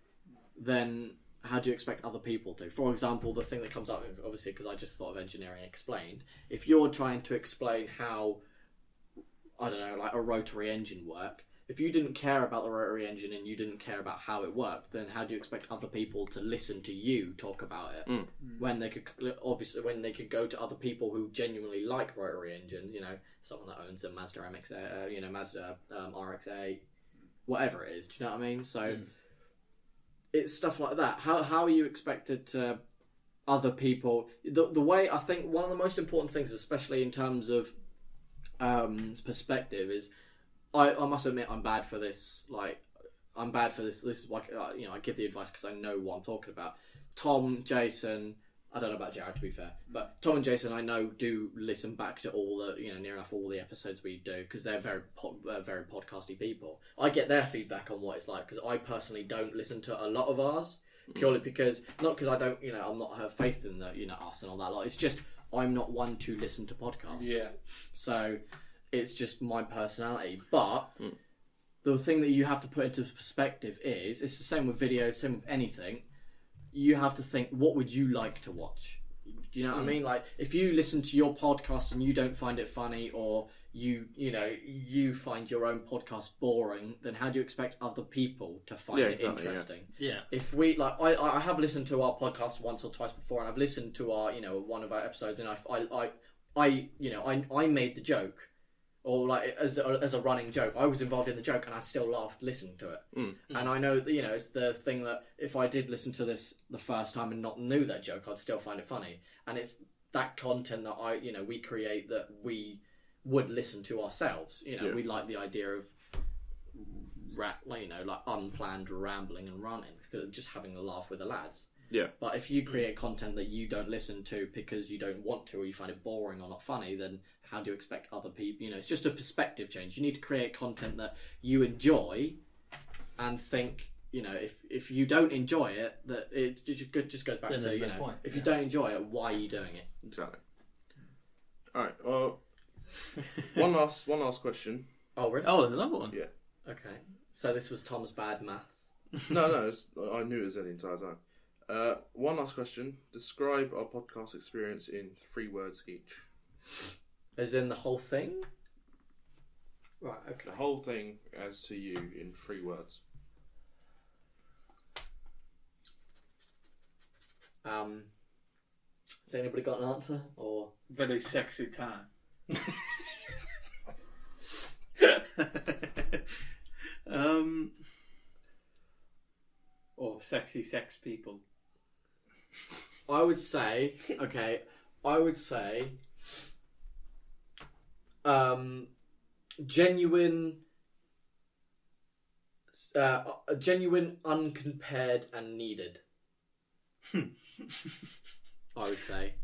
then how do you expect other people to? For example, the thing that comes up, obviously, because I just thought of engineering explained, if you're trying to explain how, I don't know, like a rotary engine work, if you didn't care about the rotary engine and you didn't care about how it worked, then how do you expect other people to listen to you talk about it? When they could go to other people who genuinely like rotary engines, someone that owns a Mazda MX, Mazda RX-8, whatever it is, do you know what I mean? So it's stuff like that. How are you expected to other people? The way, I think one of the most important things, especially in terms of perspective, is I must admit I'm bad for this. Like, I'm bad for this. This is like I give the advice because I know what I'm talking about. Tom, Jason, I don't know about Jared, to be fair, but Tom and Jason I know do listen back to all the near enough all the episodes we do, because they're very podcasty people. I get their feedback on what it's like, because I personally don't listen to a lot of ours, purely because, not because I don't I'm not have faith in the us and all that lot. It's just I'm not one to listen to podcasts. Yeah. So it's just my personality. But the thing that you have to put into perspective is, it's the same with video, same with anything. You have to think, what would you like to watch? Do you know what I mean? Like, if you listen to your podcast and you don't find it funny, or you find your own podcast boring, then how do you expect other people to find it interesting? Yeah. If we I have listened to our podcast once or twice before, and I've listened to our one of our episodes, and I made the joke, or like as a running joke. I was involved in the joke, and I still laughed listening to it. And I know that it's the thing that if I did listen to this the first time and not knew that joke, I'd still find it funny. And it's that content that we create that we would listen to ourselves. We like the idea of like unplanned rambling and ranting, because just having a laugh with the lads. Yeah. But if you create content that you don't listen to because you don't want to, or you find it boring or not funny, then how do you expect other people? It's just a perspective change. You need to create content that you enjoy, and think. If you don't enjoy it, that it just goes back to point. If you don't enjoy it, why are you doing it? Exactly. All right. Well, one last question. Oh, really? Oh, there's another one. Yeah. Okay. So this was Tom's bad maths. No, I knew it was there the entire time. One last question. Describe our podcast experience in 3 words each. As in the whole thing? Right, okay. The whole thing as to you in 3 words. Has anybody got an answer? Or Very sexy time. Or sexy sex people. I would say genuine uncompared and needed. I would say.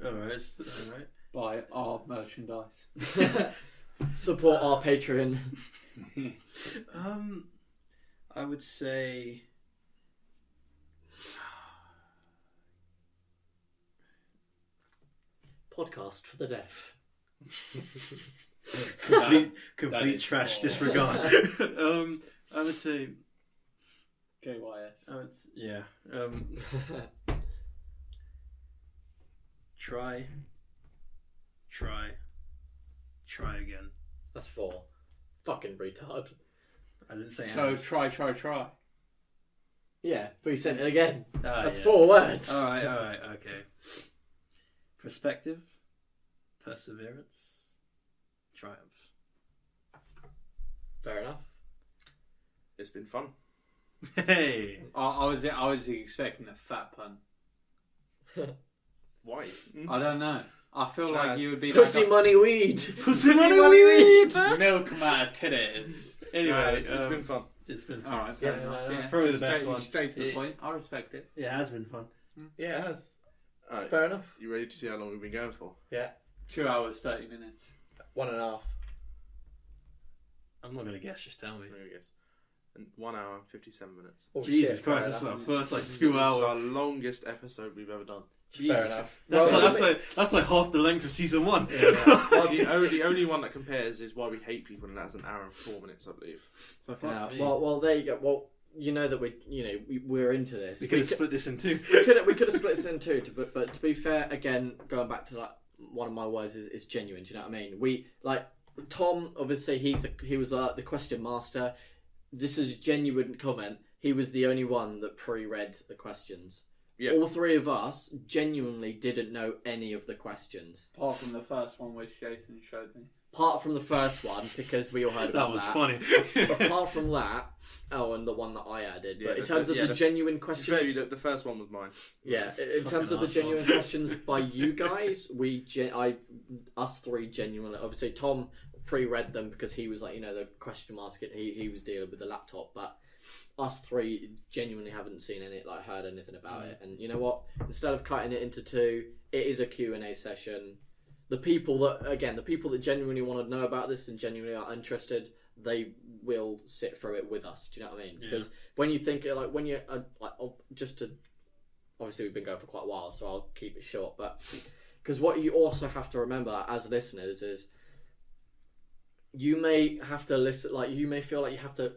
Alright. Buy our merchandise. Support our Patreon. I would say Podcast for the deaf. complete trash disregard. I would say KYS. Try again. That's 4. Fucking retard. I didn't say So and. try. Yeah, but he sent it again. That's yeah. 4 words. Alright, okay. Perspective, perseverance, triumph. Fair enough. It's been fun. Hey! I was expecting a fat pun. Why? I don't know. I feel like you would be Pussy money weed. Pussy money weed! milk 'em out of titties. Anyway, it's been fun. It's been fun. Alright, Yeah, fair enough. It's probably the best one. Straight to the point. I respect it. Yeah, it has been fun. Yeah, it has. All right. Fair enough. You ready to see how long we've been going for? Yeah. 2 hours, 30 minutes. 1.5. I'm not gonna guess, just tell me. There we go. And 1 hour and 57 minutes. Oh, Jesus shit, Christ, fair this is enough. our first like This 2 is hours. our longest episode we've ever done. Fair enough. That's like half the length of season 1. The only one that compares is Why We Hate People, and that's an hour and 4 minutes, I believe. Fucking Fuck hell. me. Well, there you go. Well, you know that we're into this. We could have split this in 2. We could have split this in 2, but to be fair, again, going back to like one of my words is genuine. Do you know what I mean? We like Tom. Obviously, he was the question master. This is a genuine comment. He was the only one that pre-read the questions. Yeah. All 3 of us genuinely didn't know any of the questions, Apart from the first one which Jason showed me. apart from the first one because we all heard about That was that. funny. Apart from that, and the one that I added. Yeah, but in terms of the genuine questions, The first one was mine. yeah, in terms of the arsehole. genuine questions by you guys, us 3 genuinely. Obviously, Tom pre-read them because he was like, the question mask. He was dealing with the laptop, but us 3 genuinely haven't seen heard anything about it. And you know what? Instead of cutting it into 2, it is a Q&A session. The people that genuinely want to know about this and genuinely are interested, they will sit through it with us. Do you know what I mean? Yeah. Because when you think when you obviously we've been going for quite a while, so I'll keep it short. But because what you also have to remember as listeners is, you may have to listen. You may feel like you have to.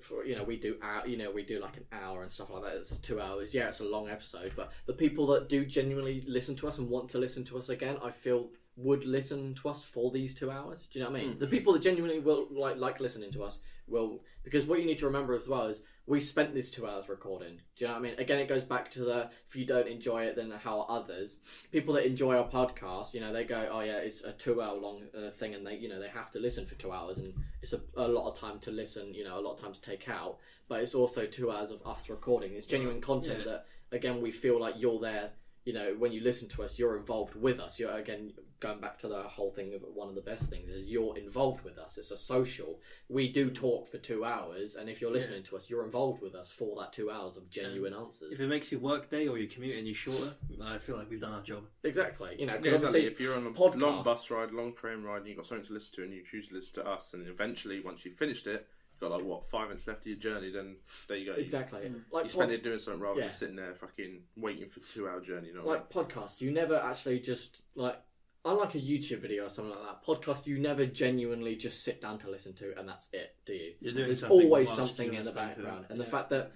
We do like an hour and stuff like that. It's 2 hours. Yeah, it's a long episode. But the people that do genuinely listen to us and want to listen to us again, I feel would listen to us for these 2 hours. Do you know what I mean? The people that genuinely will like listening to us will, because what you need to remember as well is we spent these 2 hours recording. Do you know what I mean? Again, it goes back to the, if you don't enjoy it, then how are others? People that enjoy our podcast, you know, they go, oh yeah, it's a 2 hour long thing, and they, you know, they have to listen for 2 hours, and it's a lot of time to listen, you know, a lot of time to take out, but it's also 2 hours of us recording. It's genuine content that, again, we feel like you're there. You know, when you listen to us, you're involved with us. You're, again, going back to the whole thing of one of the best things is you're involved with us. It's a social. We do talk for 2 hours, and if you're listening to us, you're involved with us for that 2 hours of genuine answers. If it makes your work day or your commute any shorter, I feel like we've done our job. Exactly. You know, Yeah, exactly. If you're on a podcasts, long bus ride, long train ride, and you've got something to listen to, and you choose to listen to us, and eventually, once you've finished it, you've got like, what, 5 minutes left of your journey, then there you go. Exactly. You spend it doing something rather than sitting there fucking waiting for a 2 hour journey. You know what I mean? Podcast, you never actually just, like, unlike a YouTube video or something like that, podcast, you never genuinely just sit down to listen to, and that's it, do you? You're doing There's something always whilst something you're in the listening to background. it. And the fact that,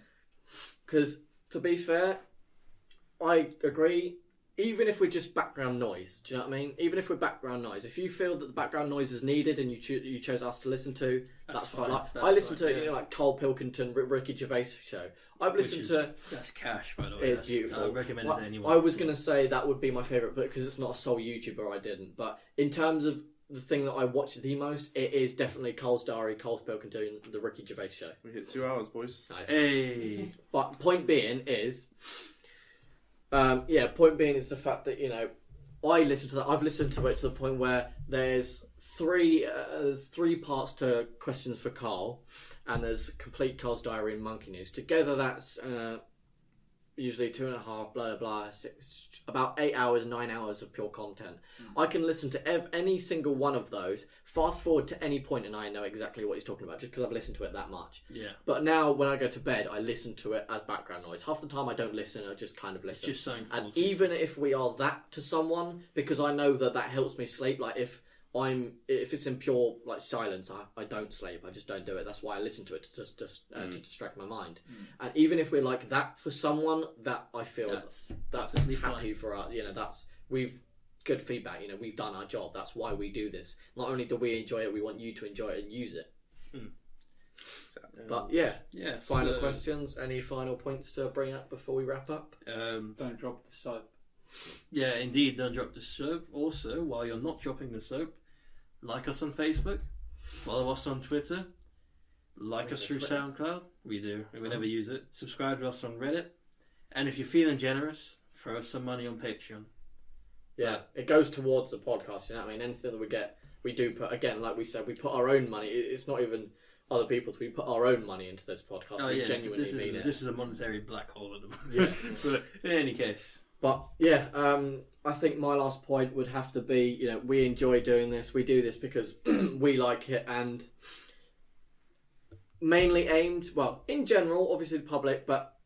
because to be fair, I agree, even if we're just background noise, do you know what I mean? Even if we're background noise, if you feel that the background noise is needed and you chose us to listen to, that's fine. Like, I listen to, you know, like Carl Pilkington, Ricky Gervais show. I've listened to... That's cash, by the way. It's beautiful. I recommend it to anyone. I was going to say that would be my favourite, but because it's not a sole YouTuber, I didn't. But in terms of the thing that I watch the most, it is definitely Carl's Diary, Carl Pilkington, the Ricky Gervais show. We hit 2 hours, boys. Nice. Hey. But point being is... point being is the fact that, you know, I listen to that. I've listened to it to the point where there's three parts to questions for Carl, and there's complete Carl's Diary and Monkey News. Together, that's usually 2.5, blah blah blah, about 8 hours, 9 hours of pure content. I can listen to any single one of those, fast forward to any point, and I know exactly what he's talking about just because I've listened to it that much. Yeah. But now when I go to bed, I listen to it as background noise. Half the time I don't listen, I just kind of listen. It's just something and falsy. even if we are that to someone, because I know that helps me sleep. Like if it's in pure like silence, I don't sleep. I just don't do it. That's why I listen to it to distract my mind. And even if we're like that for someone, that I feel that's happy fine. for us. You know, we've good feedback. You know, we've done our job. That's why we do this. Not only do we enjoy it, we want you to enjoy it and use it. But yeah. Final questions. Any final points to bring up before we wrap up? Don't drop the soap. Yeah, indeed, don't drop the soap. Also, while you're not dropping the soap, like us on Facebook, follow us on Twitter, like us through SoundCloud. We do. We never use it. Subscribe to us on Reddit. And if you're feeling generous, throw us some money on Patreon. Yeah, it goes towards the podcast, you know what I mean? Anything that we get, we do put, again, like we said, we put our own money. It's not even other people's. We put our own money into this podcast. We genuinely mean it. This is a monetary black hole at the moment. Yeah. But in any case. But yeah, I think my last point would have to be, you know, we enjoy doing this. We do this because we like it, and mainly aimed, well, in general, obviously the public, but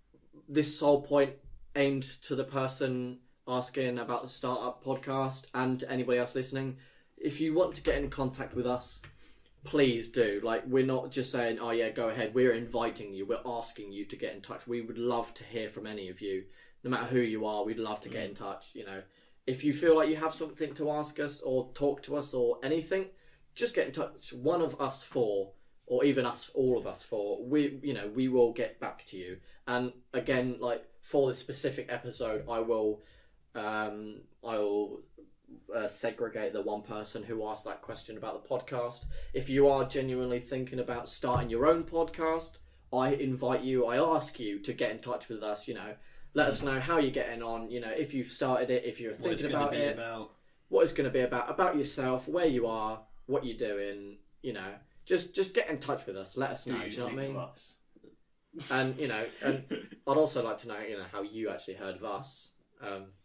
this sole point aimed to the person asking about the Startup podcast and to anybody else listening. If you want to get in contact with us, please do. Like, we're not just saying, oh yeah, go ahead. We're inviting you. We're asking you to get in touch. We would love to hear from any of you. No matter who you are, we'd love to get in touch. You know, if you feel like you have something to ask us or talk to us or anything, just get in touch. One of us four, or even us, all of us four, we will get back to you. And again, like for this specific episode, I will segregate the one person who asked that question about the podcast. If you are genuinely thinking about starting your own podcast, I invite you. I ask you to get in touch with us. You know. Let us know how you're getting on, you know, if you've started it, if you're thinking about it, what it's going to be about yourself, where you are, what you're doing, you know, just get in touch with us. Let us know, do you know what I mean? And, you know, and I'd also like to know, you know, how you actually heard of us.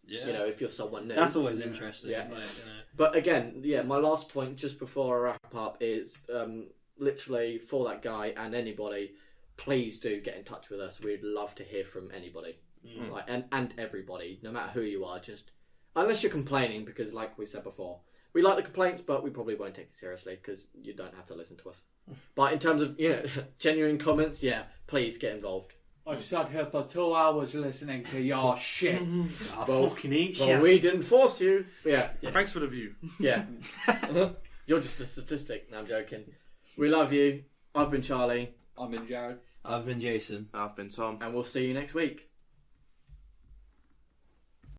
You know, if you're someone new. That's always interesting. Yeah. Like, you know. But again, yeah, my last point just before I wrap up is literally for that guy and anybody, please do get in touch with us. We'd love to hear from anybody. Like, and everybody, no matter who you are, just unless you're complaining, because like we said before, we like the complaints, but we probably won't take it seriously because you don't have to listen to us. But in terms of, you know, genuine comments, yeah, please get involved. I've sat here for 2 hours listening to your shit. I Well- fucking eat Well, shit. we didn't force you. But yeah. Thanks for the view. Yeah. You're just a statistic. No, I'm joking. We love you. I've been Charlie, I'm in Jared. I've been Jason. I've been Tom. and we'll see you next week.